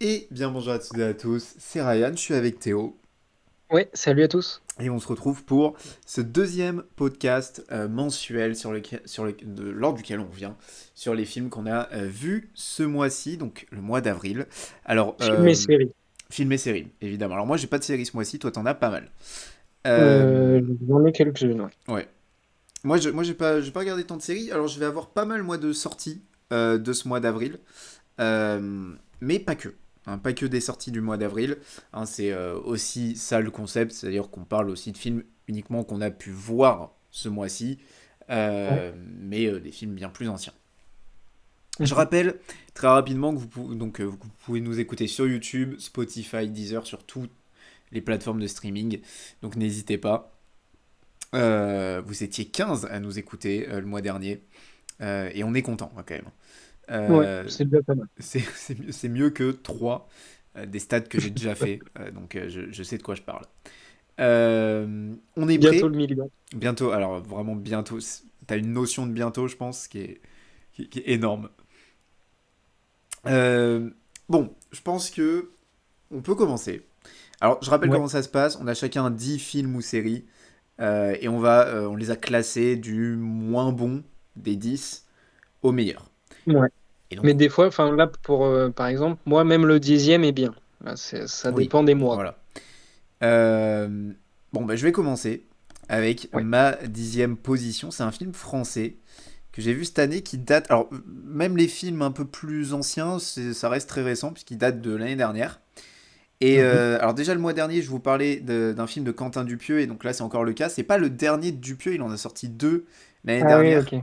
Et bien bonjour à toutes et à tous, c'est Ryan, je suis avec Théo Ouais, salut à tous. et on se retrouve pour ce deuxième podcast mensuel lors duquel on revient sur les films qu'on a vus ce mois-ci, donc le mois d'avril. Alors, Film et série. films et séries, évidemment. Alors moi j'ai pas de série ce mois-ci, toi t'en as pas mal. Euh, J'en ai quelques-unes, ouais. ouais. Moi j'ai pas regardé tant de séries, alors je vais avoir pas mal moi de sorties de ce mois d'avril. Mais pas que. Hein, pas que des sorties du mois d'avril. Hein, c'est aussi ça le concept, c'est-à-dire qu'on parle aussi de films uniquement qu'on a pu voir ce mois-ci, Ouais. mais des films bien plus anciens. Je Mhm. rappelle très rapidement que vous pouvez nous écouter sur YouTube, Spotify, Deezer, sur toutes les plateformes de streaming. Donc n'hésitez pas. Vous étiez 15 à nous écouter le mois dernier, et on est content hein, quand même. Ouais, Euh, c'est déjà pas mal. c'est mieux que 3 des stats que j'ai déjà fait, donc je sais de quoi je parle. On est Bientôt prêt. le million. Bientôt, alors vraiment bientôt. T'as une notion de bientôt, je pense, qui est énorme. Euh, bon, je pense que on peut commencer. Alors, je rappelle Ouais. comment ça se passe. On a chacun 10 films ou séries, et on les a classés du moins bon des 10 au meilleur. Ouais. Et donc, Mais des fois, enfin là, par exemple, moi, même le 10e est bien. Là, ça oui, dépend des mois, quoi. voilà. Euh, bon, bah, je vais commencer avec Ouais. ma 10e position. C'est un film français que j'ai vu cette année qui date. Alors, même les films un peu plus anciens, ça reste très récent puisqu'il date de l'année dernière. Et Mhm. alors, déjà le mois dernier, je vous parlais d'un film de Quentin Dupieux, et donc là, c'est encore le cas. C'est pas le dernier de Dupieux, il en a sorti deux l'année Ah oui, dernière. ok.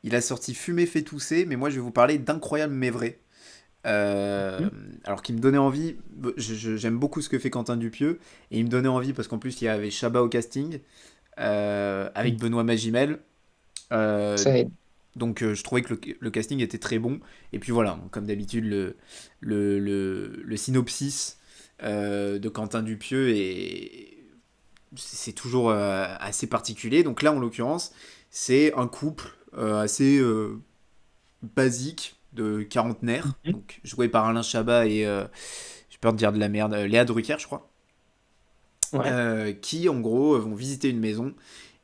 Il a sorti Fumer fait tousser, mais moi, je vais vous parler d'Incroyable mais vrai. Euh, Mhm. alors qui me donnait envie, j'aime beaucoup ce que fait Quentin Dupieux, et il me donnait envie parce qu'en plus il y avait Chabat au casting, avec Benoît Magimel, euh, Ça aide. donc je trouvais que le casting était très bon, et puis voilà, comme d'habitude le synopsis de Quentin Dupieux c'est toujours assez particulier, donc là en l'occurrence c'est un couple assez basique de quarantenaire, Mhm. donc joué par Alain Chabat et j'ai peur de dire de la merde, Léa Drucker, je crois, Ouais. qui en gros vont visiter une maison,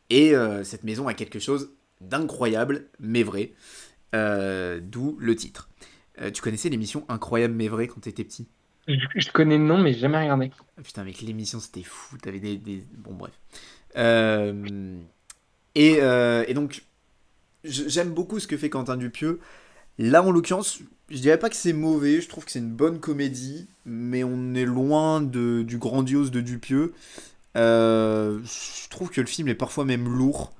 et cette maison a quelque chose d'incroyable mais vrai, d'où le titre. Tu connaissais l'émission Incroyable mais vrai quand t'étais petit? Je connais le nom, mais j'ai jamais regardé. Ah, putain, avec l'émission c'était fou, t'avais Bon bref. Euh, et donc j'aime beaucoup ce que fait Quentin Dupieux. Là, en l'occurrence, je dirais pas que c'est mauvais, je trouve que c'est une bonne comédie, mais on est loin du grandiose de Dupieux. Je trouve que le film est parfois même lourd,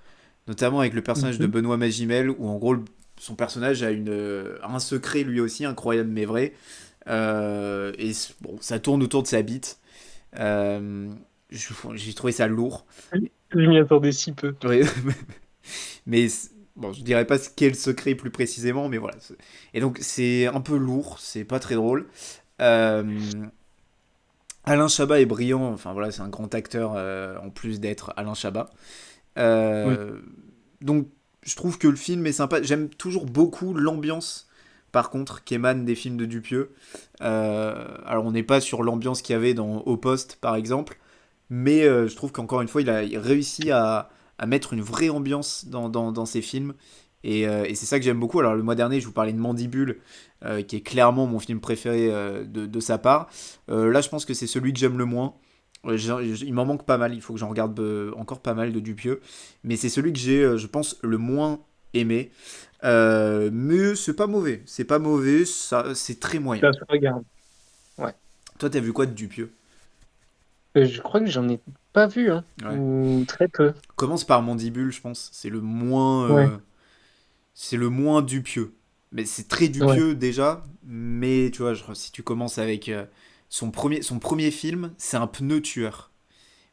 notamment avec le personnage de Mhm. Benoît Magimel, où en gros, son personnage a un secret lui aussi, incroyable mais vrai. Bon, ça tourne autour de sa bite. Euh, j'ai trouvé ça lourd. Je m'y attendais si peu. Ouais, mais bon, je dirais pas ce qu'est le secret plus précisément, mais voilà. Et donc c'est un peu lourd, c'est pas très drôle. Euh, Alain Chabat est brillant, enfin voilà, c'est un grand acteur en plus d'être Alain Chabat. Ouais. Euh, donc je trouve que le film est sympa. J'aime toujours beaucoup l'ambiance, par contre, qui émane des films de Dupieux. Alors on n'est pas sur l'ambiance qu'il y avait dans Au Poste, par exemple, mais je trouve qu'encore une fois, il réussit à mettre une vraie ambiance dans ses films. Et c'est ça que j'aime beaucoup. Alors, le mois dernier, je vous parlais de Mandibule, qui est clairement mon film préféré de sa part. Là, je pense que c'est celui que j'aime le moins. Il m'en manque pas mal. Il faut que j'en regarde encore pas mal de Dupieux. Mais c'est celui que j'ai, je pense, le moins aimé. Mais c'est pas mauvais. C'est pas mauvais. C'est très moyen. Ça se regarde. Ouais. Toi, t'as vu quoi de Dupieux? Je crois que j'en ai pas vu, hein. Ouais. Ou très peu. Commence par Mandibule, je pense. Ouais. C'est le moins dupieux. Mais c'est très Ouais. dupieux déjà. Mais tu vois, si tu commences avec son premier film, c'est un pneu tueur.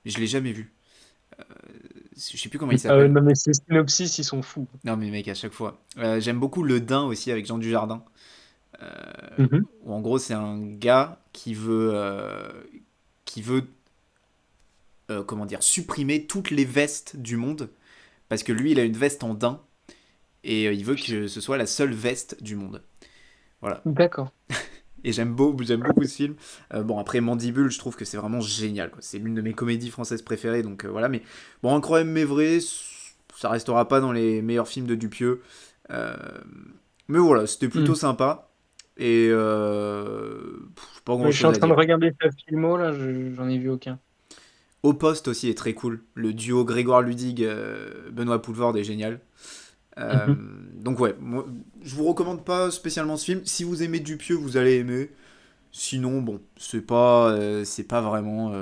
Je l'ai jamais vu. Je sais plus comment il Ah ouais, s'appelle. non, mais ces synopsis, ils sont fous. Non mais mec, à chaque fois. J'aime beaucoup Le Dain aussi avec Jean Dujardin. Mhm. Où en gros, c'est un gars qui veut comment dire, supprimer toutes les vestes du monde. Parce que lui, il a une veste en daim. Et il veut Putain. que ce soit la seule veste du monde. Voilà. D'accord. Et j'aime beaucoup ce film. Bon, après, Mandibule, je trouve que c'est vraiment génial, quoi. C'est l'une de mes comédies françaises préférées, donc voilà. Mais bon, Incroyable mais vrai, ça restera pas dans les meilleurs films de Dupieux. Euh, mais voilà, c'était Hmm. plutôt sympa. Et pas grand Mais je suis en chose à train de dire. regarder ta filmo, là, j'en ai vu aucun. Au poste aussi est très cool. Le duo Grégoire Ludig, Benoît Poulvord est génial. Euh, Mhm. donc ouais, moi, je vous recommande pas spécialement ce film. Si vous aimez Dupieux, vous allez aimer. Sinon, bon, c'est pas vraiment,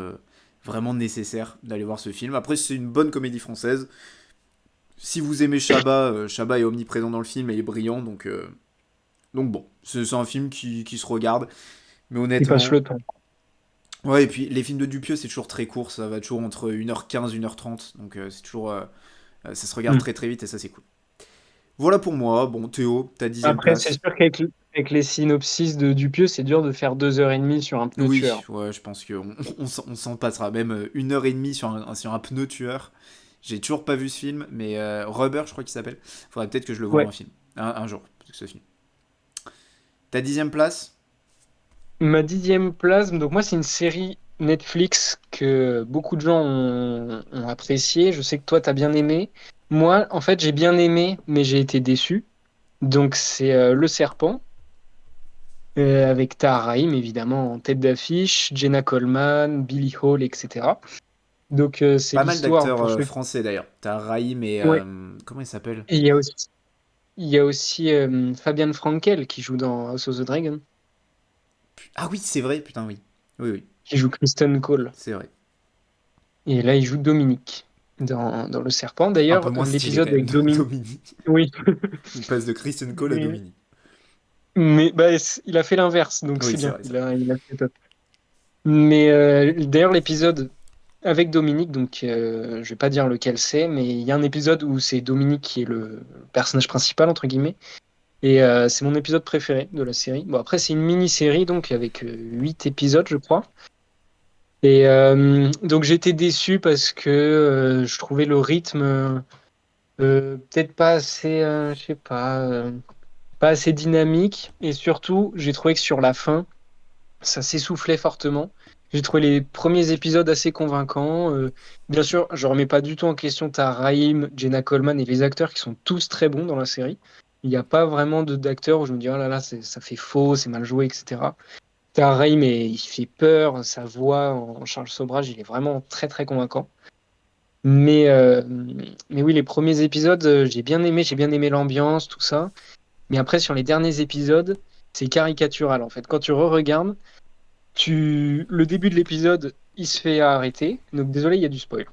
vraiment nécessaire d'aller voir ce film. Après, c'est une bonne comédie française. Si vous aimez Chabat, Chabat est omniprésent dans le film et est brillant, donc bon, c'est un film qui se regarde. Mais Il passe honnêtement, le temps. ouais, et puis les films de Dupieux, c'est toujours très court, ça va toujours entre 1h15 1h30, donc c'est toujours, ça se regarde Hmm. très très vite et ça c'est cool. Voilà pour moi, bon Théo, ta 10e Après, c'est place. sûr qu'avec les synopsis de Dupieux, c'est dur de faire 2 heures et demie sur un pneu Oui, tueur. ouais, je pense qu'on s'en passera. Même 1h30 sur un pneu tueur. J'ai toujours pas vu ce film, mais Rubber, je crois qu'il s'appelle. Faudrait peut-être que je le voie Ouais. en film. Un jour, ce film. Ta 10e place? Ma 10e place, donc moi, c'est une série Netflix que beaucoup de gens ont appréciée. Je sais que toi, t'as bien aimé. Moi, en fait, j'ai bien aimé, mais j'ai été déçu. Donc, c'est Le Serpent, avec Tahar Rahim, évidemment, en tête d'affiche, Jenna Coleman, Billy Hall, etc. Donc, c'est Pas mal l'histoire, d'acteurs pour ceux qui... français d'ailleurs. T'as Raïm et... Ouais. comment il s'appelle? Et il y a aussi Fabian Frankel qui joue dans House of the Dragon, Ah oui, c'est vrai, putain, oui. Oui, oui, qui joue Kristen Cole. c'est vrai. Et là, il joue Dominique dans Le Serpent. Un peu D'ailleurs, moins stylé quand l'épisode même, avec Dominique. Dominique. Oui, Il passe de Christian Cole à mais, Dominique. mais il a fait l'inverse, donc Oui, c'est c'est bien. vrai ça. Il a fait top. Mais d'ailleurs, l'épisode avec Dominique, donc je vais pas dire lequel c'est, mais il y a un épisode où c'est Dominique qui est le personnage principal, entre guillemets. Et c'est mon épisode préféré de la série. Bon, après, c'est une mini-série, donc avec 8 épisodes, je crois. Et donc j'étais déçu parce que je trouvais le rythme peut-être pas assez, je sais pas assez dynamique. Et surtout, j'ai trouvé que sur la fin, ça s'essoufflait fortement. J'ai trouvé les premiers épisodes assez convaincants. Bien sûr, je remets pas du tout en question Tahar Rahim, Jenna Coleman et les acteurs qui sont tous très bons dans la série. Il n'y a pas vraiment d'acteurs où je me dis oh là là, ça fait faux, c'est mal joué, etc. Tahar Rahim, il fait peur, sa voix en Charles Sobrage, il est vraiment très très convaincant. Mais, euh, mais oui, les premiers épisodes, j'ai bien aimé l'ambiance, tout ça. Mais après, sur les derniers épisodes, c'est caricatural en fait. Quand tu re-regardes, le début de l'épisode, il se fait arrêter. Donc désolé, il y a du spoil.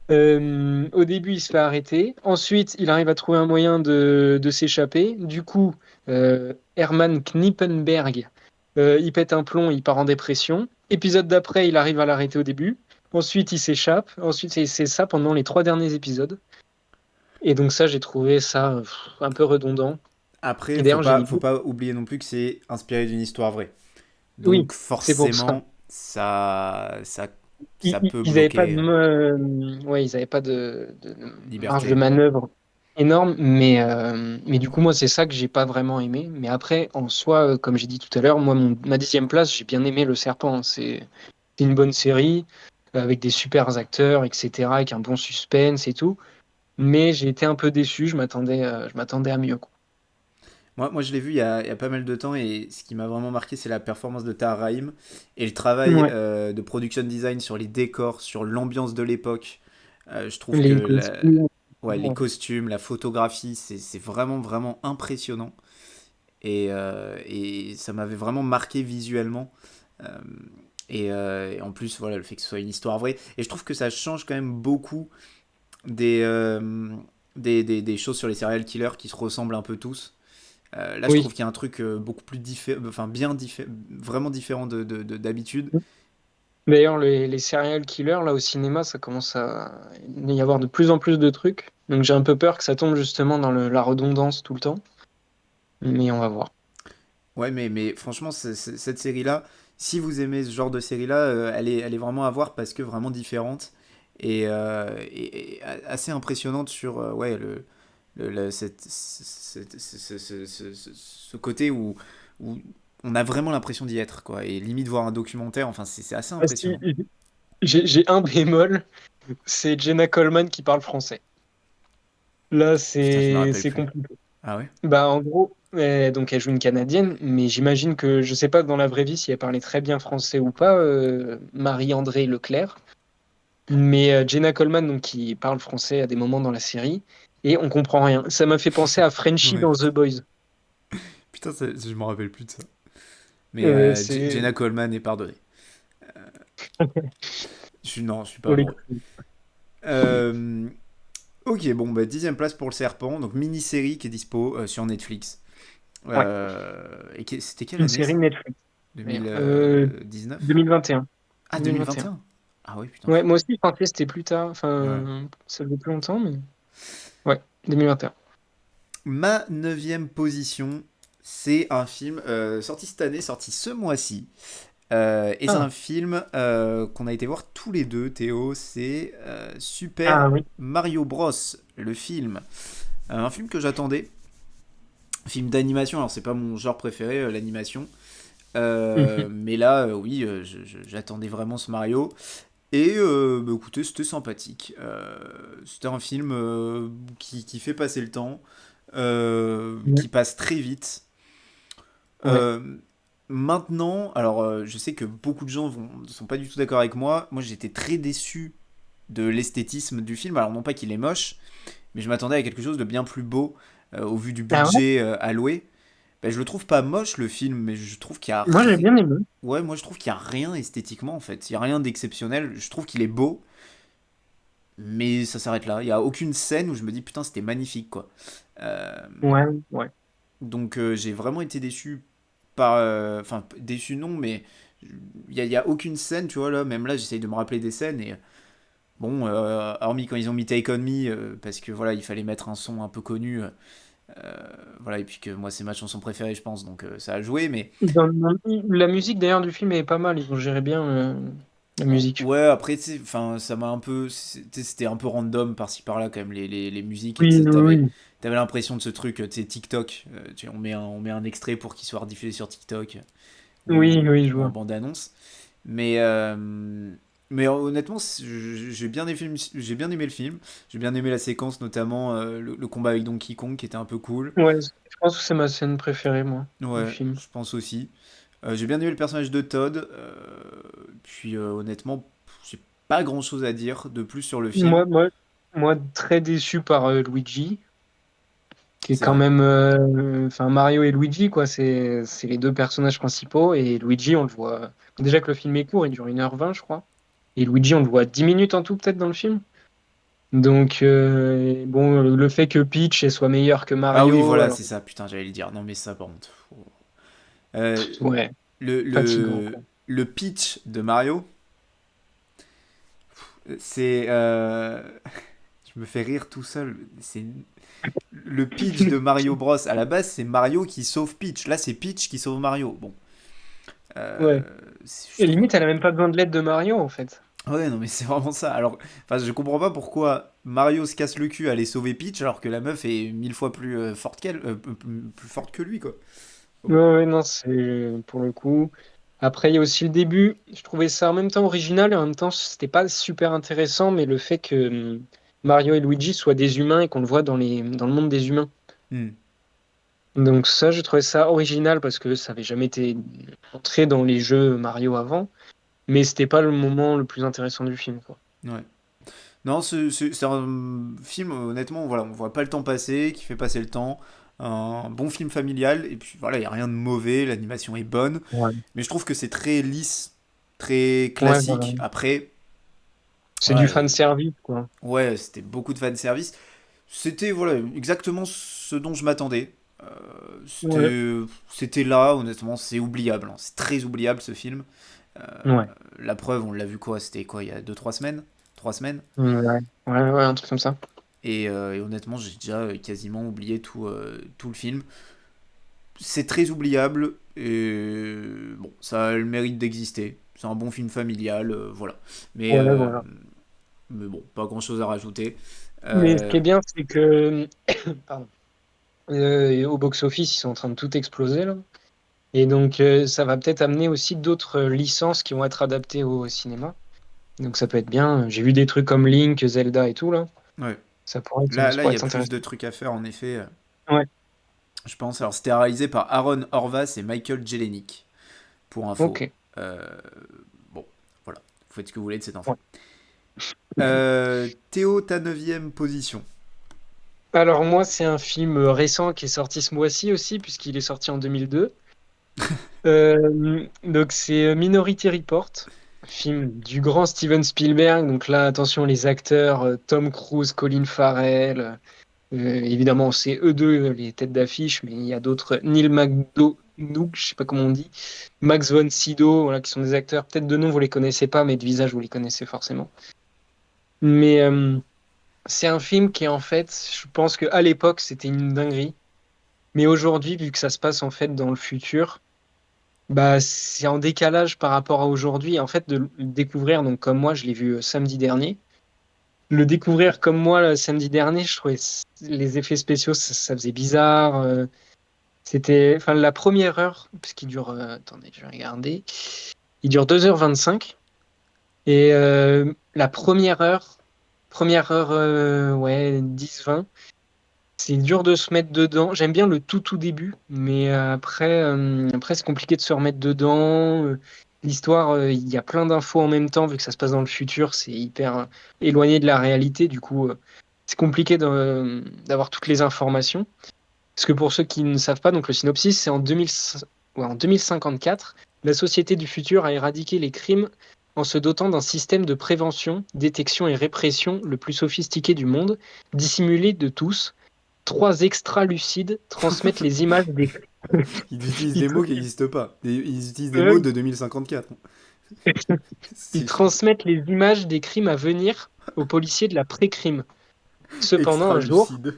Au début, il se fait arrêter. Ensuite, il arrive à trouver un moyen de s'échapper. Du coup, Hermann Knippenberg, il pète un plomb, il part en dépression. Épisode d'après, il arrive à l'arrêter au début. Ensuite, il s'échappe. Ensuite, c'est ça pendant les 3 derniers épisodes. Et donc ça, j'ai trouvé ça un peu redondant. Après, Et d'ailleurs, j'ai mis... faut pas oublier non plus que c'est inspiré d'une histoire vraie. Oui, Donc c'est pour ça. forcément, ça peut Ils n'avaient pas bloquer ouais, ils avaient pas de marge de liberté. manœuvre énorme, mais du coup, moi, c'est ça que j'ai pas vraiment aimé. Mais après, en soi, comme j'ai dit tout à l'heure, moi, ma 10e place, j'ai bien aimé Le Serpent. C'est une bonne série avec des super acteurs, etc., avec un bon suspense et tout. Mais j'ai été un peu déçu. Je m'attendais à mieux, quoi. Moi, je l'ai vu il y a pas mal de temps et ce qui m'a vraiment marqué, c'est la performance de Tahar Rahim et le travail Ouais. de production design sur les décors, sur l'ambiance de l'époque. Je trouve que Les costumes. ouais, les costumes, la photographie, c'est vraiment, vraiment impressionnant. Et ça m'avait vraiment marqué visuellement. Euh, et en plus, voilà, le fait que ce soit une histoire vraie. Et je trouve que ça change quand même beaucoup des, euh, des choses sur les serial killers qui se ressemblent un peu tous. Là, je trouve Oui. qu'il y a un truc beaucoup plus différent, enfin vraiment différent d'habitude. D'ailleurs, les serial killers, là, au cinéma, ça commence à y avoir de plus en plus de trucs. Donc j'ai un peu peur que ça tombe justement dans la redondance tout le temps. Mais on va voir. Ouais, mais franchement, cette série-là, si vous aimez ce genre de série-là, elle est vraiment à voir parce que vraiment différente et assez impressionnante sur ouais, ce côté où on a vraiment l'impression d'y être, quoi. Et limite voir un documentaire, enfin, c'est assez Ah, si, impressionnant. j'ai un bémol, c'est Jenna Coleman qui parle français. Là, Putain, je me rappelle c'est plus. compliqué. Ah ouais? Bah, en gros, donc elle joue une Canadienne, mais j'imagine que, je sais pas dans la vraie vie si elle parlait très bien français ou pas, Marie-André Leclerc, mais Jenna Coleman, donc, qui parle français à des moments dans la série, et on comprend rien. Ça m'a fait penser à Frenchie Ouais. dans The Boys. Putain, je me rappelle plus de ça. Mais C'est Jenna Coleman est pardonnée. Non, je suis pas pour les amoureux. couilles. Euh, ok, bon, bah, 10e place pour le serpent, donc mini-série qui est dispo sur Netflix. Ouais, C'était quelle une année série ça? Netflix, d'ailleurs. 2019? 2021. Ah, 2021. 2021? Ah oui, putain, Ouais, je... moi aussi, je pensais que c'était plus tard. Ouais. Enfin, ça faisait plus longtemps, mais ouais, 2021. Ma 9e position, c'est un film sorti cette année, sorti ce mois-ci. Et c'est Ah, un film qu'on a été voir tous les deux, Théo. C'est Super ah oui. Mario Bros, le film. Un film que j'attendais. Film d'animation, alors c'est pas mon genre préféré, l'animation. Mhm. Mais là, oui, j'attendais vraiment ce Mario. Et bah, écoutez, c'était sympathique. C'était un film qui fait passer le temps, Ouais. qui passe très vite. Ouais. Euh, Maintenant, alors je sais que beaucoup de gens ne sont pas du tout d'accord avec moi. Moi, j'étais très déçu de l'esthétisme du film. Alors non pas qu'il est moche, mais je m'attendais à quelque chose de bien plus beau au vu du Ah ouais? budget alloué. Ben, je le trouve pas moche le film, mais je trouve qu'il y a Moi, j'ai bien aimé. ouais, moi je trouve qu'il y a rien esthétiquement en fait. Il y a rien d'exceptionnel. Je trouve qu'il est beau, mais ça s'arrête là. Il y a aucune scène où je me dis putain c'était magnifique quoi. Euh, Ouais, ouais. donc j'ai vraiment été déçu par, enfin déçu non, mais il y a aucune scène, tu vois là. Même là j'essaye de me rappeler des scènes et bon, hormis quand ils ont mis Take On Me, parce que voilà il fallait mettre un son un peu connu. Voilà, et puis que moi c'est ma chanson préférée je pense, donc ça a joué, mais La musique, d'ailleurs, du film est pas mal. Ils ont géré bien la musique. ouais, après, tu sais, enfin, ça m'a un peu. C'était un peu random par-ci par-là, quand même, les musiques. Et tu Oui, sais, oui, oui. t'avais l'impression de ce truc, tu sais, TikTok. On met un extrait pour qu'il soit rediffusé sur TikTok Oui, oui, je ou en vois. bande-annonce. Mais, mais honnêtement, j'ai bien aimé le film. J'ai bien aimé la séquence, notamment le combat avec Donkey Kong, qui était un peu cool. Ouais, je pense que c'est ma scène préférée, moi, du Ouais, film. je pense aussi. J'ai bien aimé le personnage de Todd. Puis honnêtement, j'ai pas grand chose à dire de plus sur le film. Moi, moi, moi, très déçu par Luigi, qui est C'est quand vrai. même, enfin, Mario et Luigi, quoi. C'est les deux personnages principaux. Et Luigi, on le voit. Déjà que le film est court, il dure 1h20, je crois. Et Luigi, on le voit 10 minutes en tout, peut-être, dans le film. Donc, bon, le fait que Peach elle soit meilleure que Ah oui, Mario, voilà, alors, c'est ça. Putain, j'allais le dire. Non, mais ça, par contre. Euh, ouais, le, fatigant, le, quoi. le pitch de Mario, c'est. Je me fais rire tout seul. C'est le pitch de Mario Bros. À la base, c'est Mario qui sauve Peach. Là, c'est Peach qui sauve Mario. Bon. Ouais. Je Et trouve. limite, elle a même pas besoin de l'aide de Mario, en fait. Ouais, non, mais c'est vraiment ça. Alors, enfin, je comprends pas pourquoi Mario se casse le cul à aller sauver Peach alors que la meuf est 1000 fois plus forte qu'elle, plus forte que lui, quoi. Ouais, ouais, non, c'est pour le coup. Après, il y a aussi le début. Je trouvais ça en même temps original et en même temps, c'était pas super intéressant, mais le fait que Mario et Luigi soient des humains et qu'on le voit dans le monde des humains. Hmm. Donc ça, je trouvais ça original parce que ça avait jamais été montré dans les jeux Mario avant, mais c'était pas le moment le plus intéressant du film, quoi. Ouais. Non, c'est un film, honnêtement, voilà, on voit pas le temps passer, qui fait passer le temps. Un bon film familial, et puis voilà, il n'y a rien de mauvais, l'animation est bonne, Ouais. mais je trouve que c'est très lisse, très Ouais, voilà. classique. Après, C'est du voilà, fan service, quoi. ouais, c'était beaucoup de fanservice. C'était voilà, exactement ce dont je m'attendais. Euh, Ouais. c'était là, honnêtement, c'est oubliable, hein. C'est très oubliable ce film. Euh, Ouais. la preuve, on l'a vu quoi? C'était quoi, il y a 2 3 semaines? 3 semaines? Ouais. Ouais, ouais, un truc comme ça. Et honnêtement, j'ai déjà quasiment oublié tout le film. C'est très oubliable et bon, ça a le mérite d'exister. C'est un bon film familial, voilà. Mais, Ouais, euh, voilà. mais bon, pas grand chose à rajouter. Mais ce qui Euh, est bien, c'est que pardon, au box-office, ils sont en train de tout exploser là. Et donc, ça va peut-être amener aussi d'autres licences qui vont être adaptées au cinéma. Donc, ça peut être bien. J'ai vu des trucs comme Link, Zelda et tout, là. Ouais. Ça Là, il pourrait y a être plus intéressant. de trucs à faire, en effet, Ouais, je pense. Alors, c'était réalisé par Aaron Horvath et Michael Jelenic, pour info. ok. Euh, bon, voilà. Vous faites ce que vous voulez de cette info. Ouais. Théo, ta neuvième position. Alors, moi, c'est un film récent qui est sorti ce mois-ci aussi, puisqu'il est sorti en 2002. Donc, c'est Minority Report, film du grand Steven Spielberg. Donc là, attention, les acteurs, Tom Cruise, Colin Farrell. Évidemment, c'est eux deux les têtes d'affiche, mais il y a d'autres, Neil McDonough, je sais pas comment on dit, Max von Sydow, voilà, qui sont des acteurs. Peut-être de nom vous les connaissez pas, mais de visage vous les connaissez forcément. Mais c'est un film qui en fait, je pense que à l'époque c'était une dinguerie, mais aujourd'hui, vu que ça se passe en fait dans le futur, bah c'est en décalage par rapport à aujourd'hui. En fait, de le découvrir, donc comme moi, je l'ai vu samedi dernier. Le découvrir comme moi le samedi dernier, je trouvais les effets spéciaux, ça faisait bizarre. C'était, enfin, la première heure, parce qu'il dure, attendez, je vais regarder, il dure 2h25. Et la première heure, ouais, 10-20, c'est dur de se mettre dedans. J'aime bien le tout début, mais après c'est compliqué de se remettre dedans. L'histoire, il y a plein d'infos en même temps, vu que ça se passe dans le futur, c'est hyper éloigné de la réalité. Du coup, c'est compliqué d'avoir toutes les informations. Parce que pour ceux qui ne savent pas, donc le synopsis, c'est en 2054, la société du futur a éradiqué les crimes en se dotant d'un système de prévention, détection et répression le plus sophistiqué du monde, dissimulé de tous. Trois extra-lucides transmettent les images des crimes. Ils utilisent Ils, des tra- mots qui n'existent pas. Ils utilisent des mots euh, de 2054. ils C'est transmettent les images des crimes à venir aux policiers de la pré-crime. Cependant, extra un jour, lucide.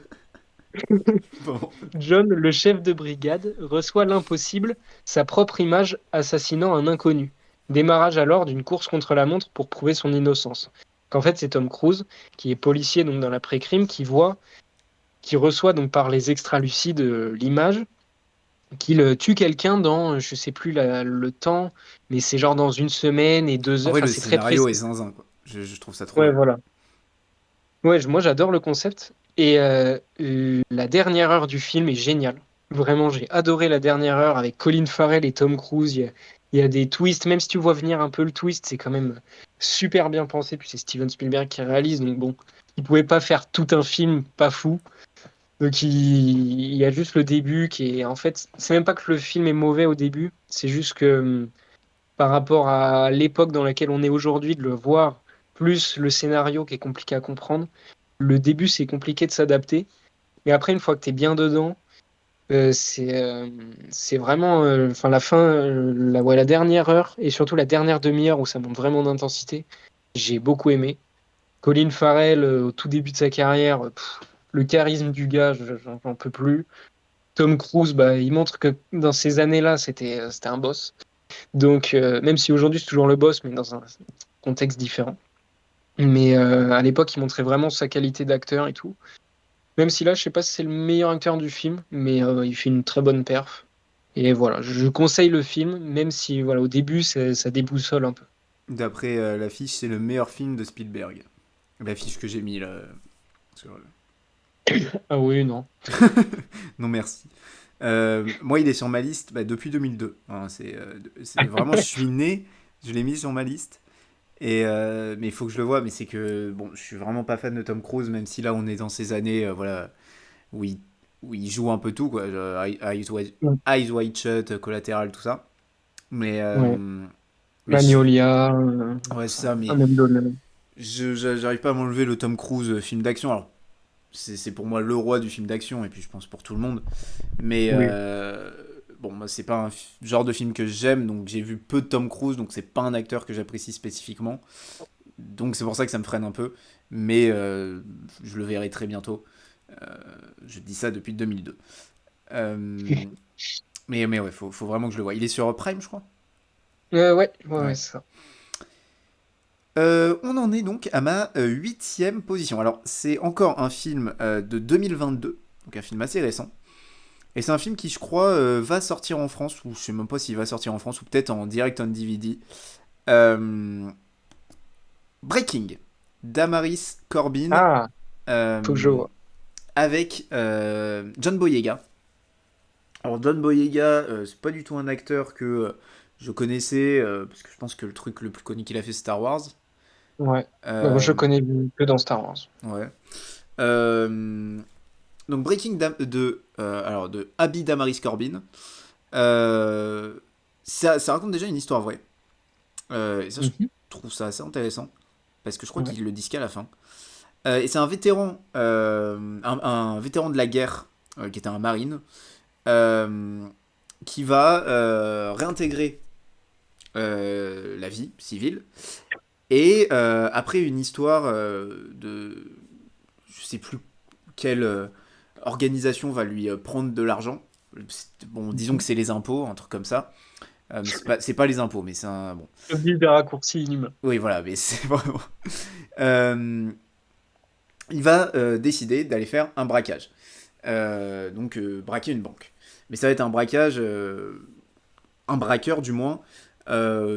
Bon. John, le chef de brigade, reçoit l'impossible, sa propre image assassinant un inconnu. Démarrage alors d'une course contre la montre pour prouver son innocence. Qu'en fait, c'est Tom Cruise, qui est policier donc dans l'après-crime, qui reçoit donc par les extralucides l'image, qu'il tue quelqu'un dans, je sais plus le temps, mais c'est genre dans une semaine et 2 heures. En vrai, Enfin, le c'est très scénario est précis. zinzin, quoi. Je trouve ça trop Ouais, bien. voilà. Ouais, moi j'adore le concept. Et la dernière heure du film est géniale. Vraiment, j'ai adoré la dernière heure avec Colin Farrell et Tom Cruise. Il y a des twists, même si tu vois venir un peu le twist, c'est quand même super bien pensé. Puis c'est Steven Spielberg qui réalise, donc bon, il pouvait pas faire tout un film pas fou. Donc il y a juste le début qui est, en fait, c'est même pas que le film est mauvais au début, c'est juste que par rapport à l'époque dans laquelle on est aujourd'hui, de le voir, plus le scénario qui est compliqué à comprendre. Le début, c'est compliqué de s'adapter. Mais après, une fois que tu es bien dedans, c'est vraiment. Enfin, la fin, ouais, la dernière heure et surtout la dernière demi-heure où ça monte vraiment d'intensité, j'ai beaucoup aimé. Colin Farrell, au tout début de sa carrière, le charisme du gars, j'en peux plus. Tom Cruise, bah, il montre que dans ces années-là, c'était un boss. Donc, même si aujourd'hui c'est toujours le boss, mais dans un contexte différent. Mais à l'époque, il montrait vraiment sa qualité d'acteur et tout. Même si là, je sais pas si c'est le meilleur acteur du film, mais il fait une très bonne perf. Et voilà, je conseille le film, même si voilà, au début, ça déboussole un peu. D'après l'affiche, c'est le meilleur film de Spielberg. L'affiche que j'ai mis là. sur le- Ah oui, non. Non, merci. Moi, il est sur ma liste bah, depuis 2002. Hein, c'est vraiment, je suis né, je l'ai mis sur ma liste. Mais il faut que je le voie. Mais c'est que bon, je suis vraiment pas fan de Tom Cruise, même si là on est dans ces années voilà, où, il, où il joue un peu tout, quoi. Genre, Mm. Eyes Wide Shut, Collateral, tout ça. Mais, Ouais. mais Magnolia, ouais, c'est ça. Mais un homme d'honneur. j'arrive pas à m'enlever le Tom Cruise film d'action. Alors, c'est pour moi le roi du film d'action, et puis je pense pour tout le monde. Mais Oui. bon, moi, c'est pas un genre de film que j'aime, donc j'ai vu peu de Tom Cruise, donc c'est pas un acteur que j'apprécie spécifiquement. Donc c'est pour ça que ça me freine un peu. Mais je le verrai très bientôt. Euh, je dis ça depuis 2002. Euh, mais ouais, faut vraiment que je le voie. Il est sur Prime, je crois. Ouais, Ouais. c'est ça. On en est donc à ma huitième position. Alors, c'est encore un film de 2022, donc un film assez récent. Et c'est un film qui, je crois, va sortir en France, ou je sais même pas s'il va sortir en France, ou peut-être en direct on DVD. Euh, Breaking, Damaris Corbin, Ah, faut que je euh, vois. avec John Boyega. Alors John Boyega, c'est pas du tout un acteur que je connaissais, parce que je pense que le truc le plus connu qu'il a fait c'est Star Wars. Ouais. Non, je Euh, connais que dans Star Wars. ouais. Euh, donc de Abby Damaris Corbin. Euh, ça raconte déjà une histoire vraie. Et ça, je Mhm. trouve ça assez intéressant, parce que je crois Ouais. qu'ils le disent qu'à la fin. Et c'est un vétéran, un vétéran de la guerre, qui était un marine, euh, qui va réintégrer la vie civile. Et après une histoire de... Je sais plus quelle organisation va lui prendre de l'argent. Bon, disons Mhm. que c'est les impôts, un truc comme ça. Mais c'est pas les impôts, mais c'est un... Bon. Je vis des raccourcis inhumains. Oui, voilà, mais c'est vraiment... Euh, il va décider d'aller faire un braquage. Braquer une banque. Mais ça va être un braquage, un braqueur du moins,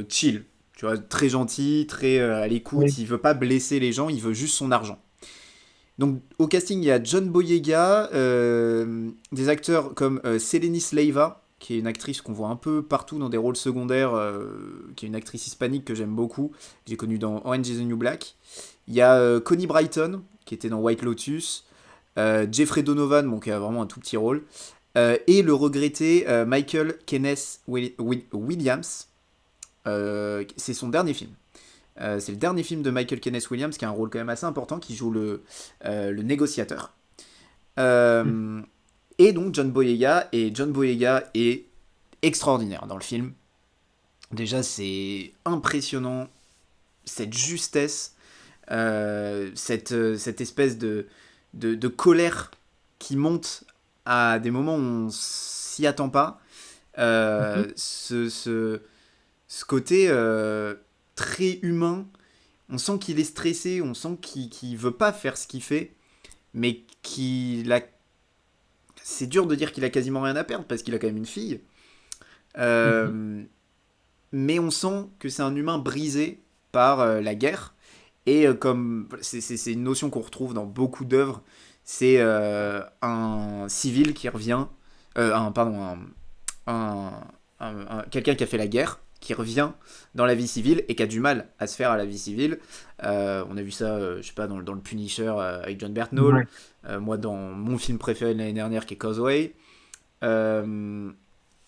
chill. Tu vois, très gentil, très à l'écoute. Oui. Il veut pas blesser les gens, il veut juste son argent. Donc au casting, il y a John Boyega, des acteurs comme Seleni Leiva, qui est une actrice qu'on voit un peu partout dans des rôles secondaires, qui est une actrice hispanique que j'aime beaucoup, que j'ai connue dans Orange is the New Black. Il y a Connie Brighton, qui était dans White Lotus, Jeffrey Donovan, bon, qui a vraiment un tout petit rôle, et le regretté Michael Kenneth Williams. C'est son dernier film. C'est le dernier film de Michael Kenneth Williams qui a un rôle quand même assez important, qui joue le négociateur. Euh, et donc John Boyega est extraordinaire dans le film. Déjà c'est impressionnant, cette justesse, cette espèce de colère qui monte à des moments où on s'y attend pas. Mhm. Ce côté très humain. On sent qu'il est stressé, on sent qu'il veut pas faire ce qu'il fait, mais qu'il a. C'est dur de dire qu'il a quasiment rien à perdre parce qu'il a quand même une fille. Mhm. Euh, mais on sent que c'est un humain brisé par la guerre. Et comme c'est une notion qu'on retrouve dans beaucoup d'œuvres, c'est un civil qui revient, pardon, un, quelqu'un qui a fait la guerre, qui revient dans la vie civile et qui a du mal à se faire à la vie civile. On a vu ça, je sais pas, dans le Punisher avec John Berthnall, Ouais. moi dans mon film préféré de l'année dernière qui est Causeway. Euh,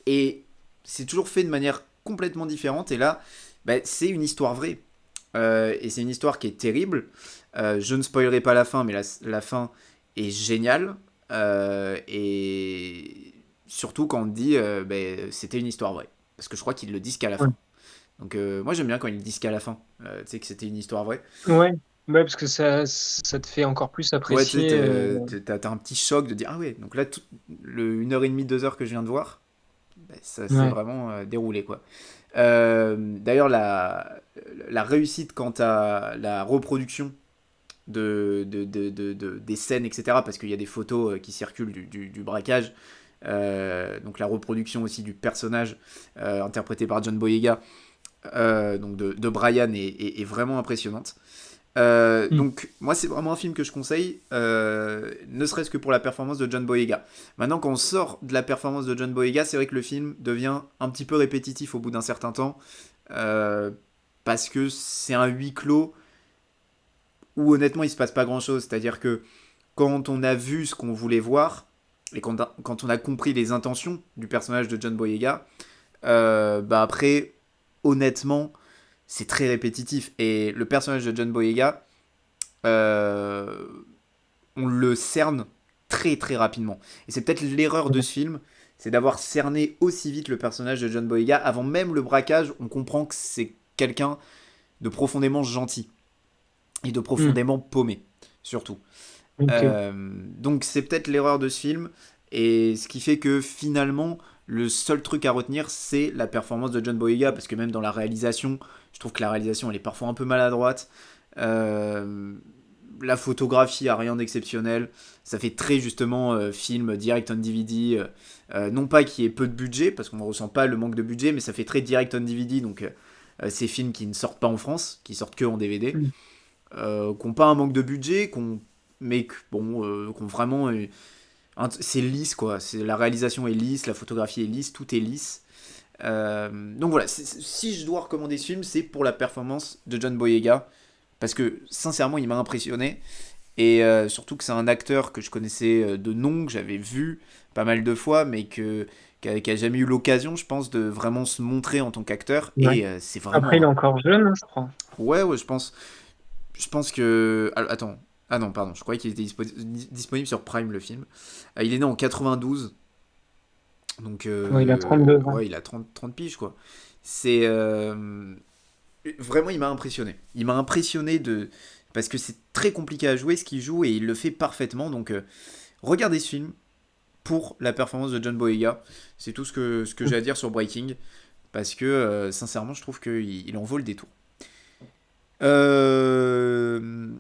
et c'est toujours fait de manière complètement différente. Et là, bah, c'est une histoire vraie. Et c'est une histoire qui est terrible. Je ne spoilerai pas la fin, mais la fin est géniale. Et surtout quand on dit ben, c'était une histoire vraie. Parce que je crois qu'ils le disent qu'à la Ouais. fin. Donc moi j'aime bien quand ils le disent qu'à la fin. Tu sais que c'était une histoire vraie. Ouais. Ouais, parce que ça te fait encore plus Ouais, tu sais, apprécier. t'as un petit choc de dire ah ouais, donc là, le 1h30, 2 heures que je viens de voir, ben, ça s'est Ouais. vraiment déroulé quoi. D'ailleurs, la réussite quant à la reproduction des scènes, etc., parce qu'il y a des photos qui circulent du braquage, donc la reproduction aussi du personnage interprété par John Boyega, donc de Brian, est vraiment impressionnante. Mm. Donc moi c'est vraiment un film que je conseille, ne serait-ce que pour la performance de John Boyega. Maintenant quand on sort de la performance de John Boyega, c'est vrai que le film devient un petit peu répétitif au bout d'un certain temps, euh, parce que c'est un huis clos où honnêtement il se passe pas grand-chose. C'est-à-dire que quand on a vu ce qu'on voulait voir, et quand on a compris les intentions du personnage de John Boyega, bah après, honnêtement, c'est très répétitif. Et le personnage de John Boyega, euh, on le cerne très très rapidement. Et c'est peut-être l'erreur de ce film, c'est d'avoir cerné aussi vite le personnage de John Boyega. Avant même le braquage, on comprend que c'est quelqu'un de profondément gentil et de Mm. profondément paumé, surtout. Ok. Donc c'est peut-être l'erreur de ce film, et ce qui fait que finalement, le seul truc à retenir, c'est la performance de John Boyega, parce que même dans la réalisation, je trouve que la réalisation, elle est parfois un peu maladroite. Euh, la photographie a rien d'exceptionnel. Ça fait très justement film direct on DVD. Non pas qu'il y ait peu de budget, parce qu'on ne ressent pas le manque de budget, mais ça fait très direct on DVD. Donc ces films qui ne sortent pas en France, qui sortent que en DVD, Mm. qui n'ont pas un manque de budget, mais bon, qui ont vraiment. C'est lisse quoi. La réalisation est lisse, la photographie est lisse, tout est lisse. Donc voilà, si je dois recommander ce film, c'est pour la performance de John Boyega, parce que sincèrement, il m'a impressionné. Et surtout que c'est un acteur que je connaissais de nom, que j'avais vu pas mal de fois, mais qui a jamais eu l'occasion, je pense, de vraiment se montrer en tant qu'acteur. Ouais. Et c'est Après, vraiment il est encore jeune, hein, je crois. Ouais, je pense que... Attends. Ah non, pardon, je croyais qu'il était disponible sur Prime, le film. Il est né en 92, donc Ouais, il a 32 ans. ouais, il a 30 piges, quoi. C'est... Vraiment, il m'a impressionné. Il m'a impressionné parce que c'est très compliqué à jouer ce qu'il joue et il le fait parfaitement. Donc, regardez ce film pour la performance de John Boyega. C'est tout ce que j'ai à dire sur Breaking. Parce que, sincèrement, je trouve qu'il en vaut le détour. Euh...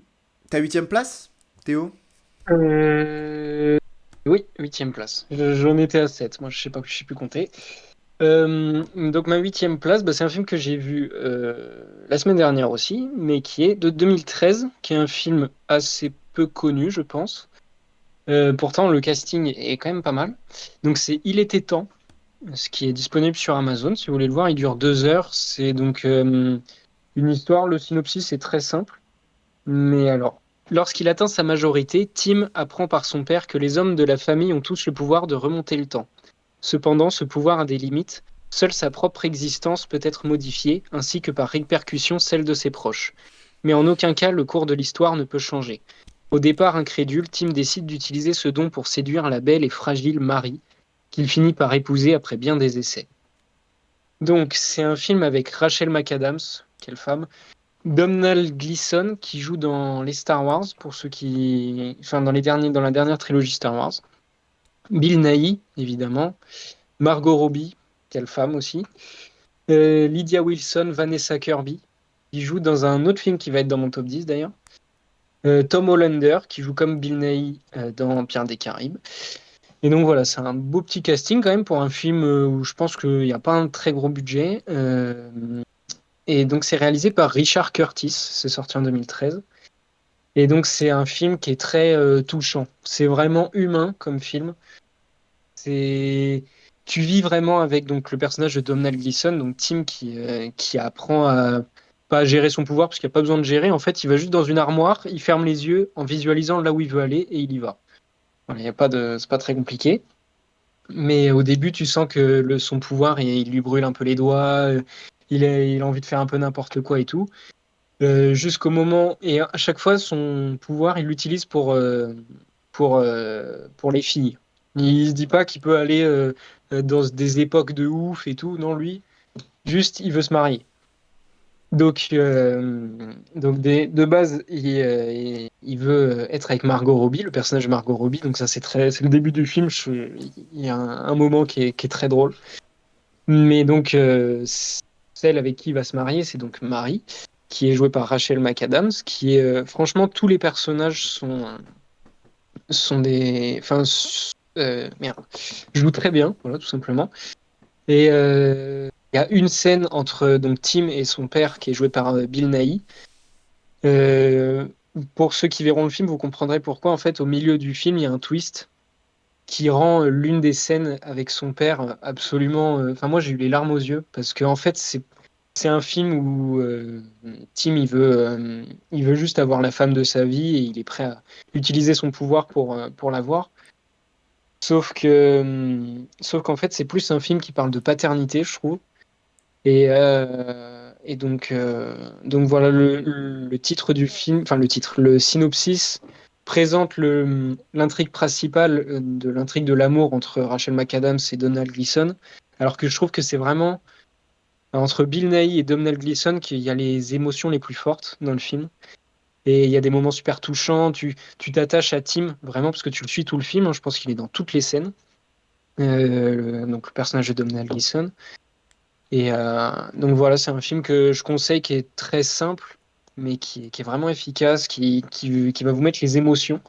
Ta huitième place, Théo? Euh, Oui, huitième place. J'en étais à 7. Moi, je sais pas, je sais plus compter. Donc ma huitième place, bah, c'est un film que j'ai vu la semaine dernière aussi, mais qui est de 2013, qui est un film assez peu connu, je pense. Pourtant, le casting est quand même pas mal. Donc c'est Il était temps, ce qui est disponible sur Amazon. Si vous voulez le voir, il dure 2 heures. C'est donc une histoire. Le synopsis est très simple. Mais alors, lorsqu'il atteint sa majorité, Tim apprend par son père que les hommes de la famille ont tous le pouvoir de remonter le temps. Cependant, ce pouvoir a des limites. Seule sa propre existence peut être modifiée, ainsi que par répercussion celle de ses proches. Mais en aucun cas le cours de l'histoire ne peut changer. Au départ incrédule, Tim décide d'utiliser ce don pour séduire la belle et fragile Marie, qu'il finit par épouser après bien des essais. Donc, c'est un film avec Rachel McAdams, quelle femme, Domhnall Gleeson qui joue dans les Star Wars, pour ceux qui, enfin dans la dernière trilogie Star Wars, Bill Nighy évidemment, Margot Robbie, quelle femme aussi, Lydia Wilson, Vanessa Kirby, qui joue dans un autre film qui va être dans mon top 10 d'ailleurs, Tom Hollander qui joue comme Bill Nighy dans Pirates des Caraïbes. Et donc voilà, c'est un beau petit casting quand même pour un film où je pense qu'il n'y a pas un très gros budget. Et donc c'est réalisé par Richard Curtis, c'est sorti en 2013. Et donc c'est un film qui est très touchant. C'est vraiment humain comme film. C'est Tu vis vraiment avec donc le personnage de Domhnall Gleeson, donc Tim qui apprend à pas gérer son pouvoir parce qu'il n'y a pas besoin de gérer. En fait, il va juste dans une armoire, il ferme les yeux en visualisant là où il veut aller et il y va. Voilà, il y a pas de, c'est pas très compliqué. Mais au début, tu sens que son pouvoir, il lui brûle un peu les doigts. Il a envie de faire un peu n'importe quoi et tout. Jusqu'au moment, et à chaque fois, son pouvoir, il l'utilise pour les filles. Il se dit pas qu'il peut aller dans des époques de ouf et tout. Non, lui, juste, il veut se marier. Donc de base, il veut être avec Margot Robbie, le personnage de Margot Robbie. Donc ça, c'est le début du film. Il y a un moment qui est très drôle. Mais donc, celle avec qui il va se marier, c'est donc Marie, qui est jouée par Rachel McAdams, qui est, franchement, tous les personnages sont des, enfin, merde, jouent très bien, voilà, tout simplement. Et il y a une scène entre donc Tim et son père qui est joué par Bill Nighy. Euh, pour ceux qui verront le film, vous comprendrez pourquoi. En fait, au milieu du film, il y a un twist qui rend l'une des scènes avec son père absolument. Enfin, moi, j'ai eu les larmes aux yeux parce qu'en fait, c'est un film où Tim il veut juste avoir la femme de sa vie et il est prêt à utiliser son pouvoir pour l'avoir. Sauf qu'en fait, c'est plus un film qui parle de paternité, je trouve. Et donc voilà le titre du film, enfin le synopsis présente l'intrigue principale de l'intrigue de l'amour entre Rachel McAdams et Domhnall Gleeson, alors que je trouve que c'est vraiment entre Bill Nighy et Domhnall Gleeson qu'il y a les émotions les plus fortes dans le film. Et il y a des moments super touchants, tu t'attaches à Tim vraiment parce que tu le suis tout le film, hein, je pense qu'il est dans toutes les scènes. Donc le personnage de Domhnall Gleeson. Et donc voilà, c'est un film que je conseille qui est très simple, mais qui est vraiment efficace, qui va vous mettre les émotions.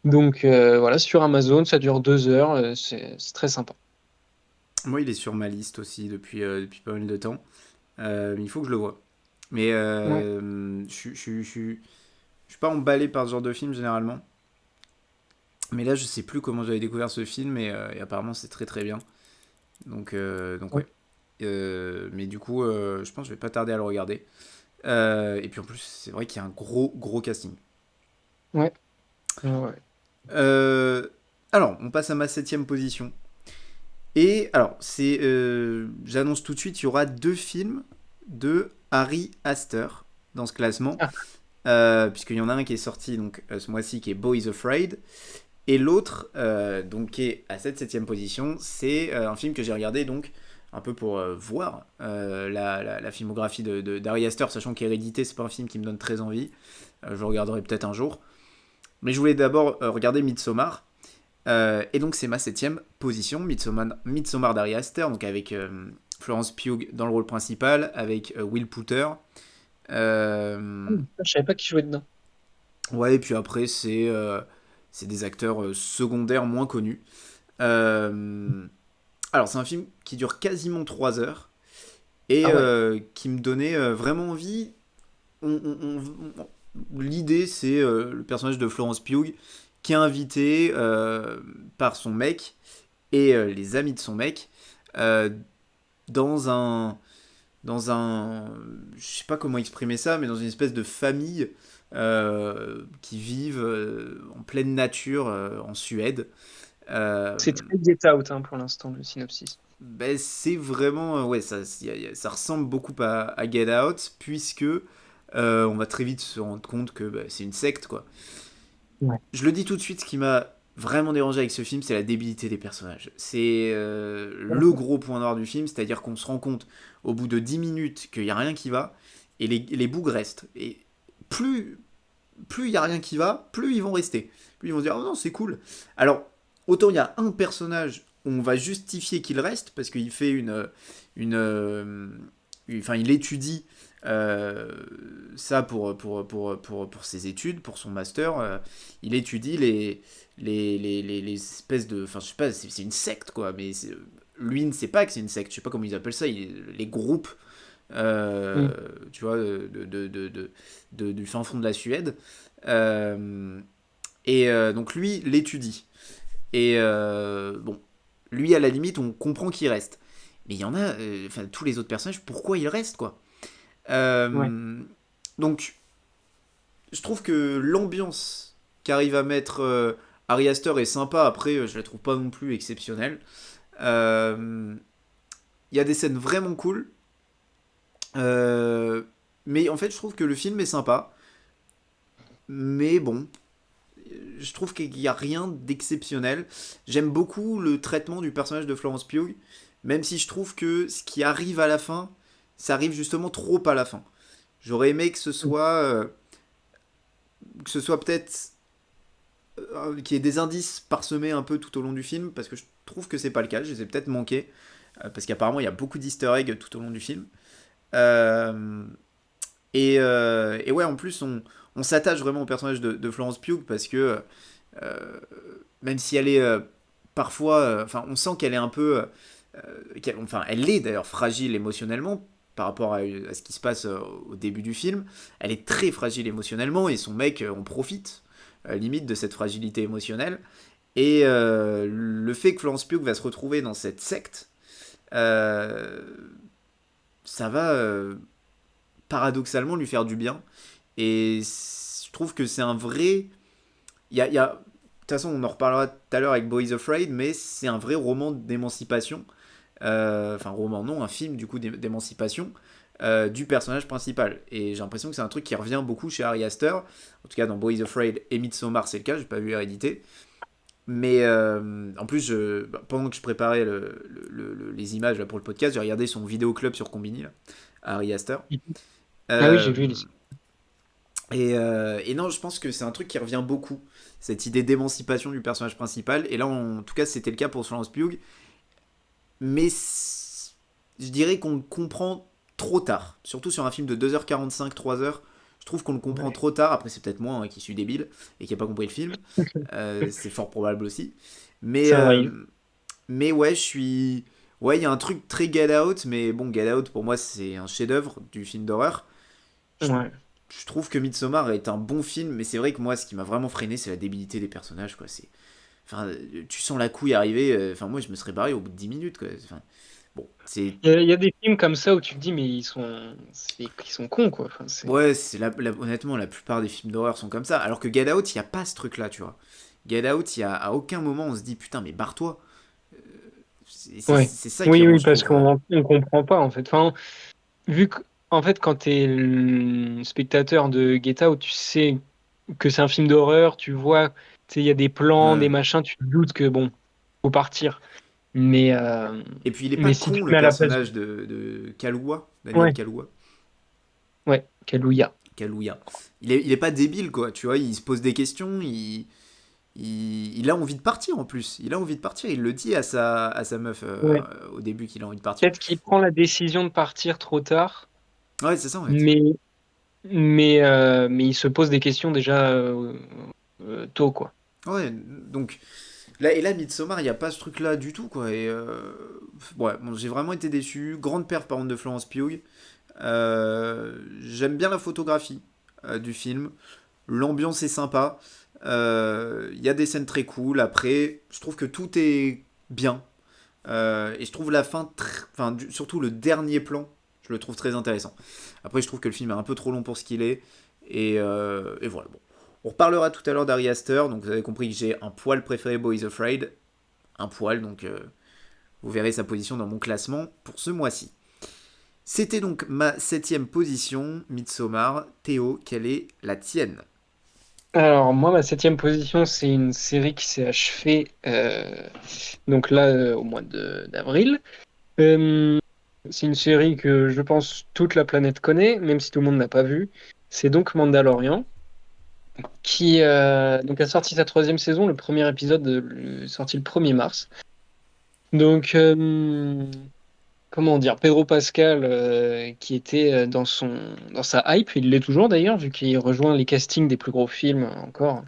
Donc voilà, sur Amazon, ça dure 2 heures, c'est très sympa. Moi, il est sur ma liste aussi depuis pas mal de temps. Mais il faut que je le voie. Mais Ouais. je suis pas emballé par ce genre de film généralement. Mais là, je sais plus comment j'avais découvert ce film et apparemment c'est très très bien. Donc Ouais. ouais. Mais du coup, je pense que je vais pas tarder à le regarder. Et puis en plus, c'est vrai qu'il y a un gros gros casting. Ouais. Ouais. Euh, alors, on passe à ma septième position. Et alors, j'annonce tout de suite, il y aura 2 films de Harry Astor dans ce classement. Ah, Puisqu'il y en a un qui est sorti donc, ce mois-ci qui est Boys Afraid. Et l'autre, donc qui est à cette septième position, c'est un film que j'ai regardé donc un peu pour voir la filmographie d'Ari Aster, sachant qu'Hérédité, c'est pas un film qui me donne très envie. Je le regarderai peut-être un jour. Mais je voulais d'abord regarder Midsommar. Et donc c'est ma septième position, Midsommar d'Ari Aster, donc avec Florence Pugh dans le rôle principal, avec Will Poulter. Euh, je savais pas qui jouait dedans. ouais, et puis après c'est des acteurs secondaires moins connus. Euh, alors, c'est un film qui dure quasiment 3 heures et Ah ouais. qui me donnait vraiment envie. L'idée, c'est le personnage de Florence Pugh qui est invité par son mec et les amis de son mec euh, dans un. Dans un. Je sais pas comment exprimer ça, mais dans une espèce de famille qui vivent en pleine nature en Suède. Euh, C'est très Get Out hein, pour l'instant, le synopsis. Ben, c'est vraiment. Ouais, ça ressemble beaucoup à Get Out, puisque on va très vite se rendre compte que bah, c'est une secte, quoi. Ouais. Je le dis tout de suite, ce qui m'a vraiment dérangé avec ce film, c'est la débilité des personnages. C'est le gros point noir du film, c'est-à-dire qu'on se rend compte au bout de 10 minutes qu'il n'y a rien qui va, et les bugs restent. Et plus plus il n'y a rien qui va, plus ils vont rester. Plus ils vont dire, oh non, c'est cool. Alors, autant il y a un personnage où on va justifier qu'il reste, parce qu'il fait enfin, il étudie ça pour ses études, pour son master. Il étudie les espèces de. Enfin, je sais pas, c'est une secte, quoi, mais lui ne sait pas que c'est une secte. Je sais pas comment ils appellent ça, les groupes Mm. tu vois, du fin fond de la Suède. Euh, donc lui l'étudie. Et bon, lui à la limite, on comprend qu'il reste. Mais il y en a, enfin tous les autres personnages, pourquoi ils restent quoi. Ouais. Euh, donc je trouve que l'ambiance qu'arrive à mettre Ari Aster est sympa. Après, je la trouve pas non plus exceptionnelle. Il y a des scènes vraiment cool. Euh, mais en fait, je trouve que le film est sympa. Mais bon, je trouve qu'il n'y a rien d'exceptionnel. J'aime beaucoup le traitement du personnage de Florence Pugh, même si je trouve que ce qui arrive à la fin, ça arrive justement trop à la fin. J'aurais aimé que ce soit peut-être qu'il y ait des indices parsemés un peu tout au long du film, parce que je trouve que c'est pas le cas. Je les ai peut-être manqués, parce qu'apparemment il y a beaucoup d'easter eggs tout au long du film. Euh, et ouais, en plus, on s'attache vraiment au personnage de Florence Pugh parce que euh, même si elle est parfois, enfin, on sent qu'elle est un peu, enfin, elle est d'ailleurs fragile émotionnellement par rapport à ce qui se passe au début du film. Elle est très fragile émotionnellement et son mec en profite limite de cette fragilité émotionnelle. Et le fait que Florence Pugh va se retrouver dans cette secte, euh, ça va paradoxalement lui faire du bien. Et je trouve que c'est un vrai. De toute façon, on en reparlera tout à l'heure avec Boys Afraid, mais c'est un vrai roman d'émancipation. Enfin, roman, non, un film du coup d'émancipation du personnage principal. Et j'ai l'impression que c'est un truc qui revient beaucoup chez Ari Aster. En tout cas, dans Boys Afraid et Midsommar, c'est le cas. J'ai pas vu Hérédité. Mais en plus, pendant que je préparais les images là, pour le podcast, j'ai regardé son vidéoclub sur Combini, là, à Ari Aster. Ah oui, j'ai Euh, vu les. et non, je pense que c'est un truc qui revient beaucoup, cette idée d'émancipation du personnage principal. Et là, en tout cas, c'était le cas pour Florence Pugh. Mais je dirais qu'on le comprend trop tard. Surtout sur un film de 2h45, 3 heures. Je trouve qu'on le comprend Ouais. trop tard. Après, c'est peut-être moi, hein, qui suis débile et qui a pas compris le film. C'est fort probable aussi. Mais, Ça arrive. mais ouais, je suis. Ouais, il y a un truc très Get Out, mais bon, Get Out pour moi c'est un chef-d'œuvre du film d'horreur. Je, Ouais. je trouve que Midsommar est un bon film, mais c'est vrai que moi, ce qui m'a vraiment freiné, c'est la débilité des personnages, quoi. Enfin, tu sens la couille arriver. Enfin, moi, je me serais barré au bout de 10 minutes, quoi. Enfin, bon, c'est. Il y a des films comme ça où tu te dis, mais ils sont cons, quoi. Enfin, Ouais, honnêtement, la plupart des films d'horreur sont comme ça. Alors que Get Out, il n'y a pas ce truc-là, tu vois. Get Out, à aucun moment on se dit putain, mais barre-toi. ouais. C'est ça qui Oui, rend, oui, je parce trouve. qu'on comprend pas, en fait. Enfin, vu que, en fait, quand t'es le spectateur de Get Out, tu sais que c'est un film d'horreur, tu vois, tu sais, il y a des plans, des Ouais. machins, tu te doutes que, bon, faut partir. Mais, euh, Et puis il est pas mais si tu con te le mets à la place. personnage de Kaluuya, Daniel Ouais, Kaluuya. ouais, Kaluuya. Kaluuya. Il est pas débile quoi, tu vois, il se pose des questions, il a envie de partir en plus. Il a envie de partir, il le dit à sa meuf Ouais. au début qu'il a envie de partir. Peut-être qu'il prend la décision de partir trop tard, Ouais, c'est ça en fait. mais, mais il se pose des questions déjà tôt, quoi. Ouais, donc là Midsommar, il y a pas ce truc là du tout quoi. Et ouais, bon, j'ai vraiment été déçu. Grande perte par contre de Florence Pugh. J'aime bien la photographie du film. L'ambiance est sympa. Il y a des scènes très cool. Après, je trouve que tout est bien. Et je trouve la fin, enfin, surtout le dernier plan, je le trouve très intéressant. Après, je trouve que le film est un peu trop long pour ce qu'il est. Et voilà. Bon. On reparlera tout à l'heure d'Ari Aster. Donc, vous avez compris que j'ai un poil préféré Boys Afraid. Un poil, donc vous verrez sa position dans mon classement pour ce mois-ci. C'était donc ma septième position, Midsommar. Théo, quelle est la tienne? Alors, moi, ma septième position, c'est une série qui s'est achevée donc là, au mois d'avril. Euh, c'est une série que je pense toute la planète connaît, même si tout le monde n'a pas vu. C'est donc Mandalorian, qui donc a sorti sa troisième saison. Le premier épisode sorti le 1er mars. Donc, comment dire, Pedro Pascal, qui était dans sa hype, il l'est toujours d'ailleurs, vu qu'il rejoint les castings des plus gros films encore.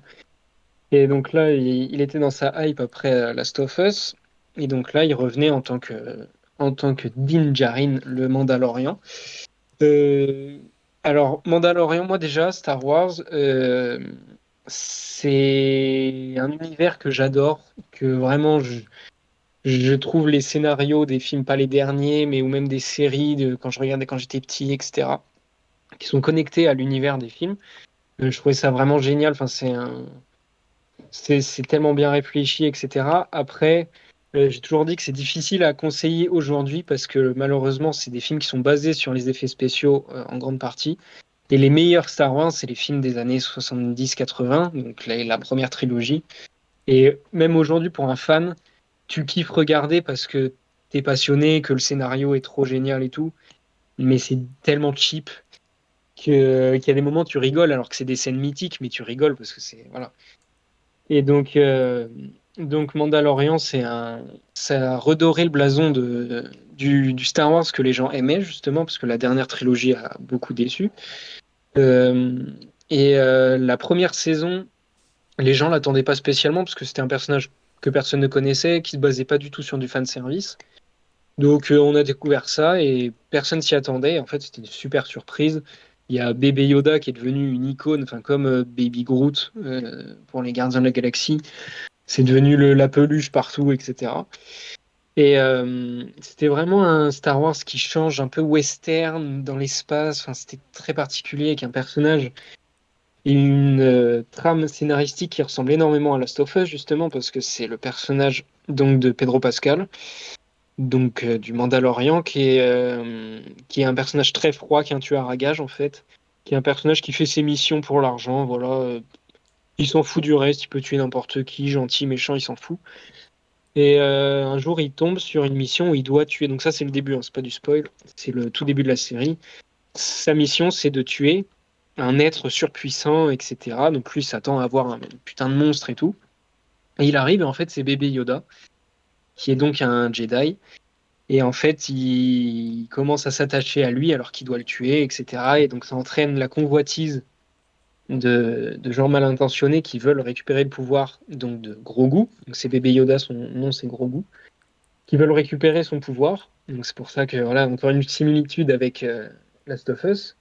Et donc là, il était dans sa hype après Last of Us. Et donc là, il revenait en tant que Din Djarin, le Mandalorian. Euh, alors, Mandalorian, moi déjà, Star Wars, c'est un univers que j'adore, que vraiment je trouve les scénarios des films, pas les derniers, mais ou même des séries quand je regardais quand j'étais petit, etc., qui sont connectés à l'univers des films. Je trouvais ça vraiment génial. Enfin, c'est tellement bien réfléchi, etc. Après, j'ai toujours dit que c'est difficile à conseiller aujourd'hui parce que malheureusement, c'est des films qui sont basés sur les effets spéciaux en grande partie. Et les meilleurs Star Wars, c'est les films des années 70-80, donc la première trilogie. Et même aujourd'hui, pour un fan, tu kiffes regarder parce que t'es passionné, que le scénario est trop génial et tout. Mais c'est tellement cheap qu'il y a des moments où tu rigoles alors que c'est des scènes mythiques, mais tu rigoles parce que c'est voilà. Et donc Mandalorian, ça a redoré le blason du Star Wars que les gens aimaient justement parce que la dernière trilogie a beaucoup déçu. Euh, la première saison, les gens l'attendaient pas spécialement parce que c'était un personnage que personne ne connaissait, qui se basait pas du tout sur du fan service. Donc on a découvert ça et personne s'y attendait. En fait, c'était une super surprise. Il y a Bébé Yoda qui est devenu une icône, enfin comme Baby Groot pour les Gardiens de la Galaxie. C'est devenu la peluche partout, etc. Et c'était vraiment un Star Wars qui change un peu western dans l'espace. Enfin, c'était très particulier avec un personnage et une trame scénaristique qui ressemble énormément à Last of Us, justement, parce que c'est le personnage donc de Pedro Pascal, donc du Mandalorian, qui est un personnage très froid, qui est un tueur à gages, en fait, qui est un personnage qui fait ses missions pour l'argent. Voilà, il s'en fout du reste, il peut tuer n'importe qui, gentil, méchant, il s'en fout. Et un jour, il tombe sur une mission où il doit tuer. Donc ça, c'est le début, hein, c'est pas du spoil. C'est le tout début de la série. Sa mission, c'est de tuer un être surpuissant, etc. Donc lui, il s'attend à avoir un putain de monstre et tout. Et il arrive, et en fait, c'est bébé Yoda, qui est donc un Jedi. Et en fait, il commence à s'attacher à lui alors qu'il doit le tuer, etc. Et donc ça entraîne la convoitise de gens mal intentionnés qui veulent récupérer le pouvoir donc de Grogu. Donc c'est bébé Yoda, son nom c'est Grogu, qui veulent récupérer son pouvoir. Donc c'est pour ça que voilà, encore une similitude avec Last of Us.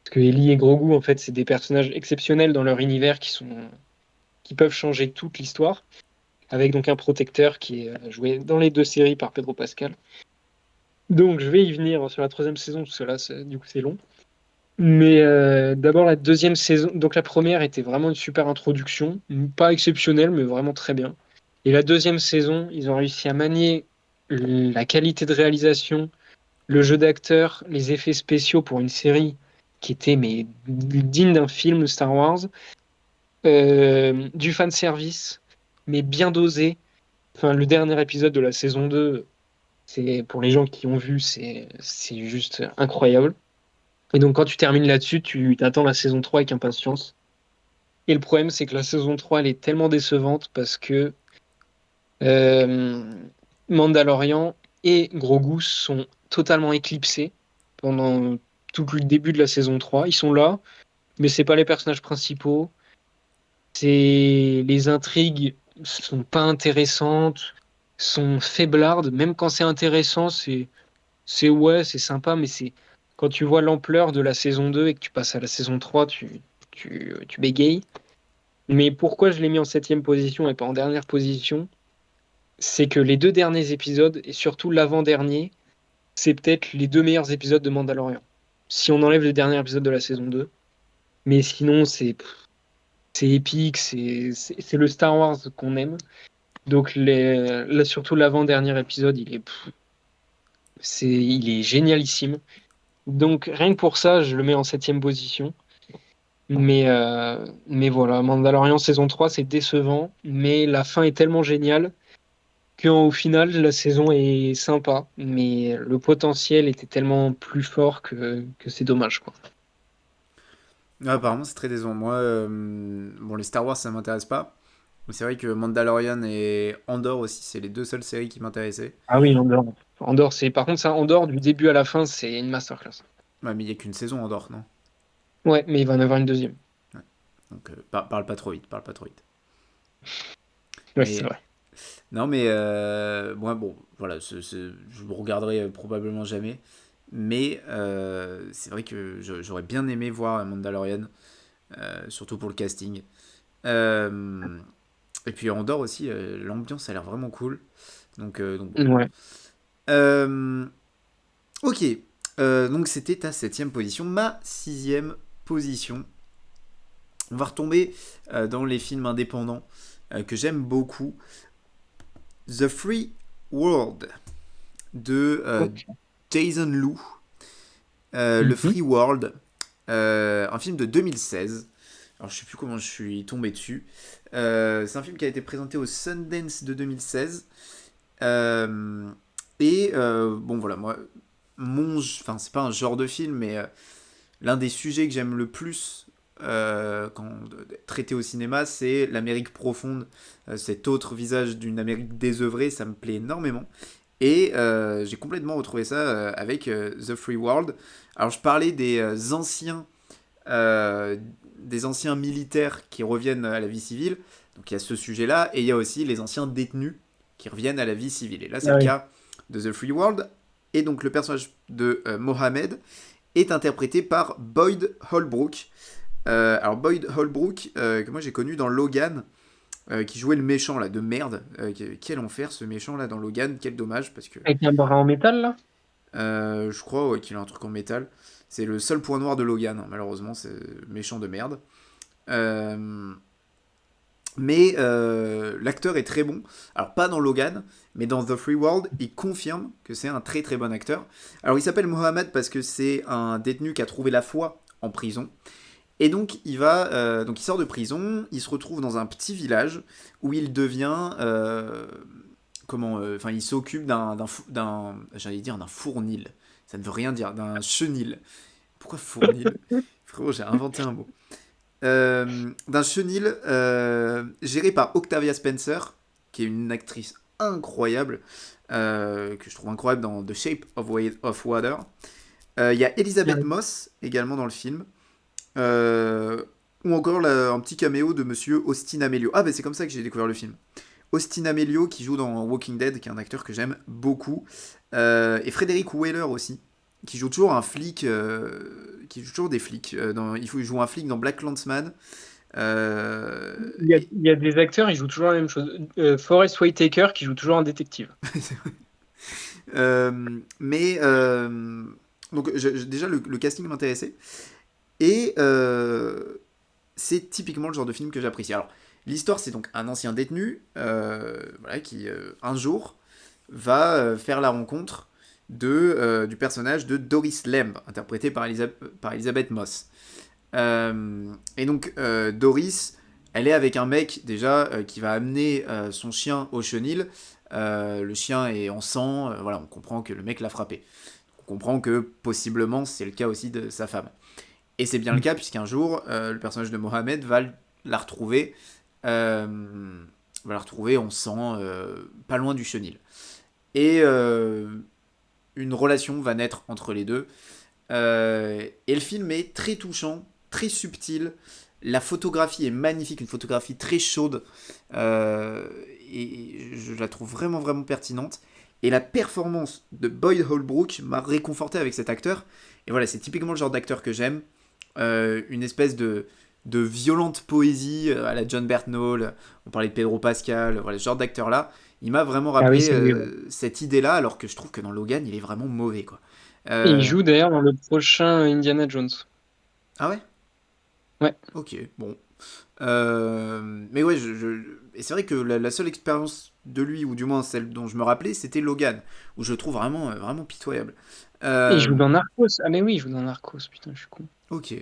Parce que Ellie et Grogu, en fait, c'est des personnages exceptionnels dans leur univers qui peuvent changer toute l'histoire. Avec donc un protecteur qui est joué dans les deux séries par Pedro Pascal. Donc je vais y venir sur la troisième saison, parce que là, du coup, c'est long. Mais d'abord, la deuxième saison. Donc la première était vraiment une super introduction. Pas exceptionnelle, mais vraiment très bien. Et la deuxième saison, ils ont réussi à manier la qualité de réalisation, le jeu d'acteur, les effets spéciaux pour une série qui était mais digne d'un film Star Wars. Du fan service, mais bien dosé. Enfin, le dernier épisode de la saison 2, c'est pour les gens qui ont vu, c'est juste incroyable. Et donc quand tu termines là-dessus, tu t'attends la saison 3 avec impatience. Et le problème, c'est que la saison 3, elle est tellement décevante parce que euh, Mandalorian et Grogu sont totalement éclipsés pendant tout le début de la saison 3. Ils sont là, mais c'est pas les personnages principaux. Les intrigues sont pas intéressantes, sont faiblardes. Même quand c'est intéressant, c'est ouais, c'est sympa, mais c'est quand tu vois l'ampleur de la saison 2 et que tu passes à la saison 3, tu bégayes. Mais pourquoi je l'ai mis en septième position et pas en dernière position? C'est que les deux derniers épisodes, et surtout l'avant-dernier, c'est peut-être les deux meilleurs épisodes de Mandalorian. Si on enlève le dernier épisode de la saison 2. Mais sinon, c'est épique, c'est le Star Wars qu'on aime. Donc là, surtout l'avant-dernier épisode, il est génialissime. Donc rien que pour ça, je le mets en septième position. Mais voilà, Mandalorian saison 3 c'est décevant, mais la fin est tellement géniale qu'au final, la saison est sympa, mais le potentiel était tellement plus fort que c'est dommage, quoi. Ah, apparemment, c'est très décevant. Moi, bon, les Star Wars, ça m'intéresse pas. Mais c'est vrai que Mandalorian et Andor aussi, c'est les deux seules séries qui m'intéressaient. Ah oui, Andorre. Andorre, par contre, ça, Andorre, du début à la fin, c'est une masterclass. Ouais, mais il y a qu'une saison Andor, non? Ouais, mais il va en avoir une deuxième. Ouais. Donc, parle pas trop vite, parle pas trop vite. Ouais, c'est Mais, vrai. non, mais, moi, bon, voilà, je me regarderai probablement jamais. Mais c'est vrai que j'aurais bien aimé voir Mandalorian, surtout pour le casting. Euh, et puis Andorre aussi, l'ambiance a l'air vraiment cool. Donc bon. Ouais. Euh, ok, donc c'était ta septième position. Ma sixième position, on va retomber dans les films indépendants que j'aime beaucoup. The Free World de Ok. Jason Liu. Le Mhm. Free World, un film de 2016. Alors je sais plus comment je suis tombé dessus. C'est un film qui a été présenté au Sundance de 2016. Euh, bon voilà, moi, enfin c'est pas un genre de film, mais l'un des sujets que j'aime le plus traité au cinéma, c'est l'Amérique profonde, cet autre visage d'une Amérique désœuvrée, ça me plaît énormément. Et j'ai complètement retrouvé ça avec The Free World. Alors je parlais euh, des anciens militaires qui reviennent à la vie civile. Donc il y a ce sujet-là, et il y a aussi les anciens détenus qui reviennent à la vie civile. Et là c'est Ah le oui. cas de The Free World. Et donc le personnage de Mohamed est interprété par Boyd Holbrook. Alors Boyd Holbrook, que moi j'ai connu dans Logan, qui jouait le méchant là de merde. Quel enfer ce méchant là dans Logan, quel dommage parce que Avec un bras en métal, là? je crois ouais, qu'il a un truc en métal. C'est le seul point noir de Logan, hein, malheureusement, c'est méchant de merde. Euh, mais l'acteur est très bon. Alors pas dans Logan, mais dans The Free World, il confirme que c'est un très très bon acteur. Alors il s'appelle Mohamed parce que c'est un détenu qui a trouvé la foi en prison. Et donc donc il sort de prison, il se retrouve dans un petit village où il devient, enfin il s'occupe j'allais dire d'un fournil. Ça ne veut rien dire, d'un chenil. Pourquoi fournil? Frérot, j'ai inventé un mot. D'un chenil géré par Octavia Spencer, qui est une actrice incroyable. que je trouve incroyable dans The Shape of Water. Il y a Elisabeth Moss également dans le film. Ou encore un petit caméo de monsieur Austin Amelio. Ah, bah c'est comme ça que j'ai découvert le film. Austin Amelio qui joue dans Walking Dead, qui est un acteur que j'aime beaucoup. Et Frederick Wheeler aussi, qui joue toujours un flic. Qui joue toujours des flics. Il joue un flic dans Black Landsman. Et... Il y a des acteurs, ils jouent toujours la même chose. Forest Whitaker qui joue toujours un détective. mais donc déjà le casting m'intéressait et c'est typiquement le genre de film que j'apprécie. Alors l'histoire c'est donc un ancien détenu voilà, qui un jour va faire la rencontre du personnage de Doris Lemb interprété par Elisabeth Moss. Et donc Doris elle est avec un mec déjà qui va amener son chien au chenil. Le chien est en sang, voilà, on comprend que le mec l'a frappé. On comprend que possiblement c'est le cas aussi de sa femme. Et c'est bien le cas puisqu'un jour, le personnage de Mohamed la retrouver, va la retrouver en sang, pas loin du chenil. Et une relation va naître entre les deux. Et le film est très touchant, très subtil. La photographie est magnifique, une photographie très chaude. Et je la trouve vraiment, vraiment pertinente. Et la performance de Boyd Holbrook m'a réconforté avec cet acteur. Et voilà, c'est typiquement le genre d'acteur que j'aime. Une espèce de violente poésie à la John Berthnall. On parlait de Pedro Pascal. Voilà, ce genre d'acteur-là. Il m'a vraiment Ah oui, rappelé c'est lui, ouais. cette idée-là, alors que je trouve que dans Logan, il est vraiment mauvais, quoi. Et il Euh, joue d'ailleurs dans le prochain Indiana Jones. Ah ouais. Ouais. Ok, bon. Mais ouais, et c'est vrai que la seule expérience de lui, ou du moins celle dont je me rappelais, c'était Logan, où je le trouve vraiment, vraiment pitoyable. Et il joue Euh, dans Narcos. Ah mais oui, il joue dans Narcos, putain, je suis con. ok.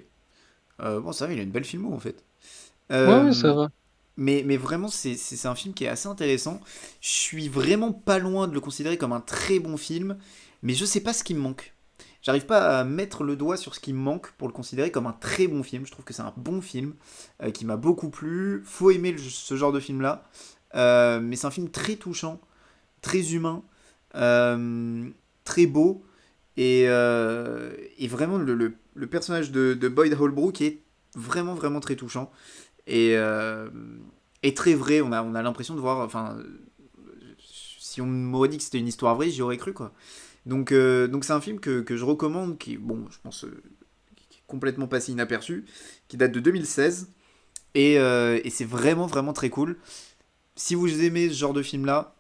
Bon, ça va, il a une belle filmo en fait. Ouais, ouais, ça Euh, va. mais vraiment, c'est un film qui est assez intéressant. Je suis vraiment pas loin de le considérer comme un très bon film, mais je sais pas ce qui me manque. J'arrive pas à mettre le doigt sur ce qui me manque pour le considérer comme un très bon film. Je trouve que c'est un bon film qui m'a beaucoup plu. Faut aimer ce genre de film-là. Mais c'est un film très touchant, très humain, euh, très beau. Et vraiment, le personnage de Boyd Holbrook est vraiment, vraiment très touchant. Et, et très vrai. On a l'impression de voir. Enfin, si on m'aurait dit que c'était une histoire vraie, j'y aurais cru, quoi. Donc c'est un film que je recommande, qui, bon, je pense, qui est complètement passé inaperçu, qui date de 2016. Et c'est vraiment, vraiment très cool. Si vous aimez ce genre de film-là,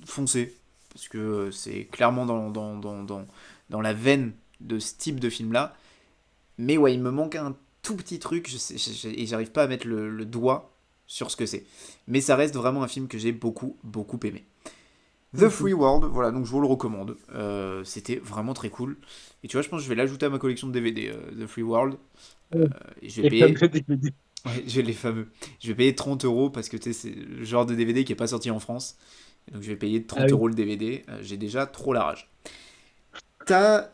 foncez. Parce que c'est clairement dans la veine de ce type de film-là. Mais ouais, il me manque un tout petit truc, et j'arrive pas à mettre le doigt sur ce que c'est. Mais ça reste vraiment un film que j'ai beaucoup, beaucoup aimé. The Mhm. Free World, voilà, donc je vous le recommande. C'était vraiment très cool. Et tu vois, je pense que je vais l'ajouter à ma collection de DVD, The Free World. Ouais. Et je vais Les fameux payer. DVD. Ouais, j'ai les fameux. Je vais payer 30 € parce que tu sais, c'est le genre de DVD qui est pas sorti en France. Et donc je vais payer Ah 30 oui. euros le DVD. J'ai déjà trop la rage. Ta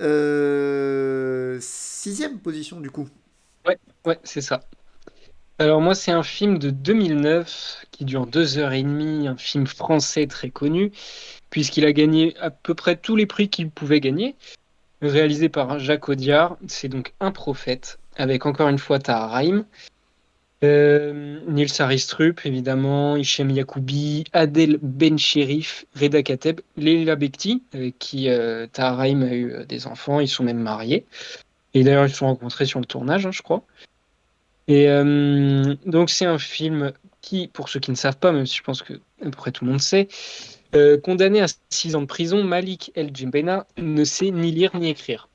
sixième position du coup. Ouais, ouais, c'est ça. Alors moi, c'est un film de 2009 qui dure 2 heures et demie, un film français très connu, puisqu'il a gagné à peu près tous les prix qu'il pouvait gagner. Réalisé par Jacques Audiard, c'est donc Un prophète, avec encore une fois Tahar Rahim, Nils Aristrup, évidemment, Hichem Yacoubi, Adel Bencherif, Reda Kateb, Leila Bekti, avec qui Tahar Rahim a eu des enfants, ils sont même mariés. Et d'ailleurs, ils se sont rencontrés sur le tournage, hein, je crois. Et donc, c'est un film qui, pour ceux qui ne savent pas, même si je pense que à peu près tout le monde sait, condamné à 6 ans de prison, Malik El Djembena ne sait ni lire ni écrire.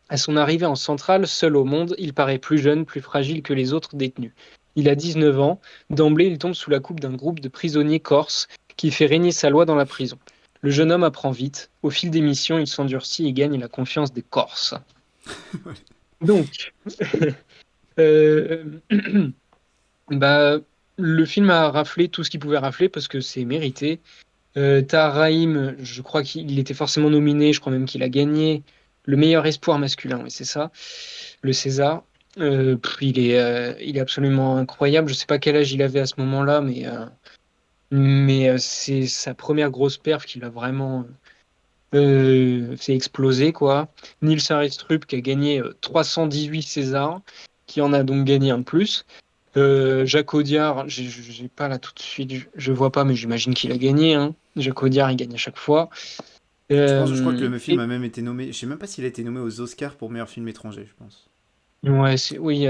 À son arrivée en centrale, seul au monde, il paraît plus jeune, plus fragile que les autres détenus. Il a 19 ans. D'emblée, il tombe sous la coupe d'un groupe de prisonniers corses qui fait régner sa loi dans la prison. Le jeune homme apprend vite. Au fil des missions, il s'endurcit et gagne la confiance des Corses. Donc, euh, bah, le film a raflé tout ce qu'il pouvait rafler parce que c'est mérité. Tahar Rahim, je crois qu'il était forcément nominé, je crois même qu'il a gagné le meilleur espoir masculin, oui, c'est ça, le César. Il est absolument incroyable. Je sais pas quel âge il avait à ce moment-là, mais Mais c'est sa première grosse perf qui l'a vraiment fait exploser, quoi. Nils Arestrup qui a gagné 318 Césars, qui en a donc gagné un de plus. Jacques Audiard, j'ai pas là tout de suite, je vois pas, mais j'imagine qu'il a gagné, hein. Jacques Audiard, il gagne à chaque fois. Je crois que le film Et a même été nommé. Je sais même pas s'il a été nommé aux Oscars pour meilleur film étranger, je pense. ouais, oui,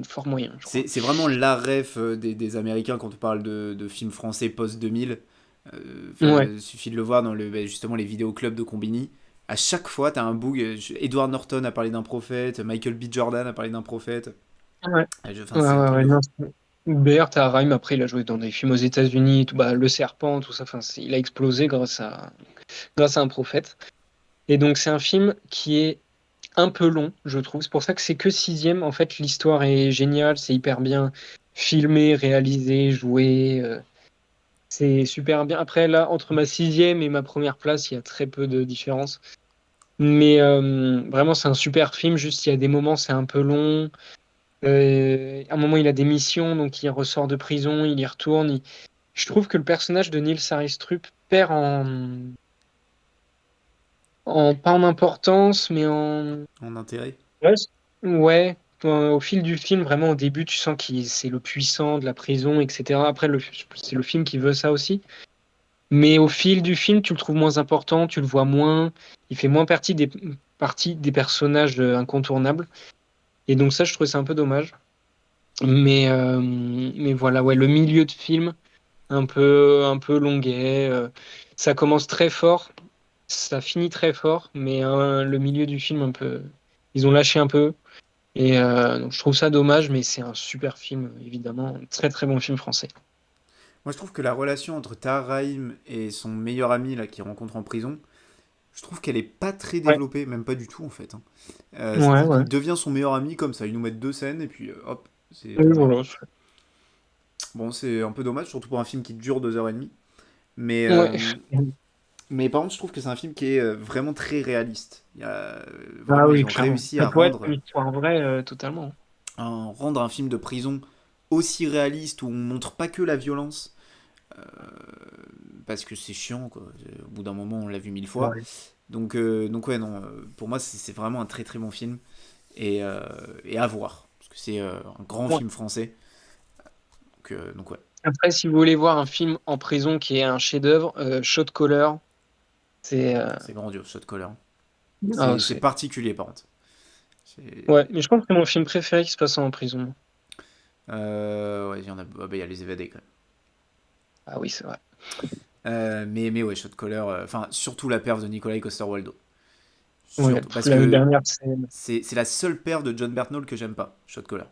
fort moyen, je crois. C'est vraiment la ref des Américains quand on parle de films français post-2000. Ouais, Il suffit de le voir dans justement les vidéoclubs de Combini. À chaque fois, t'as un boug. Edward Norton a parlé d'un prophète, Michael B. Jordan a parlé d'un prophète. ouais, Enfin, ouais, c'est un ouais, truc ouais, de non, fou. D'ailleurs, t'as Raim, après, il a joué dans des films aux États-Unis, tout, bah, Le Serpent, tout ça. Enfin, il a explosé grâce à un prophète. Et donc, c'est un film qui est un peu long, je trouve. C'est pour ça que c'est que sixième. En fait, l'histoire est géniale, c'est hyper bien filmé, réalisé, joué. C'est super bien. Après, là, entre ma sixième et ma première place, il y a très peu de différence. Mais vraiment, c'est un super film. Juste, il y a des moments, c'est un peu long. À un moment, il a des missions, donc il ressort de prison, il y retourne. Je trouve que le personnage de Nils Arestrup perd pas en importance, mais en En intérêt. ouais, au fil du film, vraiment au début, tu sens qu'il c'est le puissant de la prison, etc. Après, c'est le film qui veut ça aussi. Mais au fil du film, tu le trouves moins important, tu le vois moins, il fait moins partie des personnages incontournables. Et donc ça, je trouve c'est un peu dommage. Mais voilà, ouais, le milieu de film, un peu longuet. Ça commence très fort, ça finit très fort, mais le milieu du film, un peu, ils ont lâché un peu. Et donc, je trouve ça dommage, mais c'est un super film, évidemment. Un très très bon film français. Moi, je trouve que la relation entre Tahar Rahim et son meilleur ami là qu'il rencontre en prison, je trouve qu'elle est pas très Ouais, développée, même pas du tout en fait, hein. ouais, ouais. Il devient son meilleur ami comme ça. Ils nous mettent deux scènes et puis hop, c'est Oui, voilà. bon, c'est un peu dommage, surtout pour un film qui dure 2h30. Mais, Ouais. mais par contre, je trouve que c'est un film qui est vraiment très réaliste. Ah Vraiment, ils oui, ont clairement. réussi Ça pourrait être une histoire vraie, totalement. à rendre un film de prison aussi réaliste où on montre pas que la violence, euh, parce que c'est chiant, quoi. Au bout d'un moment, on l'a vu mille fois. Ouais. Donc ouais, non, pour moi, c'est vraiment un très très bon film et à voir. Parce que c'est un grand Ouais. film français. Donc ouais, Après, si vous voulez voir un film en prison qui est un chef-d'œuvre, Shot Caller, c'est. c'est grandiose, Shot Caller. Ah, C'est particulier par contre. C'est- ouais, mais je pense que c'est mon film préféré qui se passe en prison. Ouais, il y en a, ah bah, il y a les évadés quand même. Ah oui, c'est vrai. Mais ouais, Shot Caller, enfin, surtout la perf de Nikolai Coster-Waldau. Ouais, Surtout, parce la que dernière scène. c'est la seule paire de John Bernthal que j'aime pas, Shot Caller.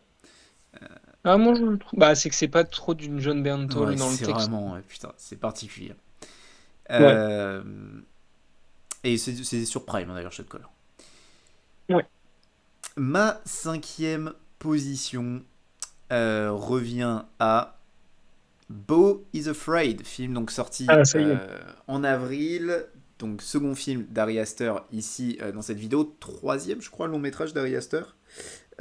Ah, moi, je le trouve. Bah, c'est que c'est pas trop d'une John Ouais, Bernthal dans le c'est texte. vraiment, ouais, putain, c'est particulier. Ouais. Euh, et c'est sur Prime, hein, d'ailleurs, Shot Caller. Ouais. Ma cinquième position revient à Beau is Afraid, film donc sorti Ah, ça y est. en avril. Donc second film d'Ari Aster ici dans cette vidéo, troisième je crois long métrage d'Ari Aster.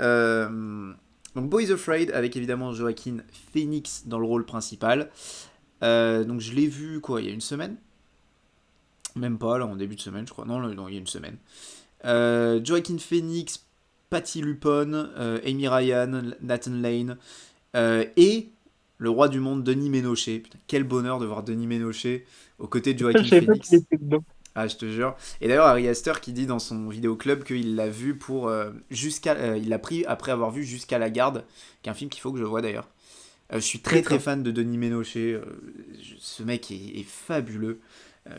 Euh, donc Beau is Afraid avec évidemment Joaquin Phoenix dans le rôle principal. Donc je l'ai vu quoi il y a une semaine, même pas là en début de semaine je crois. Non, non il y a une semaine. Joaquin Phoenix, Patty Lupone, Amy Ryan, Nathan Lane et le roi du monde, Denis Ménochet. Putain, quel bonheur de voir Denis Ménochet aux côtés de Je Joaquin savais pas qu'il Phoenix. était dedans. Ah, je te jure. Et d'ailleurs, Ari Aster qui dit dans son vidéoclub qu'il l'a vu pour il l'a pris après avoir vu Jusqu'à la garde, qui est un film qu'il faut que je vois d'ailleurs. Je suis très très D'accord. fan de Denis Ménochet. Ce mec est fabuleux.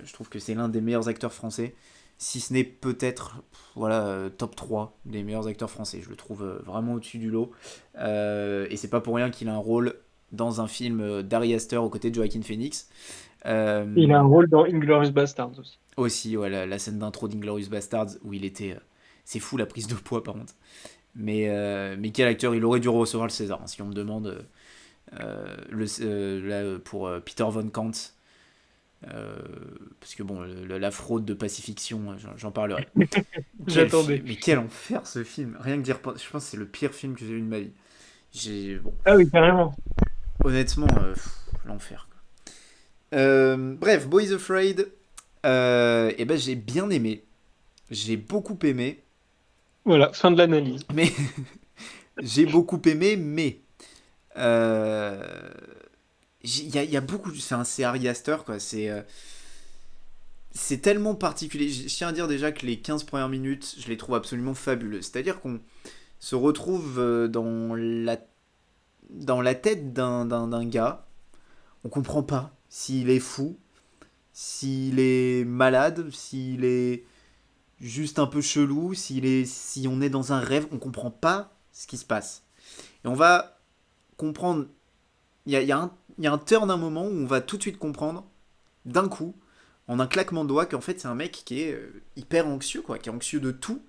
Je trouve que c'est l'un des meilleurs acteurs français. Si ce n'est peut-être voilà, top 3 des meilleurs acteurs français. Je le trouve vraiment au-dessus du lot. Et c'est pas pour rien qu'il a un rôle dans un film d'Ari Aster aux côtés de Joaquin Phoenix. Il a un Euh, rôle dans Inglourious Basterds aussi. Aussi, ouais, la scène d'intro d'Inglorious Bastards où il était. C'est fou la prise de poids par contre. Mais quel acteur, il aurait dû recevoir le César, hein, si on me demande. Là, pour Peter Von Kant. Parce que bon, la fraude de Pacifiction, j'en parlerai. J'attendais. Mais quel enfer ce film. Rien que dire, je pense que c'est le pire film que j'ai vu de ma vie. Bon, Ah oui, carrément. honnêtement, l'enfer. Bref, Boys Afraid, et ben j'ai bien aimé. J'ai beaucoup aimé. Voilà, fin de l'analyse. Mais j'ai beaucoup aimé, mais euh, il y a beaucoup. C'est Ari Aster, quoi. C'est tellement particulier. Je tiens à dire déjà que les 15 premières minutes, je les trouve absolument fabuleuses. C'est-à-dire qu'on se retrouve dans la tête d'un gars. On comprend pas s'il est fou, s'il est malade, s'il est juste un peu chelou, si on est dans un rêve. On comprend pas ce qui se passe. Et on va comprendre. Il y a un turn d'un moment où on va tout de suite comprendre, d'un coup, en un claquement de doigts, qu'en fait c'est un mec qui est hyper anxieux, quoi, qui est anxieux de tout.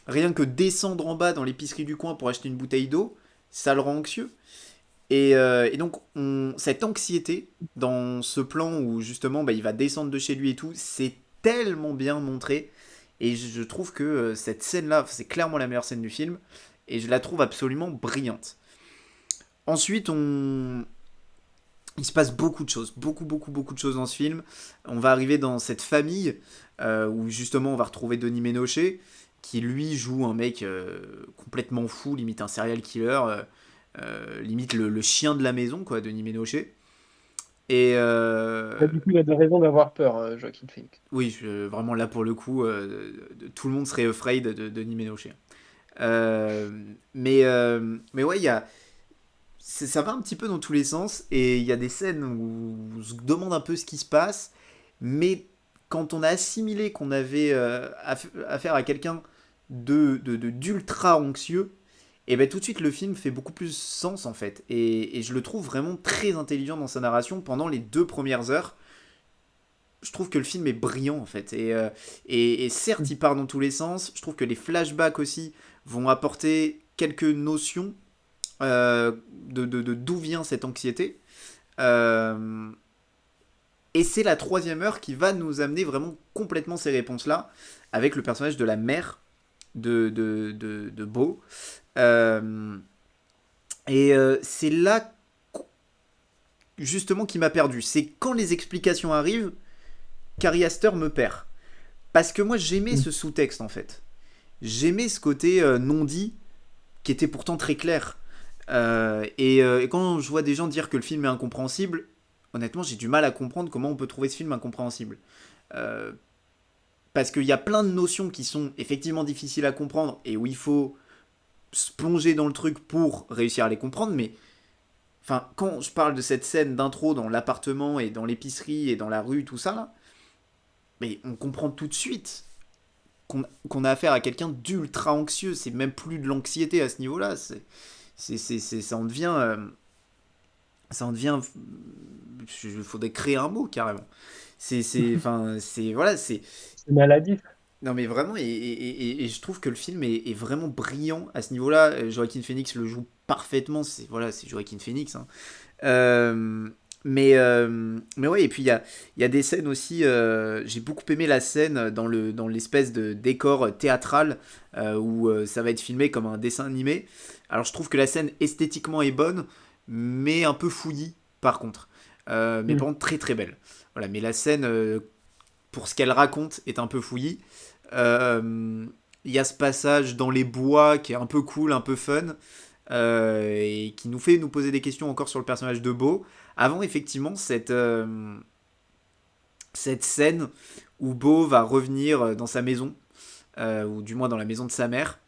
Rien que descendre en bas dans l'épicerie du coin pour acheter une bouteille d'eau, ça le rend anxieux. Et donc, cette anxiété, dans ce plan où justement bah, il va descendre de chez lui et tout, c'est tellement bien montré. Et je trouve que cette scène-là, c'est clairement la meilleure scène du film. Et je la trouve absolument brillante. Ensuite, il se passe beaucoup de choses, beaucoup, beaucoup, beaucoup de choses dans ce film. On va arriver dans cette famille où justement on va retrouver Denis Ménochet, qui lui joue un mec complètement fou, limite un serial killer, limite le chien de la maison, quoi, Denis Ménochet. Et Du coup, il a de raisons d'avoir peur, Joaquin Phoenix. oui, vraiment là pour le coup, tout le monde serait afraid de Denis Ménochet. Mais ouais, ça va un petit peu dans tous les sens et il y a des scènes où on se demande un peu ce qui se passe, mais quand on a assimilé qu'on avait affaire à quelqu'un d'ultra anxieux, et ben tout de suite le film fait beaucoup plus sens en fait. Et je le trouve vraiment très intelligent dans sa narration pendant les 2 premières heures. Je trouve que le film est brillant en fait. Et certes, il part dans tous les sens. Je trouve que les flashbacks aussi vont apporter quelques notions d'où vient cette anxiété. Euh, et c'est la 3e heure qui va nous amener vraiment complètement ces réponses-là, avec le personnage de la mère de Beau. Euh, c'est là justement qui m'a perdu. C'est quand les explications arrivent qu'Ari Aster me perd. Parce que moi j'aimais ce sous-texte en fait. J'aimais ce côté non dit qui était pourtant très clair. Et quand je vois des gens dire que le film est incompréhensible, honnêtement, j'ai du mal à comprendre comment on peut trouver ce film incompréhensible. Euh, Parce qu'il y a plein de notions qui sont effectivement difficiles à comprendre et où il faut se plonger dans le truc pour réussir à les comprendre, mais enfin, quand je parle de cette scène d'intro dans l'appartement et dans l'épicerie et dans la rue, tout ça, là, mais on comprend tout de suite qu'on a affaire à quelqu'un d'ultra anxieux. C'est même plus de l'anxiété à ce niveau-là. Ça en devient. Ça en devient. Il faudrait créer un mot carrément. Enfin, voilà, c'est. C'est maladif. Non mais vraiment, et je trouve que le film est vraiment brillant à ce niveau-là. Joaquin Phoenix le joue parfaitement. C'est Joaquin Phoenix, hein. Euh, mais ouais, et puis il y a des scènes aussi. J'ai beaucoup aimé la scène dans l'espèce de décor théâtral où ça va être filmé comme un dessin animé. Alors je trouve que la scène esthétiquement est bonne, mais un peu fouillis par contre. Mais par contre très très belle. Voilà, mais la scène, pour ce qu'elle raconte, est un peu fouillis. Il y a ce passage dans les bois qui est un peu cool, un peu fun, et qui nous fait nous poser des questions encore sur le personnage de Beau. Avant, effectivement, cette scène où Beau va revenir dans sa maison, ou du moins dans la maison de sa mère.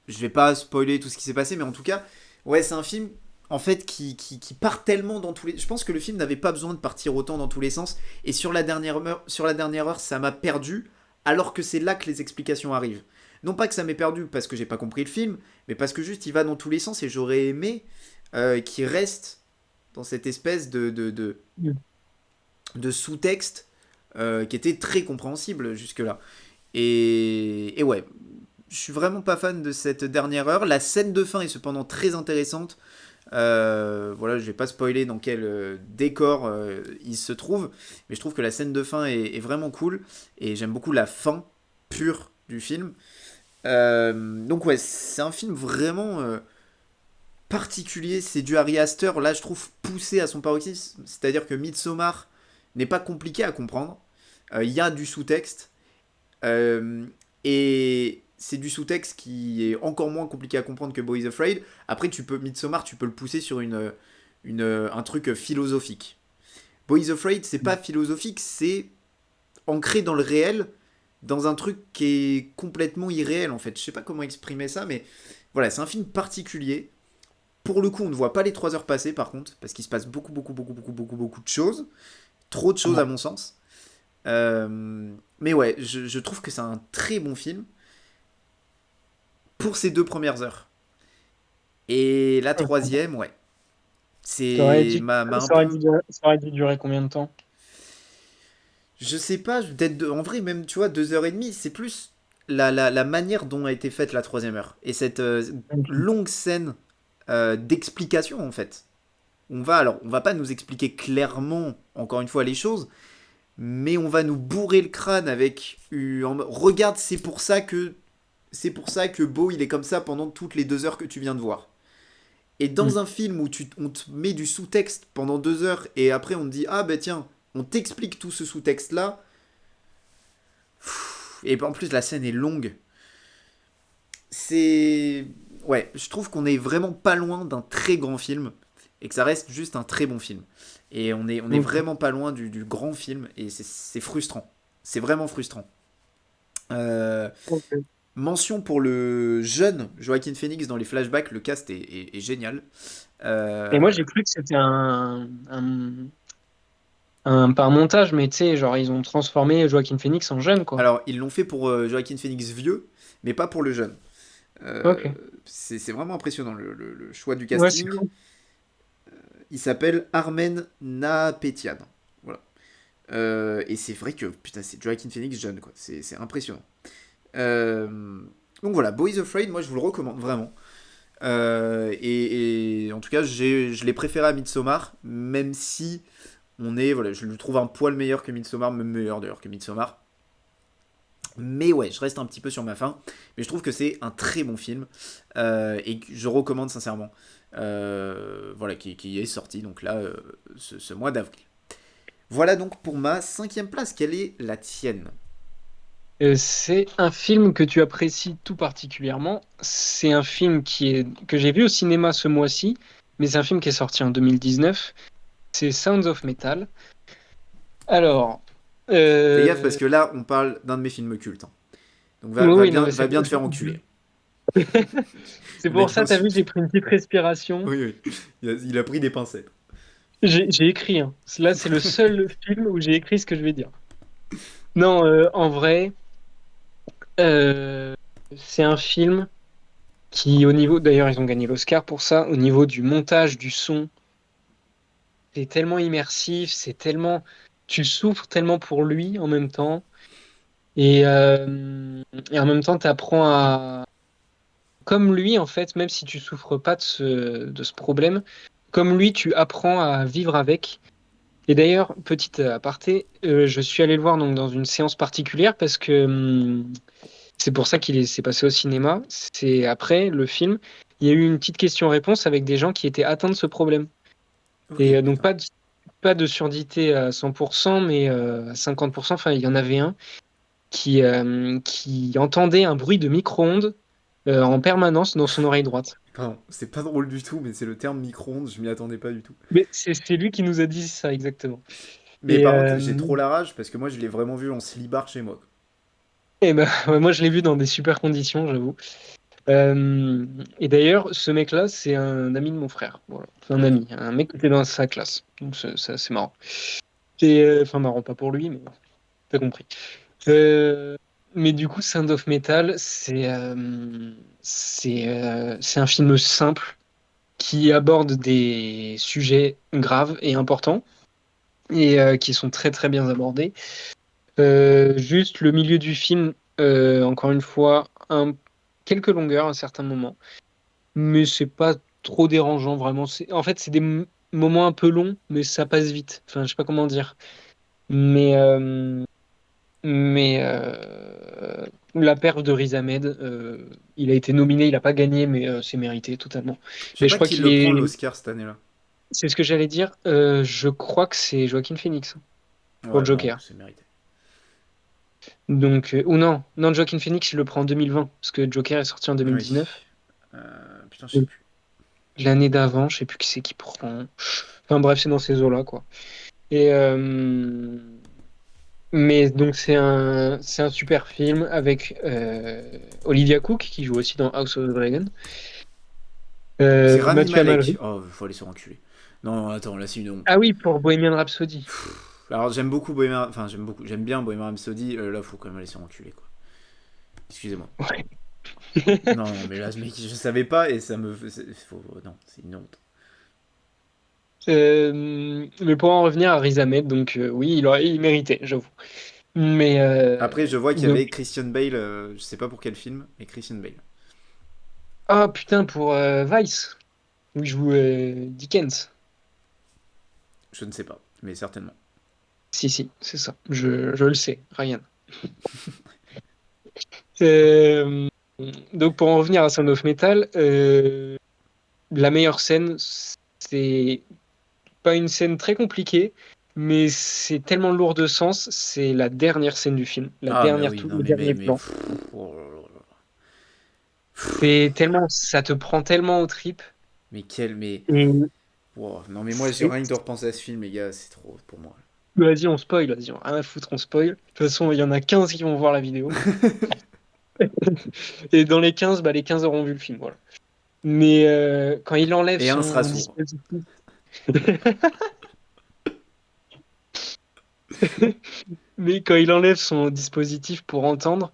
Je vais pas spoiler tout ce qui s'est passé, mais en tout cas, ouais, c'est un film en fait qui part tellement dans tous les. Je pense que le film n'avait pas besoin de partir autant dans tous les sens. Et sur la dernière heure, ça m'a perdu, alors que c'est là que les explications arrivent. Non pas que ça m'ait perdu parce que j'ai pas compris le film, mais parce que juste il va dans tous les sens et j'aurais aimé qu'il reste dans cette espèce de sous-texte qui était très compréhensible jusque-là. Et ouais, je suis vraiment pas fan de cette dernière heure. La scène de fin est cependant très intéressante. Voilà, je vais pas spoiler dans quel décor il se trouve, mais je trouve que la scène de fin est vraiment cool et j'aime beaucoup la fin pure du film. Donc ouais, c'est un film vraiment particulier, c'est du Ari Aster, là je trouve poussé à son paroxysme, c'est-à-dire que Midsommar n'est pas compliqué à comprendre, il y a du sous-texte, euh, et c'est du sous-texte qui est encore moins compliqué à comprendre que Boy is Afraid. Après, Midsommar, tu peux le pousser sur un truc philosophique. Boy is Afraid, c'est pas philosophique, c'est ancré dans le réel, dans un truc qui est complètement irréel en fait. Je sais pas comment exprimer ça, mais voilà, c'est un film particulier. Pour le coup, on ne voit pas les 3 heures passer par contre, parce qu'il se passe beaucoup de choses. Trop de choses Ouais. à mon sens. Mais ouais, je trouve que c'est un très bon film pour ses 2 premières heures. Et la Ok. troisième, ouais, T'aurais c'est dit, m'a un ça aurait dû peu. durer, ça aurait dû durer combien de temps? Je sais pas, peut-être en vrai, même tu vois, 2 heures et demie, c'est plus la manière dont a été faite la troisième heure. Et cette Ok. longue scène d'explication en fait. On va pas nous expliquer clairement, encore une fois, les choses, mais on va nous bourrer le crâne avec regarde, c'est pour ça que Beau il est comme ça pendant toutes les 2 heures que tu viens de voir. Et Hmm. dans un film où on te met du sous-texte pendant 2 heures et après on te dit ah ben tiens, on t'explique tout ce sous-texte là, et en plus la scène est longue, c'est ouais, je trouve qu'on est vraiment pas loin d'un très grand film et que ça reste juste un très bon film. Et on est Ok. vraiment pas loin du grand film et c'est frustrant. C'est vraiment frustrant. Euh, Ok. Mention pour le jeune Joaquin Phoenix dans les flashbacks, le cast est génial. Et moi, Euh, j'ai cru que c'était pas un montage, mais tu sais, genre, ils ont transformé Joaquin Phoenix en jeune, quoi. alors, ils l'ont fait pour Joaquin Phoenix vieux, mais pas pour le jeune. Euh, Ok. c'est vraiment impressionnant le choix du Ouais, c'est casting. fou. Il s'appelle Armen Naapetian. Voilà. Et c'est vrai que, putain, c'est Joaquin Phoenix jeune, quoi. C'est impressionnant. Euh, donc voilà, Boys Afraid, moi je vous le recommande vraiment. Et en tout cas, je l'ai préféré à Midsommar, même si voilà, je le trouve un poil meilleur que Midsommar, même meilleur d'ailleurs que Midsommar. Mais ouais, je reste un petit peu sur ma faim. Mais je trouve que c'est un très bon film. Et que je recommande sincèrement. Voilà, qui est sorti donc là, ce mois d'avril. Voilà donc pour ma 5e place. Quelle est la tienne? C'est un film que tu apprécies tout particulièrement. C'est un film que j'ai vu au cinéma ce mois-ci, mais c'est un film qui est sorti en 2019. C'est Sounds of Metal. Alors, Fais gaffe euh, parce que là, on parle d'un de mes films cultes, hein. Donc oui, oui, non, mais va bien te faire enculer. c'est Le mec pour ça, t'as vu, insulte. j'ai pris une petite respiration. Oui, oui. Il a pris des pincettes. J'ai écrit, hein. Là, c'est le seul film où j'ai écrit ce que je vais dire. Non, en vrai, euh, c'est un film qui, au niveau, d'ailleurs, ils ont gagné l'Oscar pour ça, au niveau du montage, du son, c'est tellement immersif, tu souffres tellement pour lui en même temps, et en même temps, comme lui, en fait, même si tu souffres pas de ce problème, comme lui, tu apprends à vivre avec. Et d'ailleurs, petite aparté, je suis allé le voir donc dans une séance particulière parce que c'est pour ça s'est passé au cinéma. C'est après le film, il y a eu une petite question-réponse avec des gens qui étaient atteints de ce problème. Ok, Et donc putain. pas de surdité à 100%, mais à 50%. Enfin, il y en avait un qui entendait un bruit de micro-ondes en permanence dans son oreille droite. Pardon, c'est pas drôle du tout, mais c'est le terme micro-ondes, je m'y attendais pas du tout. Mais c'est lui qui nous a dit ça exactement. Mais Et, par contre, j'ai trop la rage parce que moi je l'ai vraiment vu en slibard chez moi. et ben, ouais, moi, je l'ai vu dans des super conditions, j'avoue. Euh, et d'ailleurs, ce mec-là, c'est un ami de mon frère. Voilà. Enfin, un Ok. ami, un mec qui était dans sa classe. Donc, c'est marrant. Enfin, marrant, pas pour lui, mais t'as compris. Euh, mais du coup, Sound of Metal, c'est un film simple qui aborde des sujets graves et importants et qui sont très très bien abordés. Juste le milieu du film, encore une fois, quelques longueurs à un certain moment, mais c'est pas trop dérangeant vraiment. En fait, c'est des moments un peu longs, mais ça passe vite. Enfin, je sais pas comment dire. Mais, euh, mais la perf de Riz Ahmed, il a été nominé, il n'a pas gagné, mais c'est mérité totalement. Je sais Mais je pas crois qui qu'il le prend est. l'Oscar cette année-là. C'est ce que j'allais dire. Je crois que c'est Joaquin Phoenix pour Ouais, non, Joker. c'est mérité. Donc, ou non, non, Joaquin Phoenix, il le prend en 2020, parce que Joker est sorti en Oui. 2019. Putain, je sais Donc, plus. l'année d'avant, je sais plus qui c'est qui prend. Enfin bref, c'est dans ces eaux-là, quoi. Et mais donc c'est un super film avec Olivia Cook qui joue aussi dans House of the Dragon. C'est Rami Mathieu Malek. Amalric. Oh, faut aller se enculer. Non, attends, là c'est une honte. Ah oui, pour Bohemian Rhapsody. Alors j'aime beaucoup Bohemian, enfin j'aime bien Bohemian Rhapsody. Là, faut quand même aller se enculer quoi. Excusez-moi. Ouais. Non, non, mais là, ce mec, je savais pas et ça me, non, c'est une honte. Mais pour en revenir à Riz Ahmed, donc oui, il méritait, j'avoue. Mais Après, je vois qu'il y donc avait Christian Bale. Je sais pas pour quel film, mais Christian Bale. ah putain pour Vice où il joue Dickens. Je ne sais pas, mais certainement. Si si, c'est ça. Je le sais, Ryan. Euh, donc pour en revenir à Sound of Metal, la meilleure scène, c'est pas une scène très compliquée, mais c'est tellement lourd de sens. C'est la dernière scène du film, la Ah, mais dernière, oui, non, le mais, dernier plan. oh là là là. C'est tellement, ça te prend tellement aux tripes. Mais quel, mais, Et wow. Non, mais moi, j'ai c'est- rien que de repenser à ce film, les gars, c'est trop pour moi. Vas-y, on spoil, vas-y, on a rien à foutre, on spoil. De toute façon, il y en a 15 qui vont voir la vidéo. Et dans les 15, bah, les 15 auront vu le film, voilà. Mais quand il enlève Et un sera son sourd. dispositif, mais quand il enlève son dispositif pour entendre,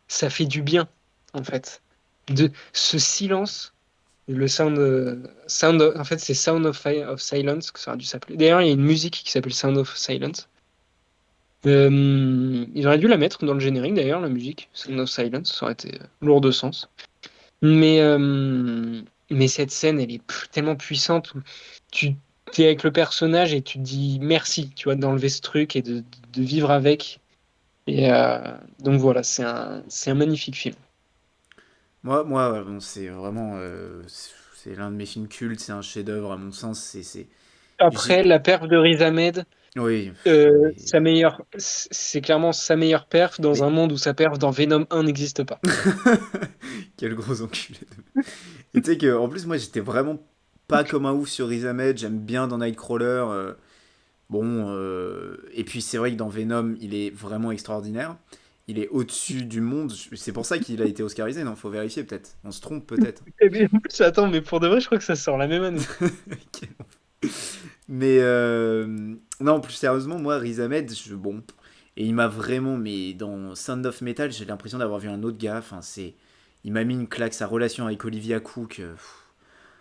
ça fait du bien, en fait. De ce silence, le en fait, c'est Sound of Silence que ça aurait dû s'appeler. D'ailleurs, il y a une musique qui s'appelle Sound of Silence. Ils auraient dû la mettre dans le générique, d'ailleurs, la musique, Sound of Silence, ça aurait été lourd de sens. Mais, euh, mais cette scène, elle est tellement puissante où tu es avec le personnage et tu te dis merci, tu vois, d'enlever ce truc et de vivre avec. Et donc voilà, c'est un magnifique film. Moi, bon, c'est vraiment, c'est l'un de mes films cultes, c'est un chef-d'œuvre à mon sens. Après, J'ai, la perf de Riz Ahmed, oui, non mais, c'est clairement sa meilleure perf dans mais un monde où sa perf dans Venom 1 n'existe pas. quel gros enculé. Et tu sais que, en plus, moi, j'étais vraiment pas comme un ouf sur Riz Ahmed. J'aime bien dans Nightcrawler. Bon, et puis c'est vrai que dans Venom, il est vraiment extraordinaire. Il est au-dessus du monde. C'est pour ça qu'il a été oscarisé, non? Faut vérifier peut-être. On se trompe peut-être. Et bien, en plus, attends, mais pour de vrai, je crois que ça sort la même année. Mais non, plus sérieusement, moi, Riz Ahmed, bon. Et il m'a vraiment, mais dans Sound of Metal, j'ai l'impression d'avoir vu un autre gars. Enfin, il m'a mis une claque, sa relation avec Olivia Cook.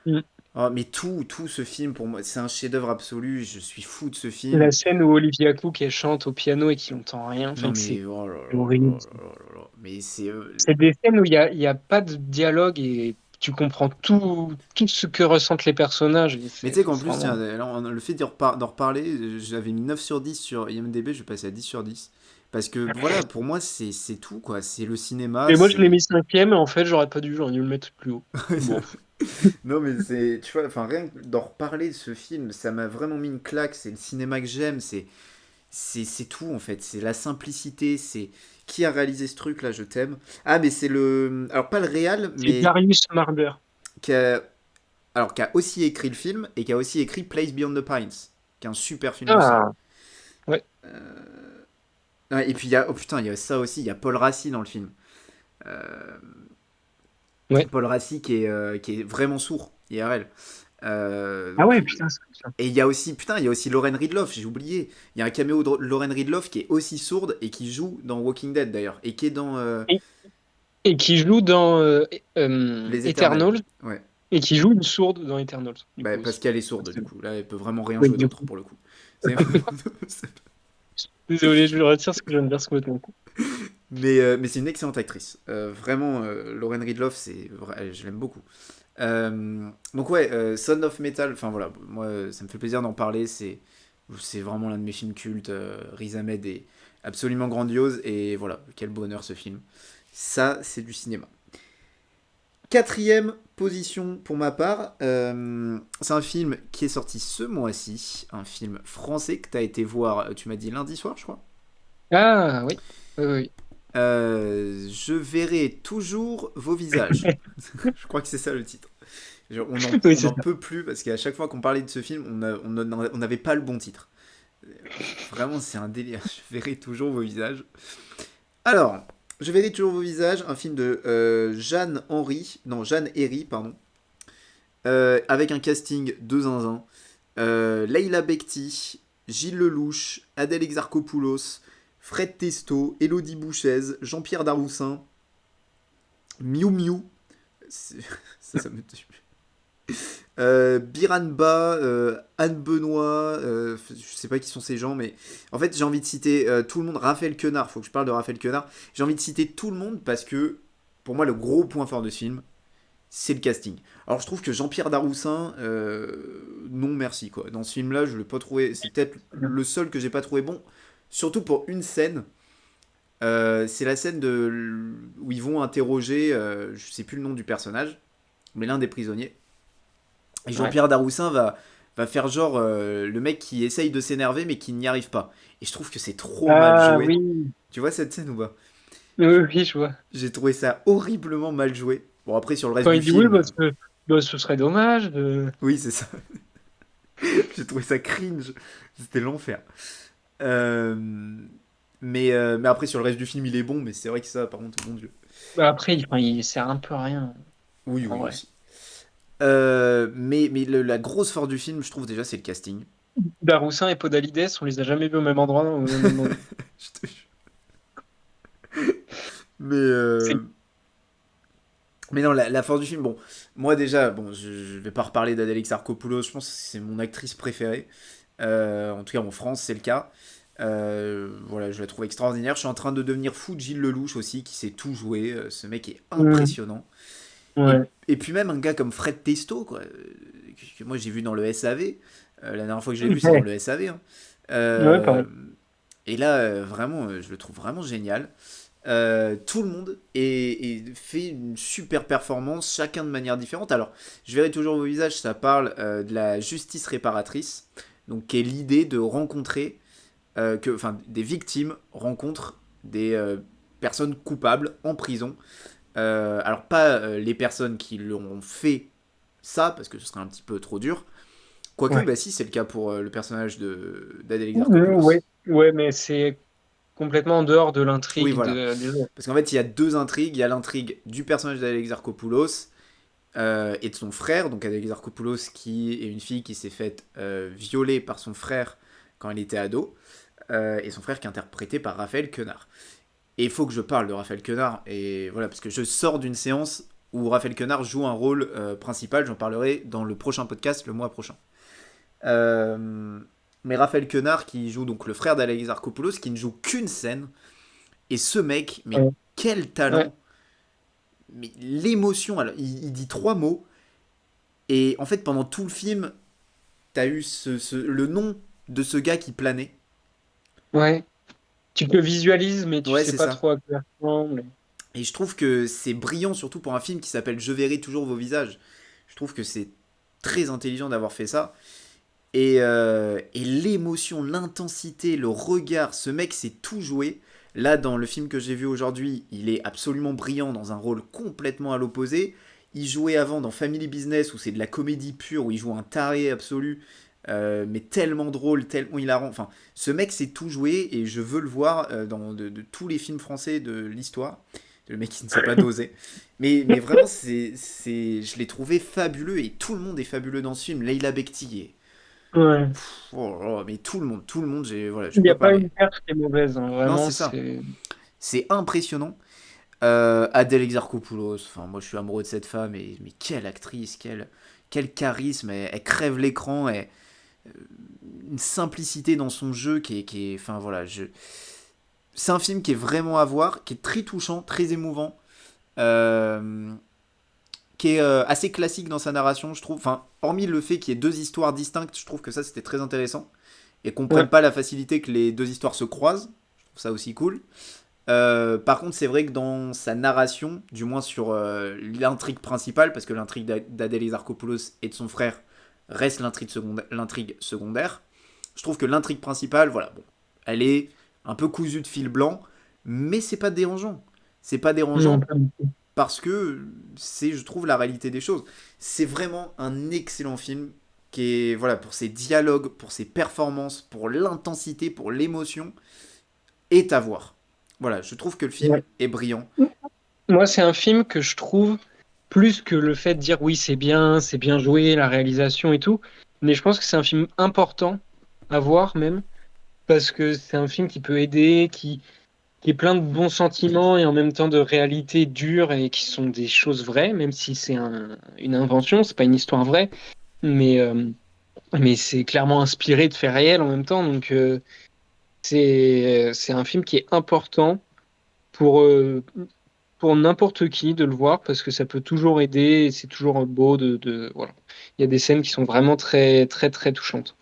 Mm. Oh, mais tout ce film, pour moi, c'est un chef-d'œuvre absolu. Je suis fou de ce La film. scène où Olivia Cook elle chante au piano et qu'il n'entend rien, Non, enfin, c'est mais oh là là horrible. là là là là. Mais c'est. C'est des scènes où il y a pas de dialogue et tu comprends tout ce que ressentent les personnages. Et Mais tu c'est sais qu'en c'est plus, vraiment. tiens, le fait d'en reparler, j'avais mis 9 sur 10 sur IMDb, je vais passer à 10 sur 10. Parce que voilà, pour moi, c'est tout, quoi. C'est le cinéma, Et moi, je l'ai c'est. mis cinquième, et en fait, j'aurais pas dû, j'aurais dû le mettre plus haut. Bon. Non, mais c'est. Tu vois, enfin, rien que d'en reparler de ce film, ça m'a vraiment mis une claque. C'est le cinéma que j'aime, c'est tout, en fait. C'est la simplicité, c'est. Qui a réalisé ce truc, là, je t'aime. Ah, mais c'est le. Alors, pas le réal, C'est mais. Darius Marder. Qui a... Alors, qui a aussi écrit le film et qui a aussi écrit Place Beyond the Pines, qui est un super film aussi. Ah, ouais, Ouais, et puis, oh putain, il y a ça aussi, il y a Paul Rassi dans le film. Euh, ouais. Paul Rassi qui est vraiment sourd, IRL. Ah Donc, ouais, putain, c'est ça. et il y a aussi, putain, il y a aussi Lauren Ridloff, j'ai oublié. Il y a un caméo de Lauren Ridloff qui est aussi sourde et qui joue dans Walking Dead d'ailleurs. Et qui est dans Et, et qui joue dans Les Éternels. Eternals, Ouais. et qui joue une sourde dans Eternals, du Bah, coup parce aussi. qu'elle est sourde du coup. Là, elle peut vraiment rien Oui, jouer du d'autre coup. pour le coup. C'est- Désolé, je le retire ce que je viens de dire, c'est complètement con. mais c'est une excellente actrice. Vraiment, Lauren Ridloff, je l'aime beaucoup. Donc ouais, Son of Metal, enfin voilà, moi ça me fait plaisir d'en parler, c'est vraiment l'un de mes films cultes, Riz Ahmed absolument grandiose, et voilà, quel bonheur ce film. Ça, c'est du cinéma. Quatrième position pour ma part, c'est un film qui est sorti ce mois-ci, un film français que tu as été voir, tu m'as dit lundi soir, je crois. Ah oui, oui, oui. Je verrai toujours vos visages. Je crois que c'est ça le titre. Oui, On c'est n'en ça. peut plus parce qu'à chaque fois qu'on parlait de ce film, on n'avait pas le bon titre. Vraiment, c'est un délire. Je verrai toujours vos visages. Alors, je verrai toujours vos visages, un film de Jeanne Herry, pardon, avec un casting de zinzin. Leila Bekti, Gilles Lelouch, Adèle Exarchopoulos, Fred Testo, Elodie Bouchez, Jean-Pierre Daroussin, Miu Miu, c'est- ça me tue. Biranba, Anne Benoît, je sais pas qui sont ces gens, mais en fait j'ai envie de citer tout le monde. Raphaël Quenard, faut que je parle de Raphaël Quenard. J'ai envie de citer tout le monde parce que pour moi le gros point fort de ce film, c'est le casting. Alors je trouve que Jean-Pierre Daroussin, non merci quoi. Dans ce film-là, je l'ai pas trouvé. C'est peut-être le seul que j'ai pas trouvé bon, surtout pour une scène. C'est la scène où ils vont interroger, je sais plus le nom du personnage, mais l'un des prisonniers. Et Ouais. Jean-Pierre Daroussin va faire genre le mec qui essaye de s'énerver mais qui n'y arrive pas. Et je trouve que c'est trop mal Ah joué. oui, Tu vois cette scène ou pas? oui, oui, oui, je vois. J'ai trouvé ça horriblement mal joué. Bon, après, sur le reste Quand du il dit oui, film, bah, ce serait dommage de. oui, c'est ça. J'ai trouvé ça cringe. C'était l'enfer. Euh, mais après, sur le reste du film, il est bon, mais c'est vrai que ça, par contre, mon Dieu. Bah, après, il sert un peu à rien, Oui, en oui, vrai. aussi. Mais la grosse force du film, je trouve déjà, c'est le casting. Daroussin et Podalides, on les a jamais vus au même endroit, au même moment. Je te jure. Mais, C'est mais non, la force du film, bon, moi déjà, bon, je vais pas reparler d'Adèle Exarchopoulos, je pense que c'est mon actrice préférée. En tout cas, en France, c'est le cas. Voilà, je la trouve extraordinaire. Je suis en train de devenir fou de Gilles Lelouch aussi, qui sait tout jouer. Ce mec est Mm, impressionnant. Et, ouais. et puis même un gars comme Fred Testo, quoi, que moi j'ai vu dans le SAV. La dernière fois que je l'ai vu, c'est dans Ouais, le SAV, hein. ouais, Euh, pareil. et là, vraiment, je le trouve vraiment génial. Tout le monde fait une super performance, chacun de manière différente. Alors, je verrai toujours vos visages, ça parle de la justice réparatrice, donc qui est l'idée de rencontrer, enfin, des victimes rencontrent des personnes coupables en prison. Alors, pas les personnes qui l'ont fait ça, parce que ce serait un petit peu trop dur. Quoique, Ouais. bah si, c'est le cas pour le personnage d'Adèle Exarchopoulos. Ouais, ouais, mais c'est complètement en dehors de Oui, l'intrigue voilà. des autres. Parce qu'en fait, il y a deux intrigues. Il y a l'intrigue du personnage d'Adèle Exarchopoulos et de son frère. Donc Adèle Exarchopoulos, qui est une fille qui s'est faite violer par son frère quand elle était ado. Et son frère qui est interprété par Raphaël Quenard. Et il faut que je parle de Raphaël Quenard. Et voilà, parce que je sors d'une séance où Raphaël Quenard joue un rôle principal. J'en parlerai dans le prochain podcast, le mois prochain. Euh, mais Raphaël Quenard, qui joue donc le frère d'Adèle Exarchopoulos, qui ne joue qu'une scène. Et ce mec, mais Ouais, quel ouais, talent! Mais l'émotion, alors, il dit trois mots, et en fait, pendant tout le film, t'as eu le nom de ce gars qui planait. ouais. Tu le visualises, mais tu Ouais, sais c'est pas ça. trop à quoi ça ressemble. Et je trouve que c'est brillant, surtout pour un film qui s'appelle Je verrai toujours vos visages. Je trouve que c'est très intelligent d'avoir fait ça. Et l'émotion, l'intensité, le regard, ce mec sait tout jouer. Là, dans le film que j'ai vu aujourd'hui, il est absolument brillant dans un rôle complètement à l'opposé. Il jouait avant dans Family Business, où c'est de la comédie pure, où il joue un taré absolu, mais tellement drôle, tellement hilarant. Enfin, ce mec sait tout jouer, et je veux le voir dans de tous les films français de l'histoire. Le mec qui ne sait pas doser. Mais vraiment, je l'ai trouvé fabuleux, et tout le monde est fabuleux dans ce film. Leila Bekti est Ouais. oh là là, mais tout le monde, voilà, je Il n'y peux a pas pas les. une perche qui est mauvaise, hein. Non, Vraiment, c'est ça. c'est. C'est impressionnant. Adèle Exarchopoulos, enfin, moi je suis amoureux de cette femme, mais quelle actrice, quel charisme, elle crève l'écran, une simplicité dans son jeu enfin voilà, c'est un film qui est vraiment à voir, qui est très touchant, très émouvant, euh, qui est assez classique dans sa narration, je trouve. Enfin, hormis le fait qu'il y ait deux histoires distinctes, je trouve que ça c'était très intéressant et qu'on prenne Ouais. pas la facilité que les deux histoires se croisent. trouve ça aussi cool. Par contre, c'est vrai que dans sa narration, du moins sur l'intrigue principale, parce que l'intrigue d'Adèle Exarchopoulos et de son frère reste l'intrigue secondaire, je trouve que l'intrigue principale, voilà, bon, elle est un peu cousue de fil blanc, mais c'est pas dérangeant. C'est pas Non, dérangeant pas du tout. parce que c'est, je trouve, la réalité des choses. C'est vraiment un excellent film qui est, voilà, pour ses dialogues, pour ses performances, pour l'intensité, pour l'émotion, est à voir. Voilà, je trouve que le film Ouais. est brillant. Moi, c'est un film que je trouve plus que le fait de dire oui, c'est bien joué, la réalisation et tout. Mais je pense que c'est un film important à voir même, parce que c'est un film qui peut aider, qui est plein de bons sentiments et en même temps de réalités dures et qui sont des choses vraies, même si c'est une invention, c'est pas une histoire vraie, mais, euh, mais c'est clairement inspiré de faits réels en même temps. Donc c'est un film qui est important pour, euh, pour n'importe qui de le voir parce que ça peut toujours aider et c'est toujours beau voilà. Il y a des scènes qui sont vraiment très, très, très touchantes.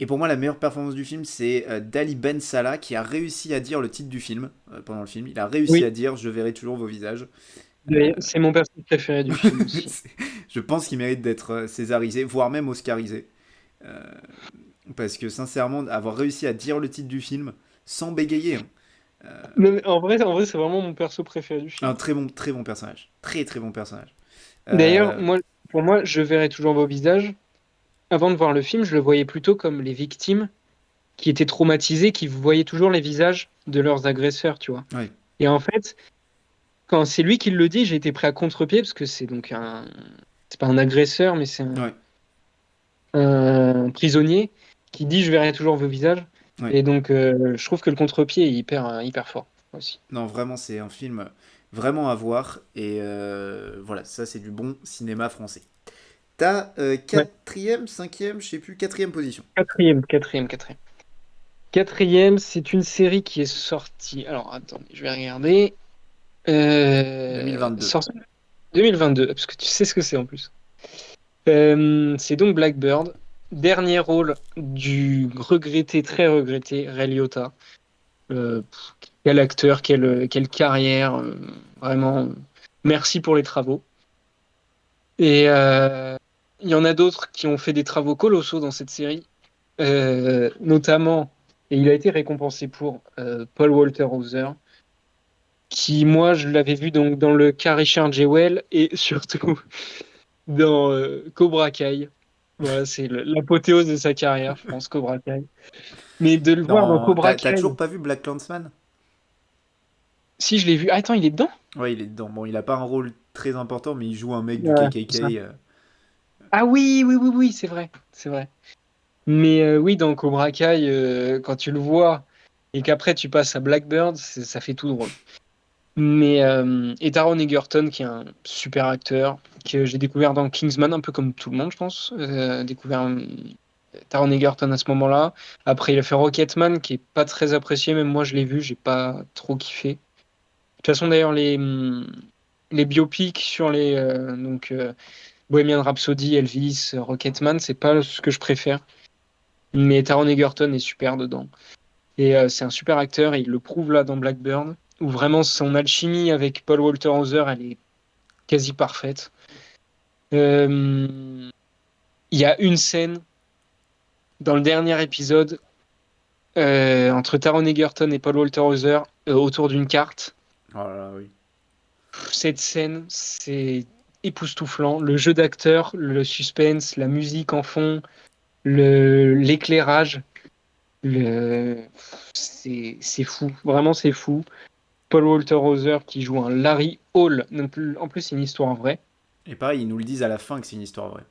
Et pour moi, la meilleure performance du film, c'est Dali Ben Salah qui a réussi à dire le titre du film pendant le film. Il a réussi à Oui, dire Je verrai toujours vos visages. c'est mon personnage préféré du film aussi. Je pense qu'il mérite d'être césarisé, voire même oscarisé. Euh, Parce que sincèrement, avoir réussi à dire le titre du film sans bégayer, hein, Non, mais en vrai, c'est vraiment mon perso préféré du un film. très bon personnage. Très très bon personnage. D'ailleurs, Euh, pour moi, je verrai toujours vos visages. Avant de voir le film, je le voyais plutôt comme les victimes qui étaient traumatisées, qui voyaient toujours les visages de leurs agresseurs, tu vois. ouais, Et en fait, quand c'est lui qui le dit, j'ai été pris à contre-pied parce que c'est donc c'est pas un agresseur, mais c'est ouais, un prisonnier qui dit je verrai toujours vos visages. ouais. Et donc, je trouve que le contre-pied est hyper fort aussi. Non, vraiment, c'est un film vraiment à voir. Et voilà, ça c'est du bon cinéma français. T'as Ouais. quatrième, cinquième, je sais plus, quatrième position. Quatrième. Quatrième, c'est une série qui est sortie. Alors, attendez, je vais regarder. 2022. Sortie 2022, parce que tu sais ce que c'est en plus. C'est donc Blackbird, dernier rôle du regretté, très regretté Ray Liotta. Quel acteur, quelle carrière, vraiment. Merci pour les travaux. Et il y en a d'autres qui ont fait des travaux colossaux dans cette série, notamment, et il a été récompensé pour Paul Walter Hauser, qui, moi, je l'avais vu donc dans le cas Richard Jewell et surtout dans Cobra Kai. Voilà, c'est l'apothéose de sa carrière, je pense, Cobra Kai. Mais de le voir dans Cobra T'as Kai, toujours pas vu Black Clansman? si je l'ai vu. Ah, attends, il est dedans? Ouais, il est dedans. Bon, il a pas un rôle très important, mais il joue un mec du Ouais, KKK. c'est ça. Ah oui, c'est vrai, c'est vrai. Mais oui, dans Cobra Kai, quand tu le vois et qu'après tu passes à Blackbird, ça fait tout drôle. Mais et Taron Egerton, qui est un super acteur, que j'ai découvert dans Kingsman, un peu comme tout le monde, je pense. Découvert Taron Egerton à ce moment-là. Après, il a fait Rocketman, qui est pas très apprécié, même moi je l'ai vu, j'ai pas trop kiffé. De toute façon, d'ailleurs, les biopics sur Bohemian Rhapsody, Elvis, Rocketman, c'est pas ce que je préfère. Mais Taron Egerton est super dedans. Et c'est un super acteur et il le prouve là dans Blackburn, où vraiment son alchimie avec Paul Walter Hauser, elle est quasi parfaite. Euh, Il y a une scène dans le dernier épisode entre Taron Egerton et Paul Walter Hauser autour d'une carte. Oh là là, oui. Cette scène, c'est époustouflant. Le jeu d'acteur, le suspense, la musique en fond, l'éclairage, c'est fou. Vraiment, c'est fou. Paul Walter Hauser qui joue un Larry Hall. En plus, c'est une histoire vraie. Et pareil, ils nous le disent à la fin que c'est une histoire vraie.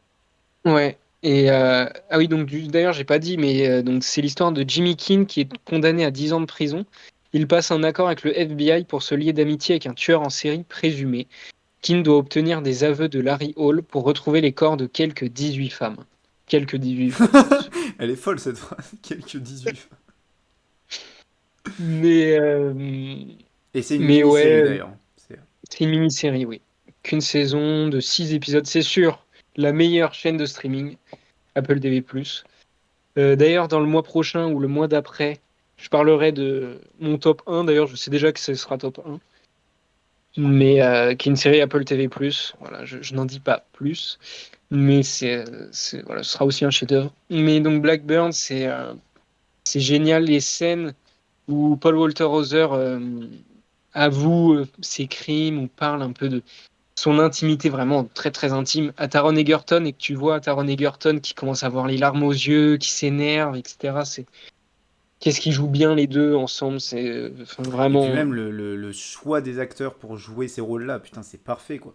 Ouais. Et ah oui, donc d'ailleurs, j'ai pas dit, mais donc c'est l'histoire de Jimmy Keane qui est condamné à 10 ans de prison. Il passe un accord avec le FBI pour se lier d'amitié avec un tueur en série présumé. Keane doit obtenir des aveux de Larry Hall pour retrouver les corps de quelques 18 femmes. Quelques 18 femmes. Elle est folle cette phrase. Quelques 18. Mais, Et c'est une mais mini-série ouais, d'ailleurs. c'est une mini-série, oui. Qu'une saison de 6 épisodes, c'est sûr. La meilleure chaîne de streaming, Apple TV+. D'ailleurs, dans le mois prochain ou le mois d'après, Je parlerai de mon top 1, d'ailleurs, je sais déjà que ce sera top 1, mais qui est une série Apple TV+. Voilà, je n'en dis pas plus, mais voilà, ce sera aussi un chef-d'œuvre. Mais donc Blackburn, c'est génial les scènes où Paul Walter Hauser avoue ses crimes ou parle un peu de son intimité vraiment très très intime à Taron Egerton et que tu vois Taron Egerton qui commence à avoir les larmes aux yeux, qui s'énerve, etc. Qu'est-ce qu'ils jouent bien les deux ensemble, enfin, Et puis vraiment. même le choix des acteurs pour jouer ces rôles-là, putain, c'est parfait, quoi.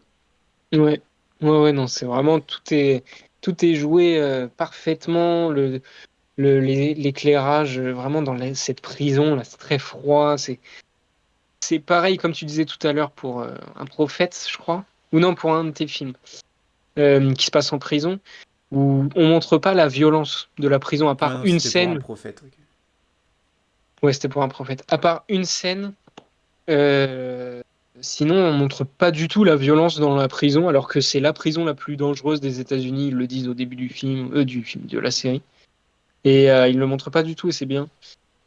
Ouais, ouais, non, c'est vraiment tout est joué parfaitement. L'éclairage vraiment dans cette prison là, c'est très froid. C'est pareil comme tu disais tout à l'heure pour un prophète, je crois, ou non pour un de tes films qui se passe en prison où on montre pas la violence de la prison à Ah part non, une c'était pour un scène. prophète, ok. Ouais, c'était pour un prophète. À part une scène. Euh, Sinon, on montre pas du tout la violence dans la prison, alors que c'est la prison la plus dangereuse des États-Unis. Ils le disent au début du film, de la série. Et ils le montrent pas du tout, et c'est bien.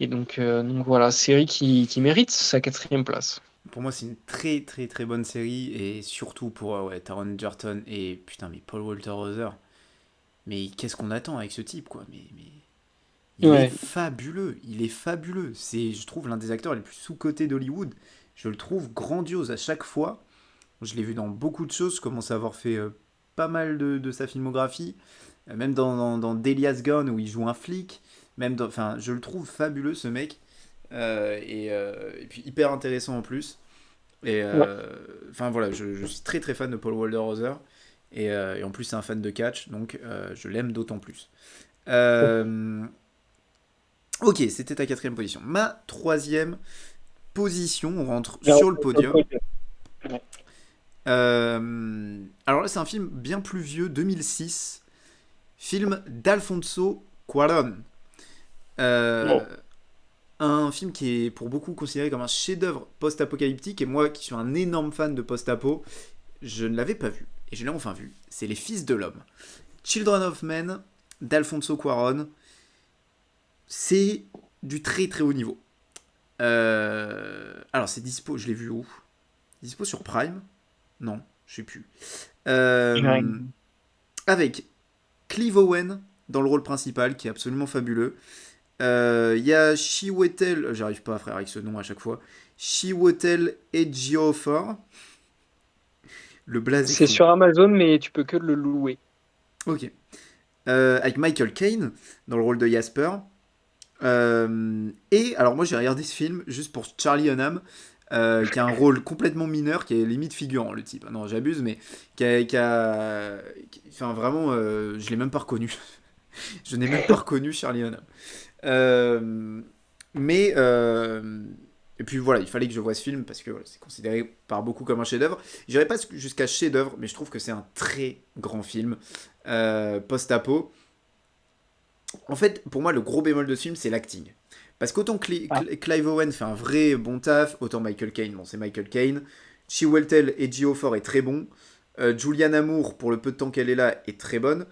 Et donc voilà, série qui mérite sa 4e place. Pour moi, c'est une très très très bonne série, et surtout pour ouais, Taron Egerton et putain, mais Paul Walter Hauser. Mais qu'est-ce qu'on attend avec ce type, quoi. Mais il est Ouais, fabuleux, il est fabuleux. C'est, je trouve, l'un des acteurs les plus sous-cotés d'Hollywood. Je le trouve grandiose à chaque fois. Je l'ai vu dans beaucoup de choses, je commence à avoir fait pas mal de sa filmographie. Même dans Delia's Gone où il joue un flic. Enfin, je le trouve fabuleux ce mec. Et puis hyper intéressant en plus. ouais. Enfin voilà, je suis très très fan de Paul Walter Hauser. Et en plus, c'est un fan de catch, donc je l'aime d'autant plus. Euh, ok, c'était ta 4e position. Ma 3e position, on rentre sur le podium. Ouais. Alors là, c'est un film bien plus vieux, 2006, film d'Alfonso Cuarón. Bon. Euh, un film qui est pour beaucoup considéré comme un chef-d'œuvre post-apocalyptique, et moi qui suis un énorme fan de post-apo, je ne l'avais pas vu, et je l'ai enfin vu. C'est Les Fils de l'Homme. Children of Men d'Alfonso Cuarón, c'est du très très haut niveau. Alors c'est dispo, je l'ai vu où? Dispo sur Prime? Non, je sais plus. Euh, avec Clive Owen dans le rôle principal, qui est absolument fabuleux. Il y a Chiwetel, j'arrive pas frère avec ce nom à chaque fois, Chiwetel Ejiofor, le blaze est C'est fou. sur Amazon, mais tu peux que le louer. Ok. Avec Michael Caine dans le rôle de Jasper. Et alors moi j'ai regardé ce film juste pour Charlie Hunnam, qui a un rôle complètement mineur, qui est limite figurant le type. Non j'abuse, mais enfin vraiment, je l'ai même pas reconnu. Je n'ai même pas reconnu Charlie Hunnam. Euh, mais et puis voilà, il fallait que je voie ce film parce que voilà, c'est considéré par beaucoup comme un chef-d'œuvre. J'irai pas jusqu'à chef-d'œuvre, mais je trouve que c'est un très grand film post-apo. En fait, pour moi, le gros bémol de ce film, c'est l'acting. Parce qu'autant Ouais. Clive Owen fait un vrai bon taf, autant Michael Caine, bon, c'est Michael Caine. Chiwetel Ejiofor est très bon. Julianne Amour, pour le peu de temps qu'elle est là, est très bonne.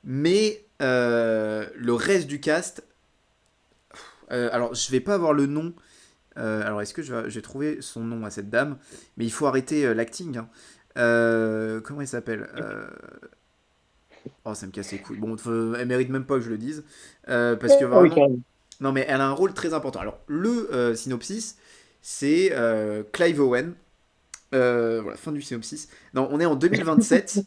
Mais le reste du cast, alors je vais pas avoir le nom. Alors est-ce que je vais trouver son nom à cette dame? Mais il faut arrêter l'acting, hein. Comment elle s'appelle? Oh, ça me casse les couilles. Bon, elle mérite même pas que je le dise. Parce que Ah oui, vraiment, carrément. non, mais elle a un rôle très important. Alors, le synopsis, c'est Clive Owen. Voilà, fin du synopsis. Non, on est en 2027.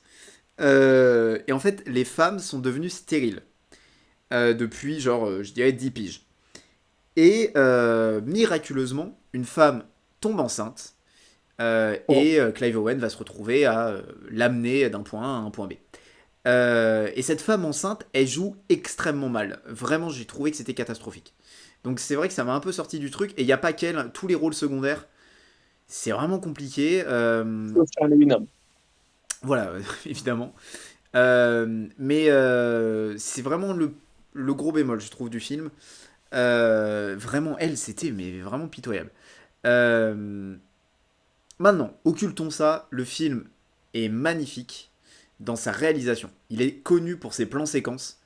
Et en fait, les femmes sont devenues stériles. Depuis, genre, je dirais 10 piges. Et miraculeusement, une femme tombe enceinte. Oh. Et Clive Owen va se retrouver à l'amener d'un point A à un point B. Et cette femme enceinte, elle joue extrêmement mal. Vraiment, j'ai trouvé que c'était catastrophique. Donc c'est vrai que ça m'a un peu sorti du truc. Et il n'y a pas qu'elle, tous les rôles secondaires, c'est vraiment compliqué. Sauf Charlie Hunnam. Voilà, évidemment. Mais c'est vraiment le gros bémol, je trouve, du film. Vraiment, elle, c'était mais vraiment pitoyable. Euh, Maintenant, occultons ça, le film est magnifique dans sa réalisation. Il est connu pour ses plans séquences.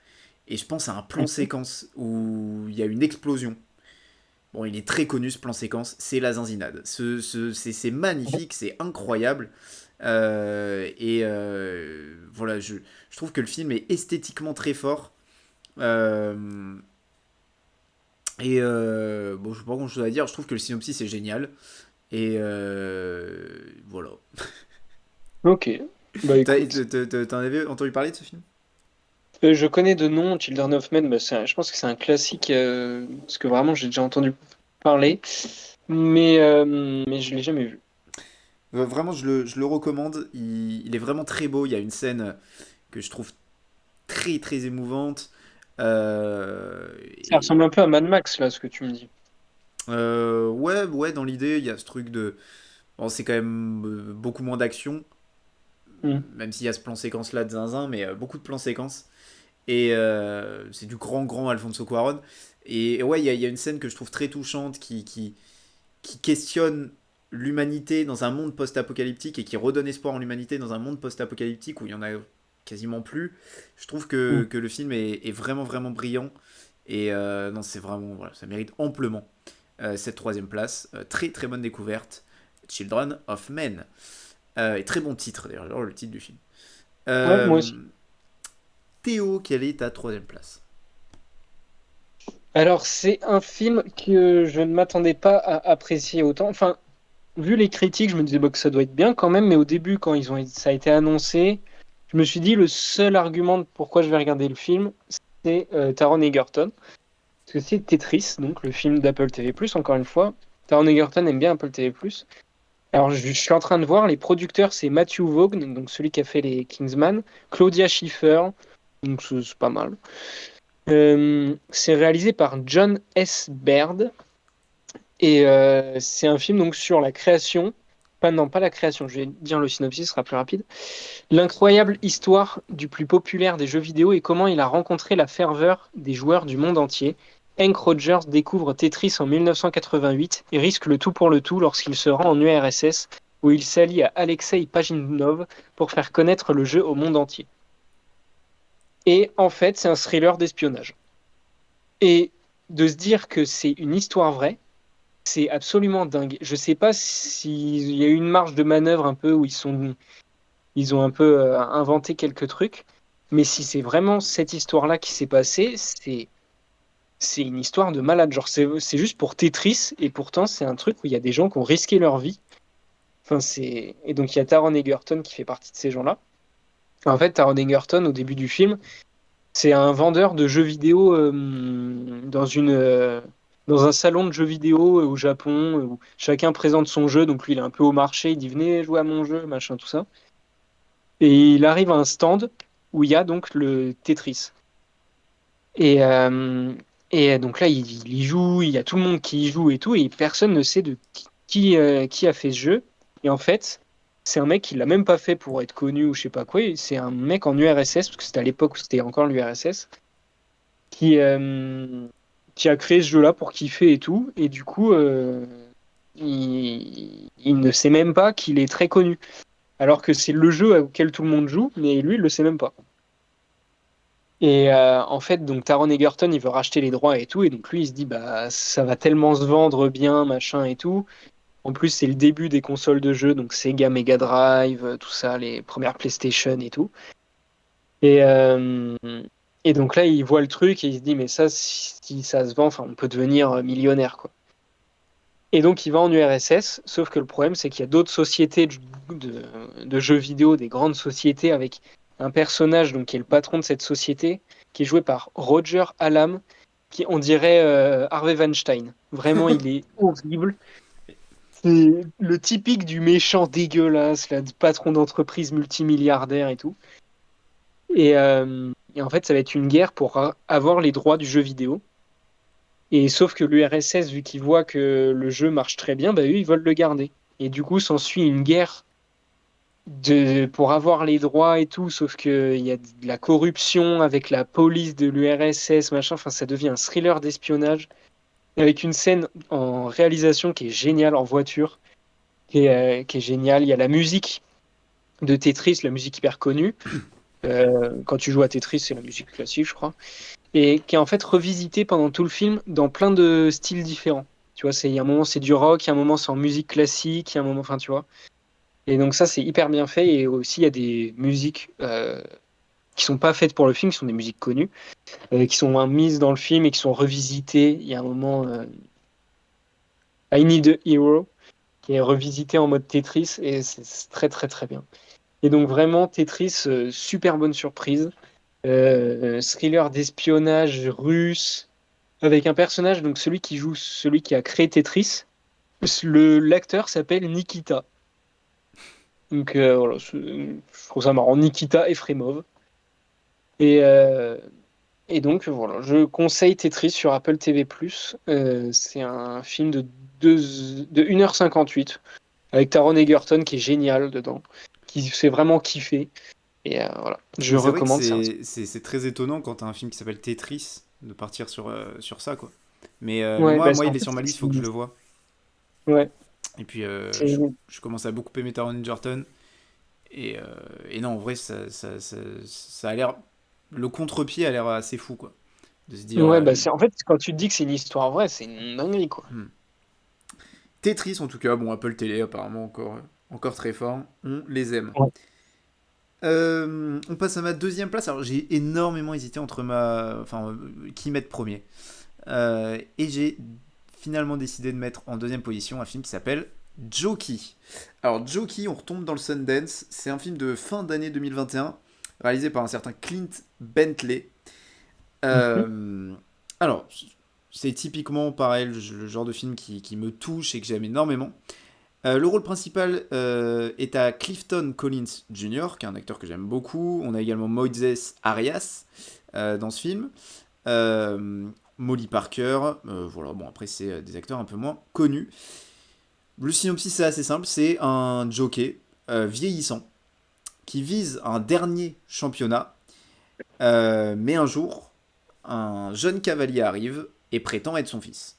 Et je pense à un plan séquence où il y a une explosion. Bon, il est très connu ce plan séquence, c'est la zinzinade. C'est magnifique, c'est incroyable. Voilà, je trouve que le film est esthétiquement très fort. Euh, bon, je sais pas grand chose à dire, je trouve que le synopsis est génial. Voilà. Ok. Bah écoute, T'en avais entendu parler de ce film? je connais de nom Children of Men, bah, je pense que c'est un classique, parce que vraiment j'ai déjà entendu parler, mais je l'ai jamais vu. Vraiment, je le recommande. Il est vraiment très beau. Il y a une scène que je trouve très très émouvante. Euh, Ça ressemble et, un peu à Mad Max, là, ce que tu me dis. ouais, ouais, dans l'idée, il y a ce truc de. Bon, c'est quand même beaucoup moins d'action, Hmm. même s'il y a ce plan séquence là de zinzin, mais beaucoup de plans séquences. C'est du grand, grand Alfonso Cuarón. Et ouais, il y a une scène que je trouve très touchante qui questionne l'humanité dans un monde post-apocalyptique et qui redonne espoir en l'humanité dans un monde post-apocalyptique où il y en a quasiment plus. Je trouve Hmm. que le film est vraiment, vraiment brillant. Non, c'est vraiment, voilà, ça mérite amplement cette troisième place. Très, très bonne découverte. Children of Men. Et très bon titre d'ailleurs, genre le titre du film. Ouais, moi aussi. Euh, Théo, quelle est ta troisième place? Alors, c'est un film que je ne m'attendais pas à apprécier autant. Enfin, vu les critiques, je me disais bah, que ça doit être bien quand même, mais au début, quand ça a été annoncé, je me suis dit le seul argument de pourquoi je vais regarder le film, c'est Taron Egerton. Parce que c'est Tetris, donc le film d'Apple TV+, encore une fois. Taron Egerton aime bien Apple TV+. Alors, je suis en train de voir, les producteurs, c'est Matthew Vaughn, donc celui qui a fait les Kingsman, Claudia Schiffer, donc c'est pas mal. C'est réalisé par John S. Baird, et c'est un film donc sur la création, non, pas la création, je vais dire le synopsis, ce sera plus rapide. L'incroyable histoire du plus populaire des jeux vidéo et comment il a rencontré la ferveur des joueurs du monde entier. Hank Rogers découvre Tetris en 1988 et risque le tout pour le tout lorsqu'il se rend en URSS où il s'allie à Alexei Pajitnov pour faire connaître le jeu au monde entier. Et en fait, c'est un thriller d'espionnage. Et de se dire que c'est une histoire vraie, c'est absolument dingue. Je sais pas s'il y a eu une marge de manœuvre un peu où ils ont un peu inventé quelques trucs. Mais si c'est vraiment cette histoire-là qui s'est passée, c'est une histoire de malade. Genre, c'est juste pour Tetris, et pourtant, c'est un truc où il y a des gens qui ont risqué leur vie. Enfin, et donc, il y a Taron Egerton qui fait partie de ces gens-là. En fait, Taron Egerton, au début du film, c'est un vendeur de jeux vidéo dans un salon de jeux vidéo au Japon, où chacun présente son jeu. Donc, lui, il est un peu au marché, il dit venez jouer à mon jeu, machin, tout ça. Et il arrive à un stand où il y a donc le Tetris. Et, euh, et donc là, il y joue, il y a tout le monde qui y joue et tout, et personne ne sait de qui a fait ce jeu. Et en fait, c'est un mec qui l'a même pas fait pour être connu ou je sais pas quoi. C'est un mec en URSS, parce que c'était à l'époque où c'était encore l'URSS, qui, euh, qui a créé ce jeu-là pour kiffer et tout. Et du coup, il ne sait même pas qu'il est très connu. Alors que c'est le jeu auquel tout le monde joue, mais lui, il le sait même pas. Et en fait, donc Taron Egerton, il veut racheter les droits et tout, et donc lui, il se dit, bah, ça va tellement se vendre bien, machin et tout. En plus, c'est le début des consoles de jeux, donc Sega Mega Drive, tout ça, les premières PlayStation et tout. Et, euh, et donc là, il voit le truc et il se dit, mais ça, si ça se vend, enfin, on peut devenir millionnaire, quoi. Et donc, il va en URSS, sauf que le problème, c'est qu'il y a d'autres sociétés de jeux vidéo, des grandes sociétés, avec un personnage donc, qui est le patron de cette société, qui est joué par Roger Allam, qui on dirait Harvey Weinstein. Vraiment, il est horrible. C'est le typique du méchant dégueulasse, là, du patron d'entreprise multimilliardaire et tout. Et en fait, ça va être une guerre pour avoir les droits du jeu vidéo. Et sauf que l'URSS, vu qu'ils voient que le jeu marche très bien, bah, eux, ils veulent le garder. Et du coup, s'ensuit une guerre pour avoir les droits et tout, sauf qu'il y a de la corruption avec la police de l'URSS, machin. Enfin, ça devient un thriller d'espionnage avec une scène en réalisation qui est géniale en voiture, qui est géniale. Il y a la musique de Tetris, la musique hyper connue. Quand tu joues à Tetris, c'est la musique classique, je crois. Et qui est en fait revisitée pendant tout le film dans plein de styles différents. Tu vois, il y a un moment c'est du rock, il y a un moment c'est en musique classique, il y a un moment, enfin tu vois. Et donc ça c'est hyper bien fait et aussi il y a des musiques qui sont pas faites pour le film, qui sont des musiques connues, qui sont mises dans le film et qui sont revisitées. Il y a un moment I Need a Hero qui est revisité en mode Tetris et c'est très très très bien. Et donc vraiment Tetris, super bonne surprise. Thriller d'espionnage russe avec un personnage, donc celui qui joue celui qui a créé Tetris. L'acteur s'appelle Nikita. Donc voilà, je trouve ça marrant. Nikita Efremov. Et, euh, et donc voilà, je conseille Tetris sur Apple TV+. C'est un film de 1h58 avec Taron Egerton qui est génial dedans, qui fait vraiment kiffer. Et voilà, je Mais c'est vrai que recommande. c'est très étonnant quand t'as un film qui s'appelle Tetris de partir sur ça, quoi. Mais Ouais, bah, moi, en il est fait, sur ma liste, faut que je le voie. ouais, Et puis, c'est- je commence à beaucoup aimer Taron Egerton. Et, euh, et non, en vrai, ça a l'air. Le contre-pied a l'air assez fou, quoi. De se dire. ouais, bah, en fait, quand tu te dis que c'est une histoire vraie, c'est une dinguerie, quoi. Hmm. Tetris, en tout cas, bon, Apple Télé, apparemment, encore très fort. On les aime. Ouais. On passe à ma deuxième place. Alors, j'ai énormément hésité entre enfin, qui mettre premier. Et j'ai finalement décidé de mettre en deuxième position un film qui s'appelle Jokey. Alors, Jokey, on retombe dans le Sundance. C'est un film de fin d'année 2021, réalisé par un certain Clint Bentley. Mhm. Euh, alors, c'est typiquement pareil, le genre de film qui me touche et que j'aime énormément. Le rôle principal est à Clifton Collins Jr., qui est un acteur que j'aime beaucoup. On a également Moises Arias dans ce film. Euh, Molly Parker. Voilà, bon, après, c'est des acteurs un peu moins connus. Le synopsis, c'est assez simple. C'est un jockey vieillissant qui vise un dernier championnat. Mais un jour, un jeune cavalier arrive et prétend être son fils.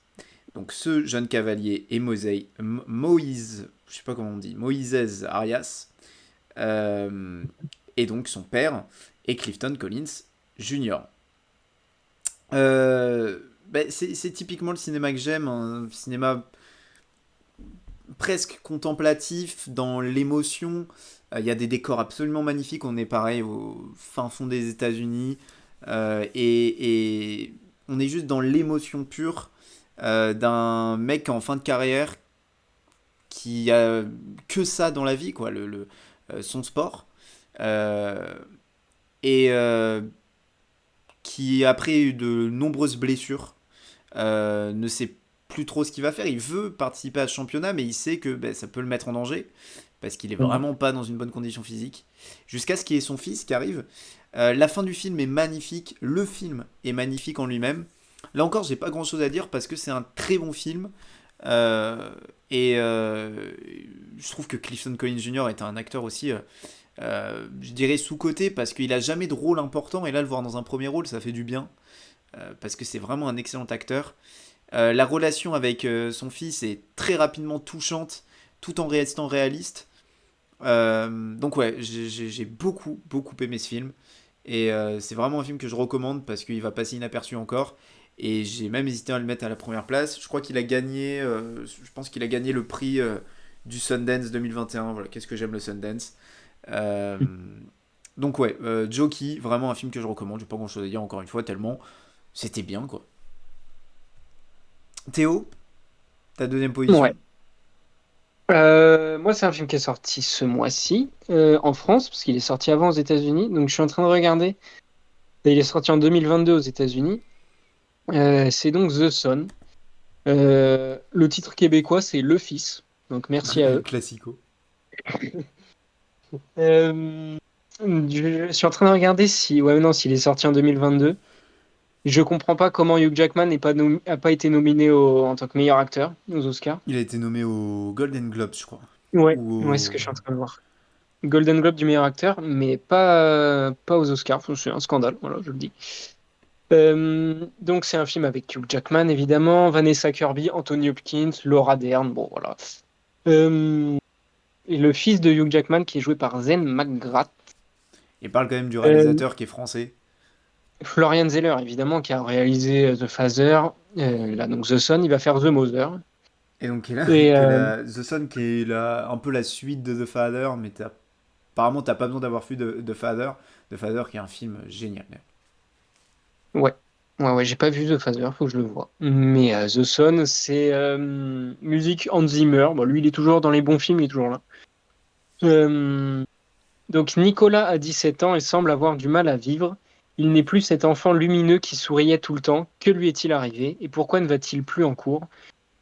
Donc ce jeune cavalier est Moïse, je sais pas comment on dit, Moïse Arias, euh, et donc son père est Clifton Collins Jr. C'est typiquement le cinéma que j'aime, un cinéma presque contemplatif dans l'émotion. Il y a des décors absolument magnifiques, on est pareil au fin fond des États-Unis, et on est juste dans l'émotion pure d'un mec en fin de carrière qui a que ça dans la vie, quoi, son sport. Euh, et qui, après eu de nombreuses blessures, ne sait plus trop ce qu'il va faire. Il veut participer à ce championnat, mais il sait que ben, ça peut le mettre en danger, parce qu'il est Mhm. vraiment pas dans une bonne condition physique. Jusqu'à ce qu'il y ait son fils qui arrive. La fin du film est magnifique, le film est magnifique en lui-même. Là encore, j'ai pas grand chose à dire parce que c'est un très bon film. Euh, je trouve que Clifton Collins Jr. est un acteur aussi, je dirais, sous-coté parce qu'il a jamais de rôle important et là, le voir dans un premier rôle, ça fait du bien parce que c'est vraiment un excellent acteur. La relation avec son fils est très rapidement touchante tout en restant réaliste. Donc ouais, j'ai beaucoup beaucoup aimé ce film et c'est vraiment un film que je recommande parce qu'il va passer inaperçu encore. Et j'ai même hésité à le mettre à la première place. Je crois qu'il a gagné, je pense qu'il a gagné le prix du Sundance 2021. Voilà, qu'est-ce que j'aime le Sundance. Euh, donc ouais, Jokey, vraiment un film que je recommande. J'ai pas grand chose à dire encore une fois, tellement c'était bien quoi. Théo, ta deuxième Ouais. position. Moi, c'est un film qui est sorti ce mois-ci en France, parce qu'il est sorti avant aux États-Unis. Donc, je suis en train de regarder. Et il est sorti en 2022 aux États-Unis. C'est donc The Son. Le titre québécois, c'est Le Fils. Donc, merci à eux. Classico. Euh, je suis en train de regarder si, ouais, non, s'il est sorti en 2022. Je comprends pas comment Hugh Jackman a pas été nominé en tant que meilleur acteur aux Oscars. Il a été nommé au Golden Globes, je crois. Ouais, Ou ouais, c'est ce au... que je suis en train de voir. Golden Globe du meilleur acteur, mais pas aux Oscars. C'est un scandale, voilà, je le dis. Donc c'est un film avec Hugh Jackman, évidemment, Vanessa Kirby, Anthony Hopkins, Laura Dern, bon voilà. Euh, et le fils de Hugh Jackman qui est joué par Zen McGrath. Il parle quand même du Euh, réalisateur qui est français. Florian Zeller, évidemment, qui a réalisé The Father. Là, donc The Son, il va faire The Mother. Et donc, qui est là, Et The Son, qui est un peu la suite de The Father, mais apparemment, t'as pas besoin d'avoir vu The Father. The Father, qui est un film génial. ouais, ouais, j'ai pas vu The Father, faut que je le vois. Mais The Son, c'est musique Hans Zimmer. Bon, lui, il est toujours dans les bons films, il est toujours là. Euh, donc Nicolas a 17 ans et semble avoir du mal à vivre. Il n'est plus cet enfant lumineux qui souriait tout le temps. Que lui est-il arrivé et pourquoi ne va-t-il plus en cours?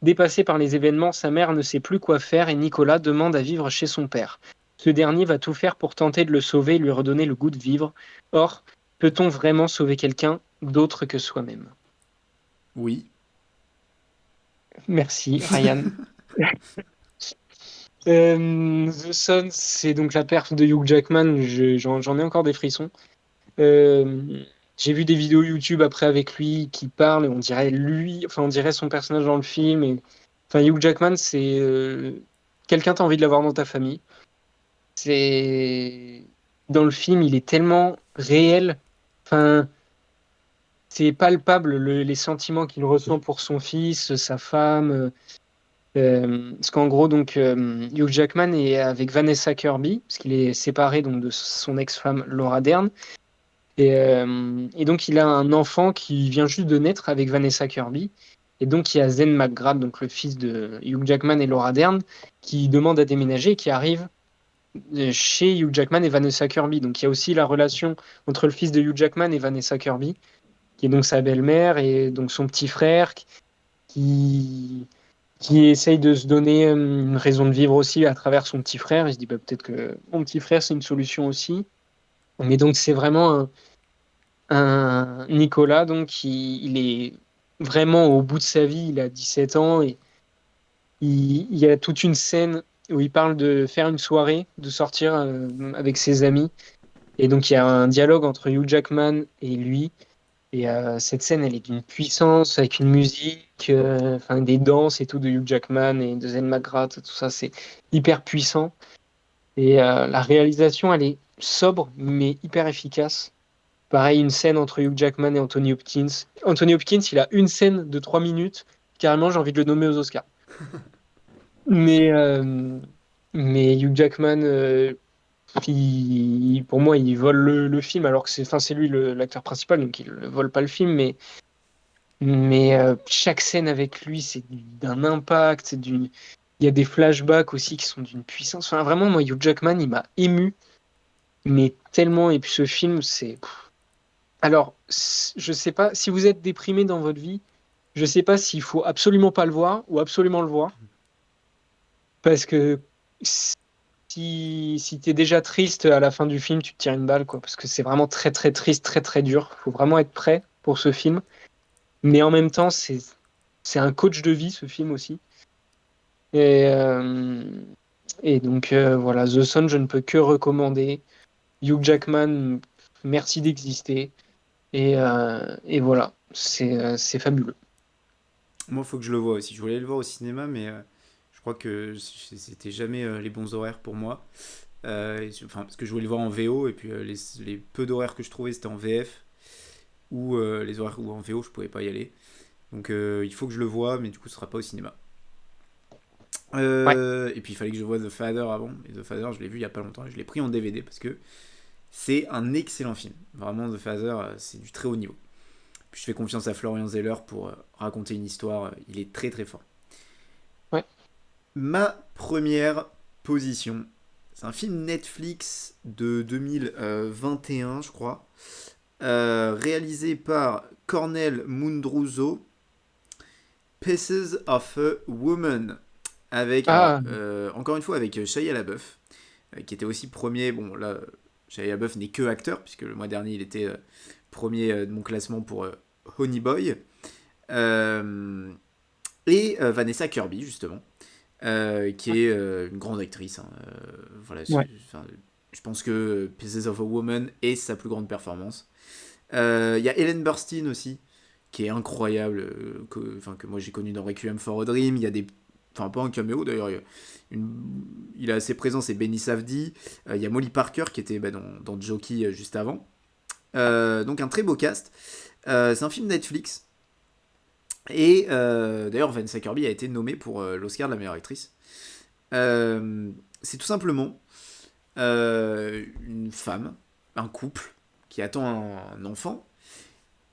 Dépassé par les événements, sa mère ne sait plus quoi faire et Nicolas demande à vivre chez son père. Ce dernier va tout faire pour tenter de le sauver et lui redonner le goût de vivre. Or, peut-on vraiment sauver quelqu'un d'autre que soi-même? Oui. Merci, Ryan. The Sun, c'est donc la perf de Hugh Jackman. J'en ai encore des frissons. Euh, j'ai vu des vidéos YouTube après avec lui qui parle et on dirait lui, enfin on dirait son personnage dans le film. Enfin Hugh Jackman, c'est quelqu'un t'as envie de l'avoir dans ta famille. C'est dans le film, il est tellement réel. Enfin, c'est palpable les sentiments qu'il ressent pour son fils, sa femme. Parce qu'en gros, donc, Hugh Jackman est avec Vanessa Kirby, parce qu'il est séparé donc, de son ex-femme Laura Dern. Et donc, il a un enfant qui vient juste de naître avec Vanessa Kirby. Et donc, il y a Zen McGrath, donc le fils de Hugh Jackman et Laura Dern, qui demande à déménager et qui arrive chez Hugh Jackman et Vanessa Kirby. Donc, il y a aussi la relation entre le fils de Hugh Jackman et Vanessa Kirby, qui est donc sa belle-mère et donc son petit frère, qui essaye de se donner une raison de vivre aussi à travers son petit frère. Il se dit bah, peut-être que mon petit frère, c'est une solution aussi. Mais donc, c'est vraiment un Nicolas, donc, il est vraiment au bout de sa vie. Il a 17 ans et il y a toute une scène où il parle de faire une soirée, de sortir avec ses amis. Et donc, il y a un dialogue entre Hugh Jackman et lui. Et cette scène, elle est d'une puissance avec une musique, enfin des danses et tout de Hugh Jackman et de Zen McGrath, tout ça, c'est hyper puissant. Et la réalisation, elle est sobre mais hyper efficace. Pareil, une scène entre Hugh Jackman et Anthony Hopkins. Anthony Hopkins, il a une scène de 3 minutes. Carrément, j'ai envie de le nommer aux Oscars. Mais, euh, mais Hugh Jackman, pour moi, il vole le film alors que enfin, c'est lui l'acteur principal, donc il ne vole pas le film, mais chaque scène avec lui, c'est d'un impact, il y a des flashbacks aussi qui sont d'une puissance. Enfin, vraiment, moi, Hugh Jackman, il m'a ému, mais tellement. Et puis ce film, c'est. Alors, je sais pas, si vous êtes déprimé dans votre vie, je sais pas s'il faut absolument pas le voir ou absolument le voir, parce que si t'es déjà triste à la fin du film, tu te tires une balle, quoi, parce que c'est vraiment très, très triste, très, très dur. Faut vraiment être prêt pour ce film. Mais en même temps, c'est un coach de vie, ce film aussi. Et, euh, et donc, voilà, The Son, je ne peux que recommander. Hugh Jackman, merci d'exister. Et voilà, c'est fabuleux. Moi, faut que je le voie aussi. Je voulais le voir au cinéma, mais je crois que c'était jamais les bons horaires pour moi. Enfin, parce que je voulais le voir en VO, et puis les peu d'horaires que je trouvais, c'était en VF, ou les horaires où en VO, je pouvais pas y aller. Donc, il faut que je le voie, mais du coup, ce sera pas au cinéma. Ouais. Et puis, il fallait que je voie The Father avant. Et The Father, je l'ai vu il y a pas longtemps, et je l'ai pris en DVD, parce que c'est un excellent film. Vraiment, The Father, c'est du très haut niveau. Puis je fais confiance à Florian Zeller pour raconter une histoire. Il est très très fort. Ouais. Ma première position, c'est un film Netflix de 2021, je crois, réalisé par Cornel Mundruzo, Pieces of a Woman, avec, alors, Ah, encore une fois, avec Shia LaBeouf, qui était aussi premier. Bon, là, Shia LaBeouf n'est que acteur, puisque le mois dernier, il était premier de mon classement pour Honey Boy. Euh, et Vanessa Kirby, justement, qui est une grande actrice. Hein. Voilà, ouais. je pense que Pieces of a Woman est sa plus grande performance. Il y a Ellen Burstyn aussi, qui est incroyable, que moi j'ai connu dans Requiem for a Dream. Il y a des. Enfin, pas un caméo d'ailleurs, il est assez présent, c'est Benny Safdie. Il y a Molly Parker qui était dans Jockey juste avant. Donc un très beau cast. C'est un film Netflix. Et d'ailleurs, Vanessa Kirby a été nommée pour l'Oscar de la meilleure actrice. C'est tout simplement une femme, un couple, qui attend un enfant.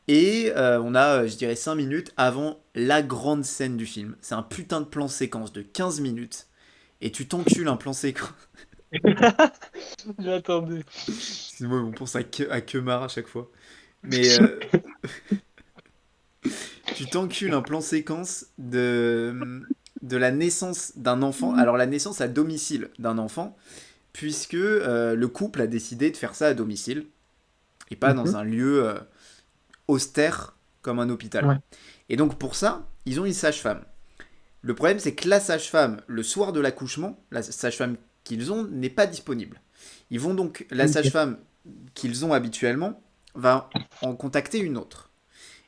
Et on a, je dirais, 5 minutes avant la grande scène du film. C'est un putain de plan séquence de 15 minutes. Et tu t'encules un plan séquence. J'attendais. Excuse-moi, on pense à Kemar à chaque fois. Mais tu t'encules un plan séquence de la naissance d'un enfant. Alors la naissance à domicile d'un enfant, puisque le couple a décidé de faire ça à domicile, et pas dans Mhm. un lieu austère comme un hôpital. Ouais. Et donc pour ça, ils ont une sage-femme. Le problème, c'est que la sage-femme, le soir de l'accouchement, la sage-femme qu'ils ont n'est pas disponible. Ils vont donc, la Ok. sage-femme qu'ils ont habituellement va en contacter une autre.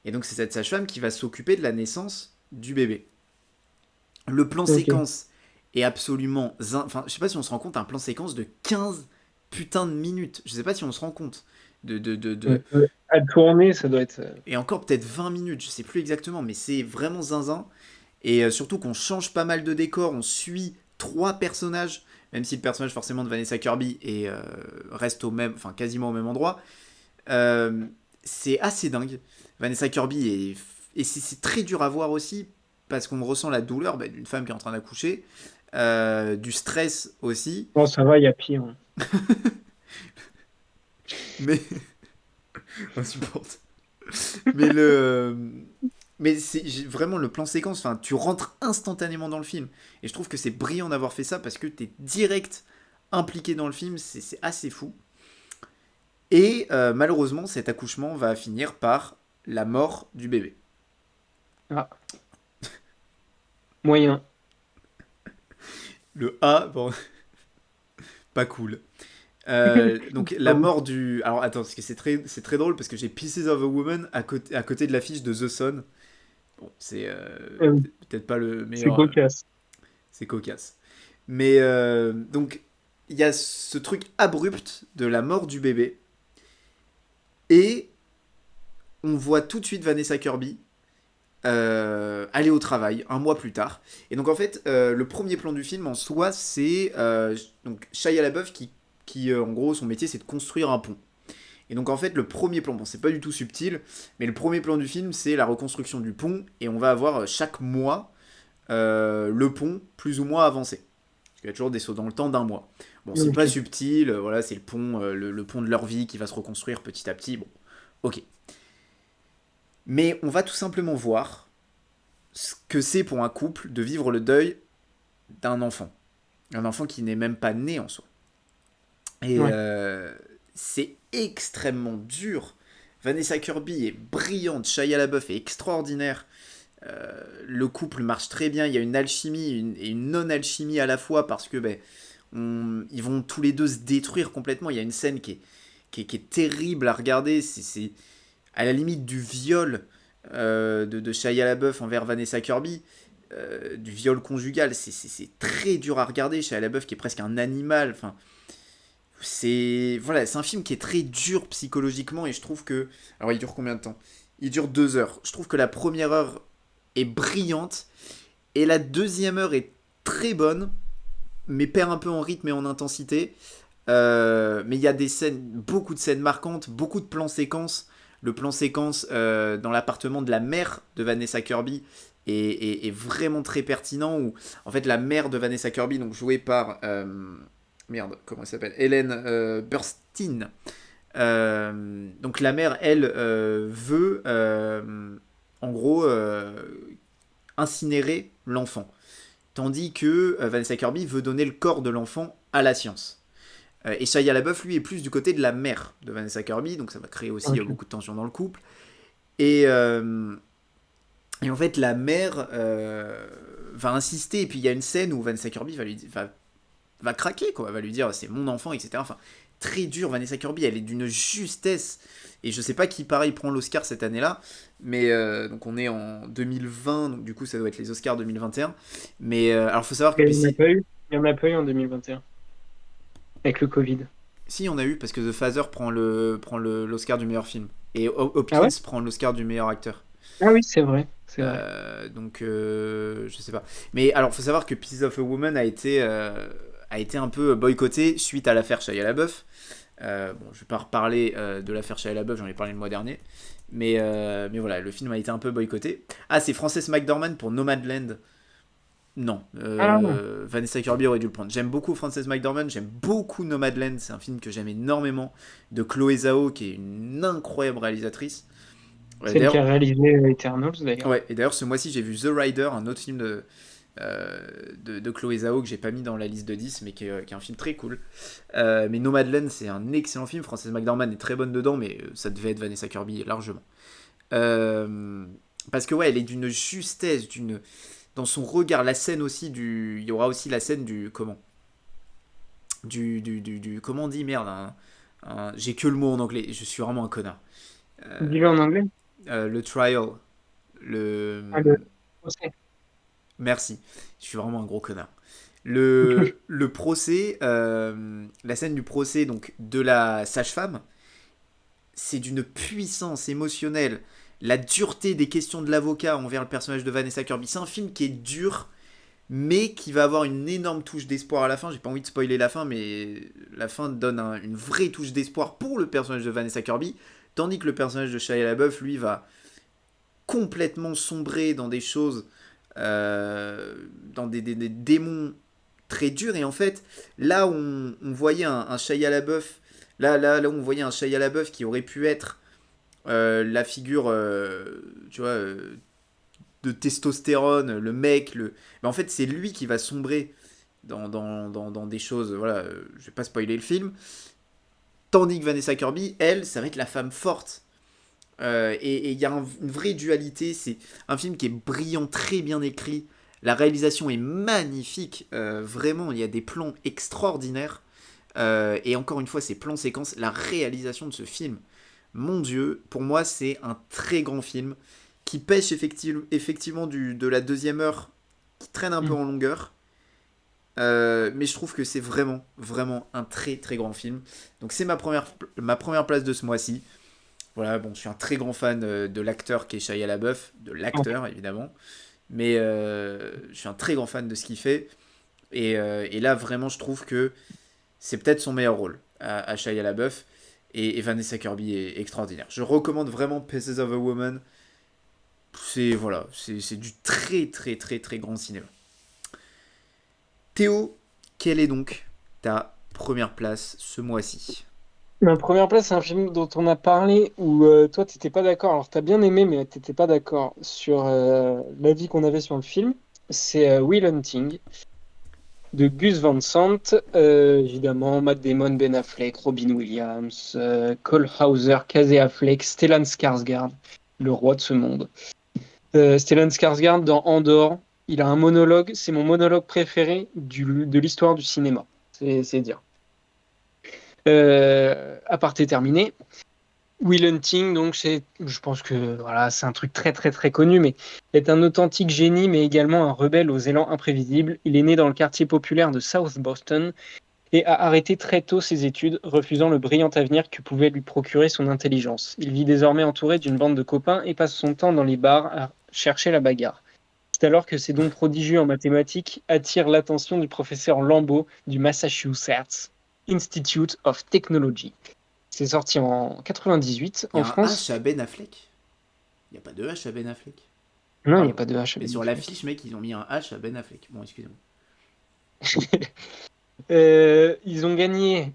Et donc c'est cette sage-femme qui va s'occuper de la naissance du bébé. Le plan Ok. séquence est absolument... Enfin, je sais pas si on se rend compte, un plan séquence de 15 putains de minutes. Je sais pas si on se rend compte. À tourner, ça doit être. Et encore peut-être 20 minutes, je sais plus exactement, mais c'est vraiment zinzin. Et surtout qu'on change pas mal de décors, on suit 3 personnages, même si le personnage forcément de Vanessa Kirby reste au même, enfin quasiment au même endroit. Euh, c'est assez dingue. Vanessa Kirby et c'est très dur à voir aussi parce qu'on ressent la douleur d'une femme qui est en train d'accoucher, du stress aussi, Bon, ça va, il y a pire, hein. mais insupportable. Mais le mais vraiment le plan séquence, enfin tu rentres instantanément dans le film et je trouve que c'est brillant d'avoir fait ça parce que t'es direct impliqué dans le film, c'est assez fou. Et malheureusement cet accouchement va finir par la mort du bébé. Ah, moyen. Le A, bon, pas cool. Donc la Pardon. mort du... Alors attends, parce que c'est très drôle parce que j'ai Pieces of a Woman à côté de l'affiche de The Sun. Bon, c'est Euh, peut-être pas le c'est meilleur... cocasse. c'est cocasse. Mais donc il y a ce truc abrupt de la mort du bébé. Et on voit tout de suite Vanessa Kirby aller au travail un mois plus tard. Et donc en fait, le premier plan du film en soi, c'est donc Shia LaBeouf qui en gros, son métier, c'est de construire un pont. Et donc en fait, le premier plan, bon, c'est pas du tout subtil, mais le premier plan du film, c'est la reconstruction du pont, et on va avoir chaque mois le pont plus ou moins avancé. Parce qu'il y a toujours des sauts dans le temps d'un mois. Bon, c'est pas Ok. subtil, voilà, c'est le pont, le pont de leur vie qui va se reconstruire petit à petit. Bon, ok. Mais on va tout simplement voir ce que c'est pour un couple de vivre le deuil d'un enfant. Un enfant qui n'est même pas né en soi. Et Ouais. c'est extrêmement dur. Vanessa Kirby est brillante, Shia LaBeouf est extraordinaire. Le couple marche très bien, il y a une alchimie et une non-alchimie à la fois parce que ils vont tous les deux se détruire complètement. Il y a une scène qui est terrible à regarder, c'est à la limite du viol de Shia LaBeouf envers Vanessa Kirby, du viol conjugal. C'est très dur à regarder. Shia LaBeouf qui est presque un animal. Enfin, c'est un film qui est très dur psychologiquement et je trouve que... Alors il dure combien de temps? Il dure 2 heures. Je trouve que la première heure est brillante et la deuxième heure est très bonne mais perd un peu en rythme et en intensité. Mais il y a des scènes, beaucoup de scènes marquantes, beaucoup de plans séquences. Le plan séquence dans l'appartement de la mère de Vanessa Kirby est vraiment très pertinent. Où, en fait, la mère de Vanessa Kirby, donc jouée par... merde, comment elle s'appelle? Hélène Burstyn. Donc la mère, elle, veut en gros incinérer l'enfant. Tandis que Vanessa Kirby veut donner le corps de l'enfant à la science. Et Shia LaBeouf, lui, est plus du côté de la mère de Vanessa Kirby, donc ça va créer aussi Ok. beaucoup de tensions dans le couple. Et en fait, la mère va insister, et puis il y a une scène où Vanessa Kirby va craquer, quoi, va lui dire c'est mon enfant, etc. Enfin, très dur, Vanessa Kirby, elle est d'une justesse. Et je sais pas qui, pareil, prend l'Oscar cette année-là, mais donc on est en 2020, donc du coup ça doit être les Oscars 2021. Mais alors faut savoir que Et puis il n'y en a si, pas eu. Il n'y en a pas eu en 2021, avec le Covid. si on a eu, parce que The Father prend l'Oscar du meilleur film. Et Ah Hopkins ouais? prend l'Oscar du meilleur acteur. Ah oui, c'est vrai. c'est vrai. Donc, je sais pas. Mais alors, faut savoir que Pieces of a Woman a été un peu boycotté suite à l'affaire Shia LaBeouf. Bon, je vais pas reparler de l'affaire Shia LaBeouf, j'en ai parlé le mois dernier. Mais voilà, le film a été un peu boycotté. Ah, c'est Frances McDormand pour Nomadland. Non, Ah non. Vanessa Kirby aurait dû le prendre. J'aime beaucoup Frances McDormand, j'aime beaucoup Nomadland, c'est un film que j'aime énormément, de Chloé Zhao, qui est une incroyable réalisatrice. Celle qui D'ailleurs, a réalisé Eternals, d'ailleurs. ouais, et d'ailleurs ce mois-ci j'ai vu The Rider, un autre film de Chloé Zhao que j'ai pas mis dans la liste de 10, mais qui est un film très cool. Mais Nomadland, c'est un excellent film, Frances McDormand est très bonne dedans, mais ça devait être Vanessa Kirby largement. Euh, Parce que ouais, elle est d'une justesse, dans son regard, la scène aussi il y aura aussi la scène du comment, comment on dit merde, j'ai que le mot en anglais, je suis vraiment un connard. Dis-le en anglais. Le trial, Ah, le le procès. merci, je suis vraiment un gros connard. Le procès, la scène du procès donc de la sage-femme, c'est d'une puissance émotionnelle. La dureté des questions de l'avocat envers le personnage de Vanessa Kirby. C'est un film qui est dur, mais qui va avoir une énorme touche d'espoir à la fin. J'ai pas envie de spoiler la fin, mais la fin donne une vraie touche d'espoir pour le personnage de Vanessa Kirby, tandis que le personnage de Shia LaBeouf, lui, va complètement sombrer dans des choses, dans des démons très durs. Et en fait, là où on voyait un Shia LaBeouf, là où on voyait un Shia LaBeouf qui aurait pu être la figure, tu vois, de testostérone, le mec, mais en fait, c'est lui qui va sombrer dans des choses. Voilà, je vais pas spoiler le film. Tandis que Vanessa Kirby, elle, ça va être la femme forte. Et il y a une vraie dualité. C'est un film qui est brillant, très bien écrit. La réalisation est magnifique. Vraiment, il y a des plans extraordinaires. Et encore une fois, ces plans séquences, la réalisation de ce film, mon Dieu, pour moi, c'est un très grand film qui pêche effectivement de la deuxième heure, qui traîne un peu Mm. en longueur. Mais je trouve que c'est vraiment, vraiment un très, très grand film. Donc c'est ma première place de ce mois-ci. Voilà, bon, je suis un très grand fan de l'acteur qui est Shia LaBeouf, de Ouais. l'acteur évidemment. Mais je suis un très grand fan de ce qu'il fait. Et là, vraiment, je trouve que c'est peut-être son meilleur rôle à Shia LaBeouf. Et Vanessa Kirby est extraordinaire. Je recommande vraiment Pieces of a Woman. C'est voilà, c'est du très très très très grand cinéma. Théo, quelle est donc ta première place ce mois-ci? Ma première place, c'est un film dont on a parlé où toi, t'étais pas d'accord. Alors, t'as bien aimé, mais t'étais pas d'accord sur l'avis qu'on avait sur le film. C'est Will Hunting de Gus Van Sant. Évidemment, Matt Damon, Ben Affleck, Robin Williams, Cole Hauser, Casey Affleck, Stellan Skarsgård, le roi de ce monde. Stellan Skarsgård dans Andor, il a un monologue. C'est mon monologue préféré de l'histoire du cinéma. C'est dire. Aparté terminé. Will Hunting, donc je pense que voilà, c'est un truc très très très connu, mais est un authentique génie, mais également un rebelle aux élans imprévisibles. Il est né dans le quartier populaire de South Boston et a arrêté très tôt ses études, refusant le brillant avenir que pouvait lui procurer son intelligence. Il vit désormais entouré d'une bande de copains et passe son temps dans les bars à chercher la bagarre. C'est alors que ses dons prodigieux en mathématiques attirent l'attention du professeur Lambeau du Massachusetts Institute of Technology. C'est sorti en 98 Il y en a un H France. à Ben Affleck. Il n'y a pas de H à Ben Affleck. Non, il n'y a Pardon. pas de H Mais avec sur Netflix. l'affiche, mec, ils ont mis un H à Ben Affleck. Bon, excusez-moi. Ils ont gagné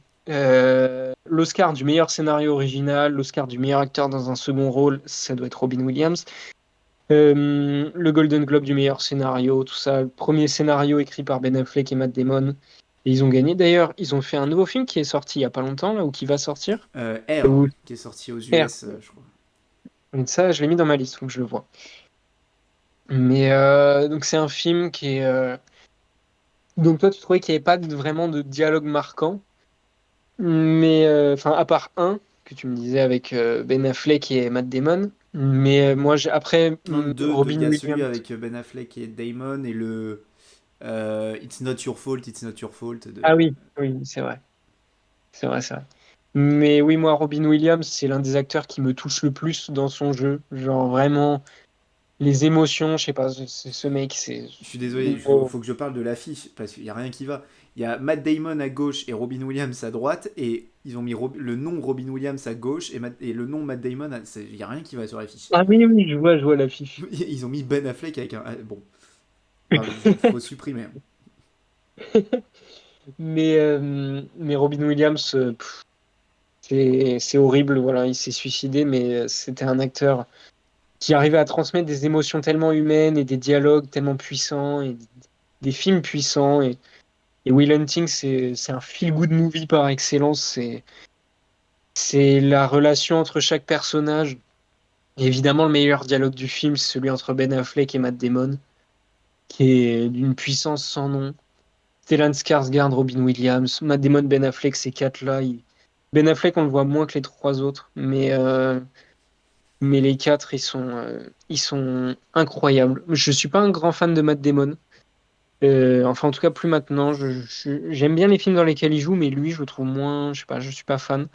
l'Oscar du meilleur scénario original, l'Oscar du meilleur acteur dans un second rôle, ça doit être Robin Williams, le Golden Globe du meilleur scénario, tout ça. Le premier scénario écrit par Ben Affleck et Matt Damon. Et ils ont gagné. D'ailleurs, ils ont fait un nouveau film qui est sorti il y a pas longtemps, là, ou qui va sortir. R, Ou qui est sorti aux R. US, je crois. Et ça, je l'ai mis dans ma liste, donc je le vois. Mais donc c'est un film qui est. Donc toi, tu trouvais qu'il n'y avait pas vraiment de dialogue marquant, mais enfin à part un que tu me disais avec Ben Affleck et Matt Damon. Mais moi, après Un de deux, il Robin y a celui Williams. avec Ben Affleck et Damon et le It's Not Your Fault, It's Not Your Fault Ah de... oui, oui, c'est vrai, c'est vrai, c'est vrai. Mais oui, moi, Robin Williams, c'est l'un des acteurs qui me touche le plus dans son jeu. Genre vraiment. les émotions, je sais pas, ce mec, c'est. Je suis désolé, il faut que je parle de l'affiche parce qu'il n'y a rien qui va. Il y a Matt Damon à gauche et Robin Williams à droite et ils ont mis le nom Robin Williams à gauche et le nom Matt Damon, il n'y a rien qui va sur l'affiche. Ah oui, oui, je vois l'affiche. Ils ont mis Ben Affleck avec un... Bon, faut supprimer, hein. Mais Robin Williams, c'est horrible, voilà, il s'est suicidé, mais c'était un acteur qui arrivait à transmettre des émotions tellement humaines et des dialogues tellement puissants et des films puissants. Et Will Hunting, c'est un feel-good movie par excellence. C'est la relation entre chaque personnage. Et évidemment, le meilleur dialogue du film, c'est celui entre Ben Affleck et Matt Damon, qui est d'une puissance sans nom. Stellan Skarsgård, Robin Williams, Matt Damon, Ben Affleck, ces quatre-là. Ben Affleck, on le voit moins que les trois autres, mais les quatre, ils sont incroyables. Je suis pas un grand fan de Matt Damon. Enfin, en tout cas, plus maintenant. J'aime bien les films dans lesquels il joue, mais lui, je le trouve moins. Je sais pas, je suis pas fan.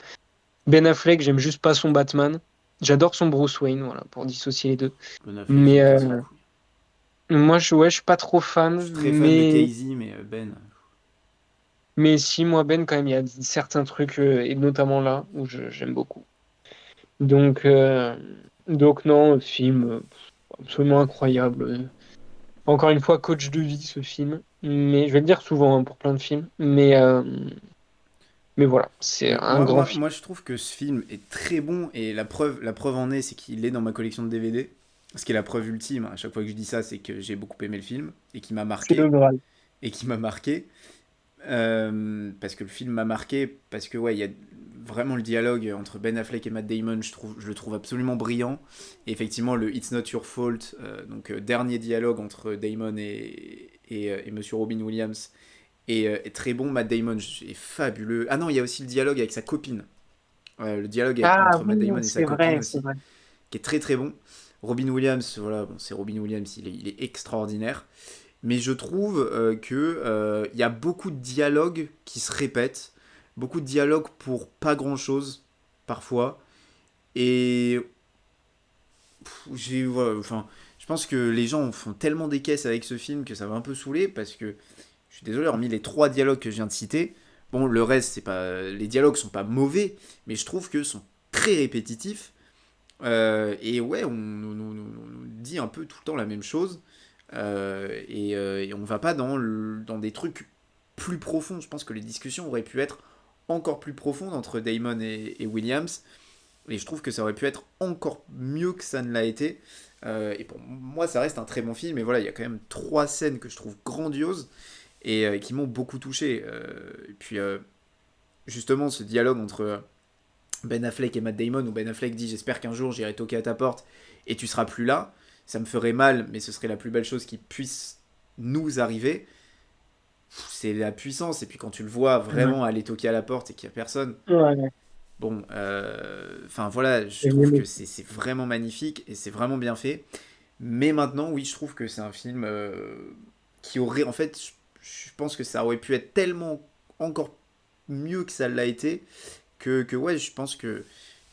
Ben Affleck, j'aime juste pas son Batman. J'adore son Bruce Wayne, voilà, pour dissocier les deux. Ben Affleck, il Mais me casse les couilles. moi, ouais, je suis pas trop Je fan. suis très fan de Casey, mais Ben... Mais si, moi, Ben, quand même, il y a certains trucs, et notamment là, où j'aime beaucoup. Donc, euh, donc non, film absolument incroyable. Encore une fois, coach de vie, ce film. Mais je vais le dire souvent hein, pour plein de films. Mais voilà, c'est Mais un grand film. moi, je trouve que ce film est très bon et la preuve en est, c'est qu'il est dans ma collection de DVD. Ce qui est la preuve ultime, à chaque fois que je dis ça, c'est que j'ai beaucoup aimé le film et qui m'a C'est le marqué. Graal. Et qui m'a marqué. Parce que le film m'a marqué, parce que ouais, il y a vraiment le dialogue entre Ben Affleck et Matt Damon, je le trouve absolument brillant. Et effectivement, le It's Not Your Fault, dernier dialogue entre Damon et Monsieur Robin Williams, est très bon. Matt Damon est fabuleux. Ah non, il y a aussi le dialogue avec sa copine. Le dialogue Ah entre Matt oui, Damon et sa c'est copine vrai, c'est aussi, vrai. qui est très très bon. Robin Williams, voilà, bon, c'est Robin Williams, il est extraordinaire. Mais je trouve que il y a beaucoup de dialogues qui se répètent, beaucoup de dialogues pour pas grand chose parfois. Et voilà, enfin, je pense que les gens font tellement des caisses avec ce film que ça va un peu saouler parce que je suis désolé, hormis les trois dialogues que je viens de citer, bon, le reste, c'est pas, les dialogues sont pas mauvais, mais je trouve que sont très répétitifs. Et ouais, on dit un peu tout le temps la même chose. Et on va pas dans des trucs plus profonds. Je pense que les discussions auraient pu être encore plus profondes entre Damon et Williams. Et je trouve que ça aurait pu être encore mieux que ça ne l'a été. Et pour moi, ça reste un très bon film. Et voilà, il y a quand même trois scènes que je trouve grandioses et qui m'ont beaucoup touché. Et puis, justement, ce dialogue entre Ben Affleck et Matt Damon, où Ben Affleck dit j'espère qu'un jour j'irai toquer à ta porte et tu seras plus là. Ça me ferait mal, mais ce serait la plus belle chose qui puisse nous arriver. C'est la puissance, et puis quand tu le vois Ouais. vraiment aller toquer à la porte et qu'il n'y a personne, Ouais. bon, enfin voilà, je Et trouve que même- c'est vraiment magnifique et c'est vraiment bien fait. Mais maintenant, oui, je trouve que c'est un film qui aurait, en fait, je pense que ça aurait pu être tellement encore mieux que ça l'a été, que ouais, je pense qu'il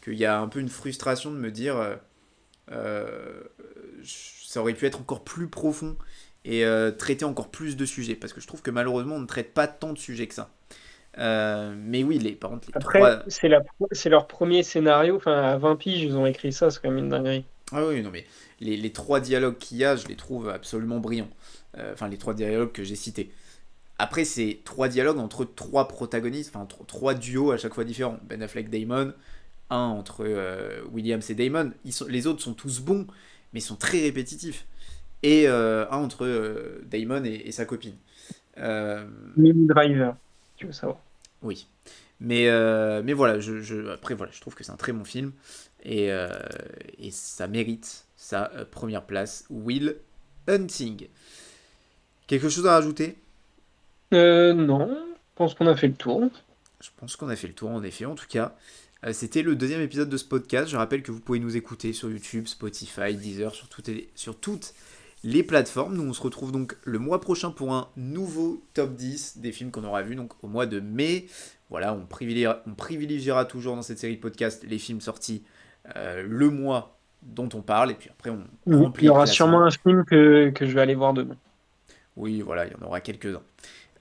y a un peu une frustration de me dire euh, ça aurait pu être encore plus profond et traiter encore plus de sujets parce que je trouve que malheureusement on ne traite pas tant de sujets que ça. Mais oui, par contre, les Après, trois. c'est leur premier scénario. Enfin, à 20 piges, ils ont écrit ça, c'est quand même une dinguerie. Ah oui, non, mais les trois dialogues qu'il y a, je les trouve absolument brillants. Enfin, les trois dialogues que j'ai cités. Après, c'est trois dialogues entre trois protagonistes, enfin, trois duos à chaque fois différents. Ben Affleck, Damon, un entre Williams et Damon. Les autres sont tous bons, mais ils sont très répétitifs. Et un entre Damon et sa copine. Euh, Mini Driver, tu veux savoir. oui. Mais voilà, après, voilà, je trouve que c'est un très bon film. Et, euh, et ça mérite sa première place. Will Hunting. Quelque chose à rajouter? Non, je pense qu'on a fait le tour. Je pense qu'on a fait le tour en effet. En tout cas, c'était le deuxième épisode de ce podcast. Je rappelle que vous pouvez nous écouter sur YouTube, Spotify, Deezer, sur toutes les plateformes. Nous, on se retrouve donc le mois prochain pour un nouveau top 10 des films qu'on aura vus donc au mois de mai. Voilà, on privilégiera toujours dans cette série de podcasts les films sortis le mois dont on parle, et puis après on Il remplit y le aura sûrement classement. un film que je vais aller voir demain. Oui, voilà, il y en aura quelques-uns.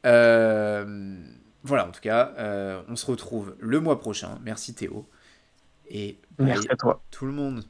Euh, voilà, en tout cas, on se retrouve le mois prochain. Merci Théo. Et Merci bye à toi. tout le monde.